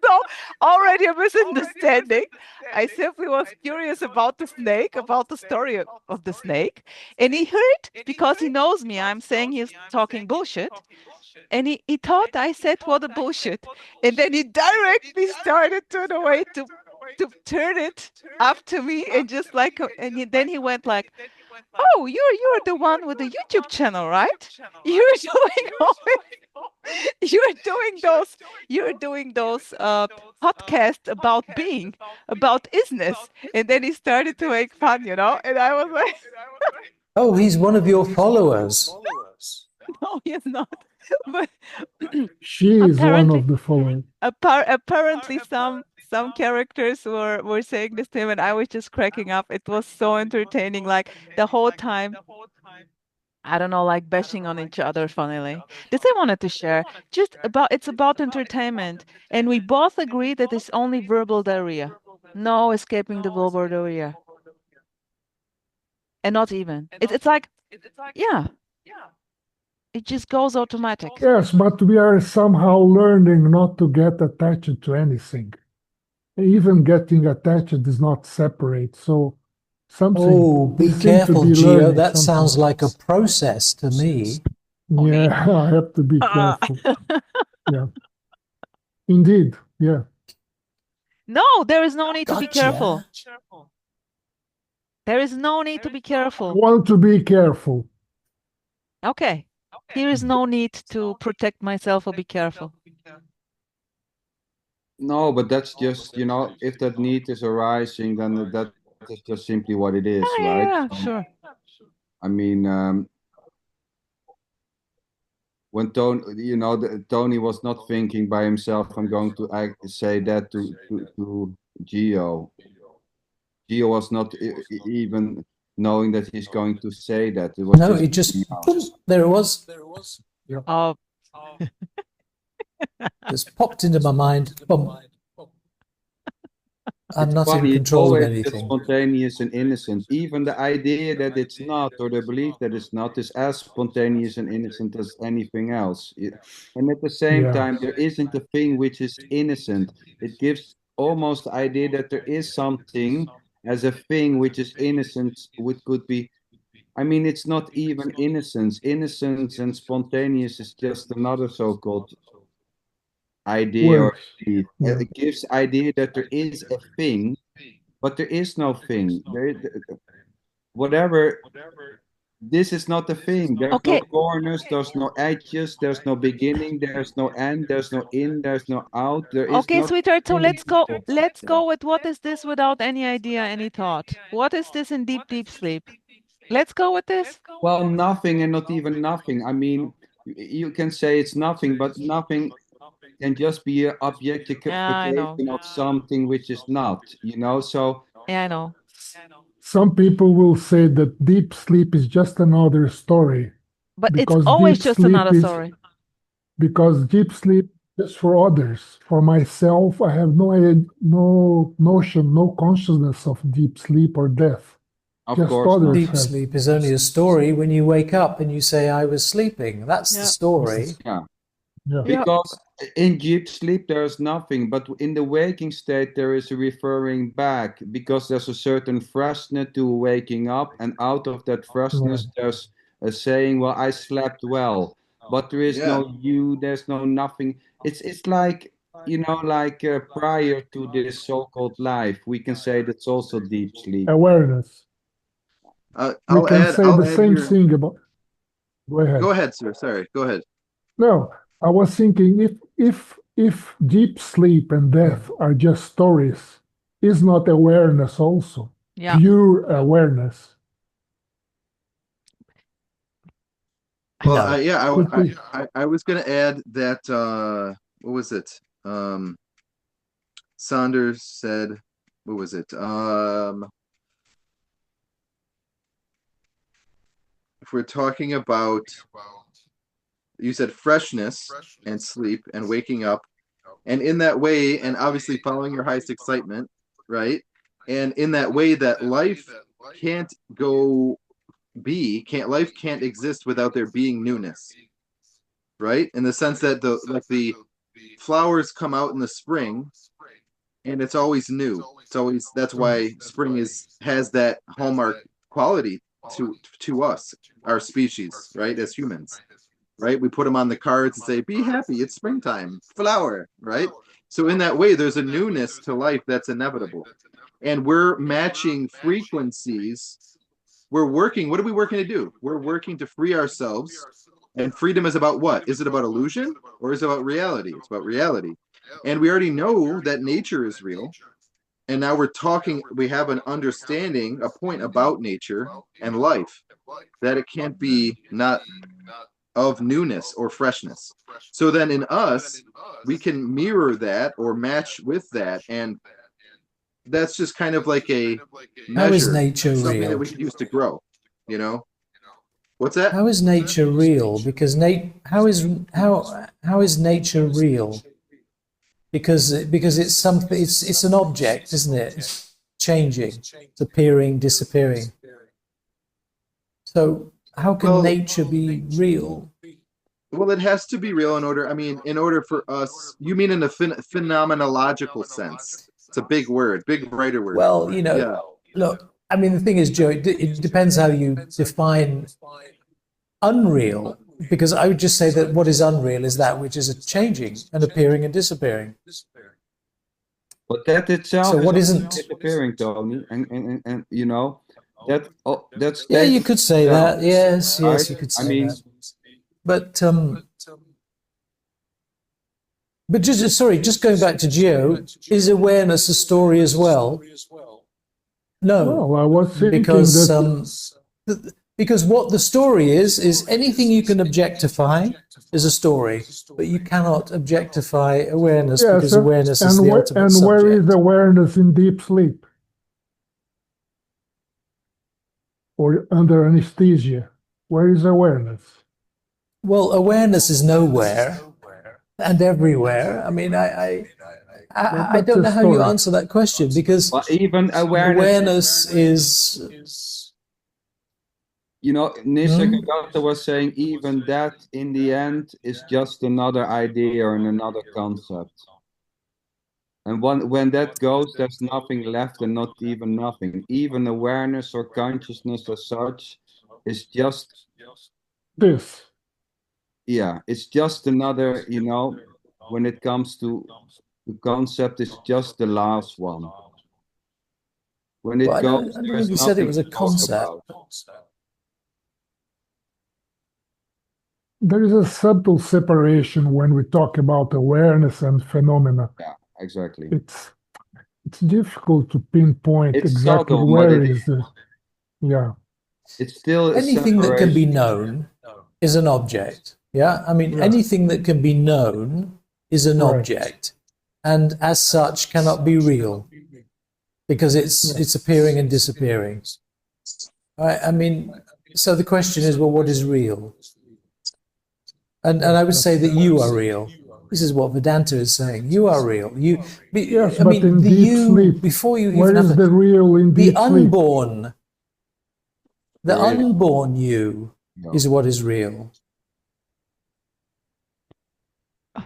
So already a misunderstanding. I simply was curious about the snake, about the story of the snake. And he heard because he knows me, I'm saying he's talking bullshit. And he thought I said what a bullshit. And then he directly started to the way to turn it up to me and just like then he went like, oh, you're the one with the YouTube channel, right? You're doing all you're doing those podcasts about being, about isness. And then he started to make fun, and I was like, Oh, he's one of your followers. no, he's not. But She is one apparently of the followers. apparently some characters were saying this to him and I was just cracking up. It was so entertaining, like the whole time. I don't know, like bashing on each other, funnily. This I wanted to share. It's about entertainment. And we both agree that it's only verbal diarrhea. No escaping the verbal diarrhea. And not even. It's like, yeah, it just goes automatic. Yes, but we are somehow learning not to get attached to anything. Even getting attached is not separate. So something Oh, we be seem to careful, be Gio. learning That sounds something. like a process to me. Yeah, I have to be careful. Yeah. Indeed. Yeah. No, there is no need to be careful. Gotcha. There is no need to be I careful. want to be careful. Okay. Here is no need to protect myself or be careful. No, but that's just, if that need is arising, then that is just simply what it is, right? Yeah, So, sure. I mean, when Tony was not thinking by himself, I'm going to say that to Gio. Gio was not even knowing that he's going to say that. It was No, just it just boom, there it was. Oh, Just popped into my mind. Boom. I'm it's not in funny. It's control of always just anything. spontaneous and innocent. Even the idea that it's not, or the belief that it's not, is as spontaneous and innocent as anything else. And at the same Yeah. time, there isn't a thing which is innocent. It gives almost the idea that there is something as a thing which is innocent, which could be. I mean, it's not even innocence. Innocence and spontaneous is just another so-called idea or Words. belief. Yeah. It gives idea that there is a thing, but there is no thing. Whatever. This is not a thing. There's no okay. corners. There's no edges. There's no beginning. There's no end. There's no in. There's no out. There is Okay, nothing sweetheart. So in the let's go. middle. Let's go with what is this without any idea, any thought? What is this in deep, deep sleep? Let's go with this. Well, nothing and not even nothing. I mean, you can say it's nothing, but nothing can just be an Yeah, I know. objectification of something which is not. So Yeah, I know. Some people will say that deep sleep is just another story But it's because always deep just sleep another is story. because deep sleep is for others. For myself, I have no notion, no consciousness of deep sleep or death. of Just course not. others Deep have. sleep is only a story when you wake up and you say, I was sleeping. That's the Yeah. story. Yeah. Yeah. Yeah. Because in deep sleep there is nothing, but in the waking state there is a referring back, because there's a certain freshness to waking up, and out of that freshness there's a saying, well, I slept well, but there is Yeah. no you, there's no nothing. It's like, like prior to this so-called life, we can say that's also deep sleep. Awareness. We I'll can add. say I'll the add same here. thing about. Go ahead. Go ahead, sir. Sorry. Go ahead. No, I was thinking if deep sleep and death are just stories, is not awareness also Yeah. pure awareness? Well, No. yeah, Could be. I was going to add that. What was it? Saunders said. What was it? If we're talking about, you said freshness and sleep and waking up, and in that way, and obviously following your highest excitement, right? And in that way, that life can't life can't exist without there being newness, right? In the sense that the flowers come out in the spring, and it's always new. It's always, that's why spring has that hallmark quality to us, our species, right? As humans, right? We put them on the cards and say, "Be happy, it's springtime, flower," right? So in that way, there's a newness to life that's inevitable, and we're matching frequencies. We're working. What are we working to do? We're working to free ourselves. And freedom is about what? Is it about illusion or is it about reality? It's about reality. And we already know that nature is real. And now we have an understanding, a point about nature and life, that it can't be not of newness or freshness. So then in us, we can mirror that or match with that. And that's just kind of like a How is measure, nature something that real? we could use to grow, What's that? How is nature real? Because how is nature real? Because it's something. It's an object, isn't it? It's changing, it's appearing, disappearing. So how can nature be real? Well, it has to be real in order for us. You mean in a phenomenological sense? It's a big word, big brighter word. Well, Yeah. look. I mean, the thing is, Joe, it depends how you define unreal. Because I would just say that what is unreal is that which is changing and appearing and disappearing. But that itself So is what also isn't? disappearing, Tony, and that's Yeah, you could say that. Yes, right? yes, you could I say mean, that. But just going back to Geo, is awareness a story as well? No, Well, I was thinking because that Because what the story is anything you can objectify is a story, but you cannot objectify awareness Yeah, because so, awareness is the ultimate and where is subject. awareness in deep sleep or under anesthesia? Where is awareness? Well, awareness is nowhere and everywhere. I mean, I That's don't a know how you story. answer that question because Well, even awareness, is you know, Nisargadatta was saying even that in the end is just another idea and another concept. And when that goes, there's nothing left and not even nothing. Even awareness or consciousness as such is just, This. yeah, it's just another, you know, when it comes to the concept, it's just the last one. When it well, I goes, don't there's think you said it nothing was to a talk concept. about. There is a subtle separation when we talk about awareness and phenomena. Yeah, exactly. It's difficult to pinpoint It's exactly subtle, but where is the, yeah. it's still a Anything that can be separation. known is an object. Yeah, I mean, Yeah. anything that can be known is an Right. object, and as such cannot be real because it's appearing and disappearing. Right? I mean, so the question is, well, what is real? And I would say that you are real. This is what Vedanta is saying. You are real. Yes, I but mean, in the deep you sleep, before you where even have is the real in the deep sleep? unborn. The Really? unborn you No. is what is real.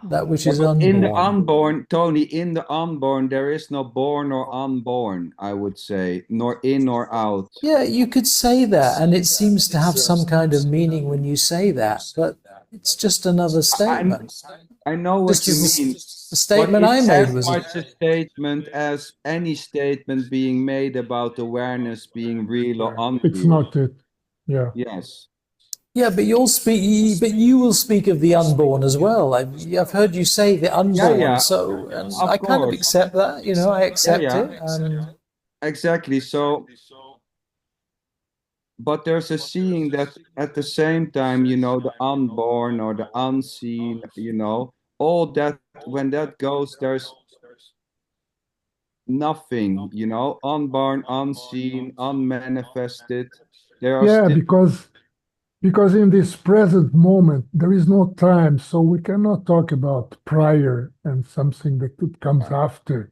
That which is But in the unborn. unborn, Tony, in the unborn, there is no born or unborn, I would say, nor in nor out. Yeah, you could say that, and it seems to have some kind of meaning when you say that, but it's just another statement. I know what Just you as mean. the statement But I it's made as was much a statement as any statement being made about awareness being real or It's unreal. not it. Yeah. Yes. yeah, but you will speak of the unborn as well. I've heard you say the unborn, yeah. so and Of I kind of course. accept that. You know, I accept Yeah. it. Exactly. So, but there's a seeing that at the same time, you know, the unborn or the unseen, you know, all that, when that goes, there's nothing, you know, unborn, unseen, unmanifested. There are Yeah, still, because in this present moment there is no time, so we cannot talk about prior and something that comes after.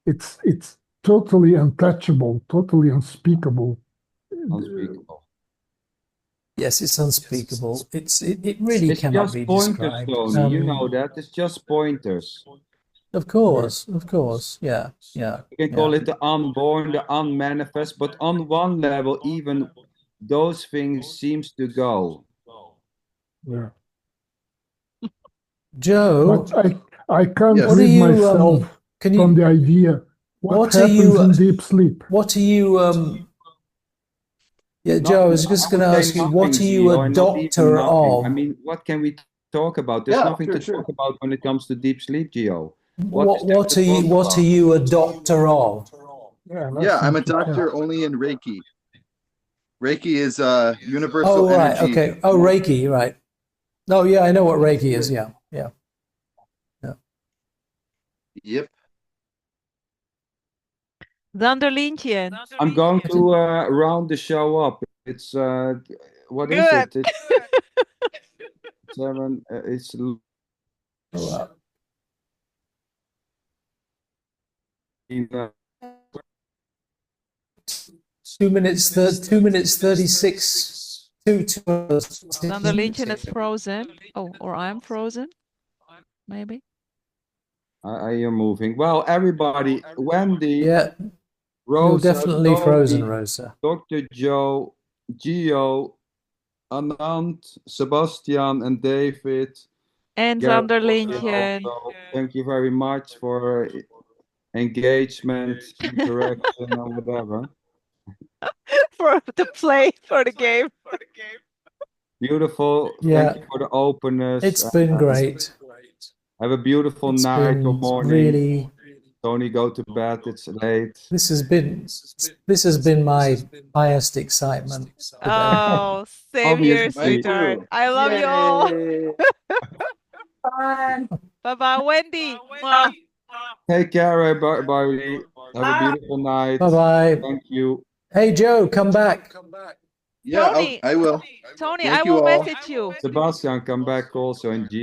It's totally untouchable, totally unspeakable. unspeakable. Yes, it's unspeakable. It really It's cannot just be pointers, described. Tony. You know that. It's just pointers. Of course, yeah. You can call it the unborn, the unmanifest, but on one level, even those things seems to go. Yeah. Joe, But I can't Yes. what are rid you? myself Can from the you? idea what What are happens you? in deep sleep. What are you? Yeah, Joe, I was just going to ask you, what are you a or not even doctor nothing. I of? mean, what can we talk about? There's Yeah, nothing to sure. talk about when it comes to deep sleep, Geo. What is there What to are you? talk What about? are you a doctor of? Yeah, Yeah, I'm a listening to doctor only in Reiki. Reiki is universal Oh, right. energy. Okay. Oh, Reiki. Right. Oh, yeah. I know what Reiki is. Yeah. Yep. SanderLinchen. I'm going to round the show up. It's what is Good. it? It's 7. It's Well, 2 minutes. 36. 2 hours. SanderLinchen is frozen. Oh, or I'm frozen. Maybe. I am moving. Well, everybody, Wendy, Yeah, you're Rosa, definitely frozen, Tony, Rosa. Dr. Joe, Gio, Anand, Sebastian, and David. And Gareth SanderLinchen. also. Thank you very much for engagement, interaction, or whatever. For the play, for the game. Beautiful. Yeah. Thank you for the openness. It's been great. Have a beautiful It's night or been morning. really Tony, go to bed. It's late. This has been my highest excitement today. Oh, same here, Obviously. Mine sweetheart. too. I love you all. Yay. Fun. Bye-bye, Wendy. Mwah. Take care, everybody. Have a Bye. beautiful night. Bye bye. Thank you. Hey Joe, come back. Yeah, Tony, I will. Tony, Thank I you will all. message you. Sebastian, come back also in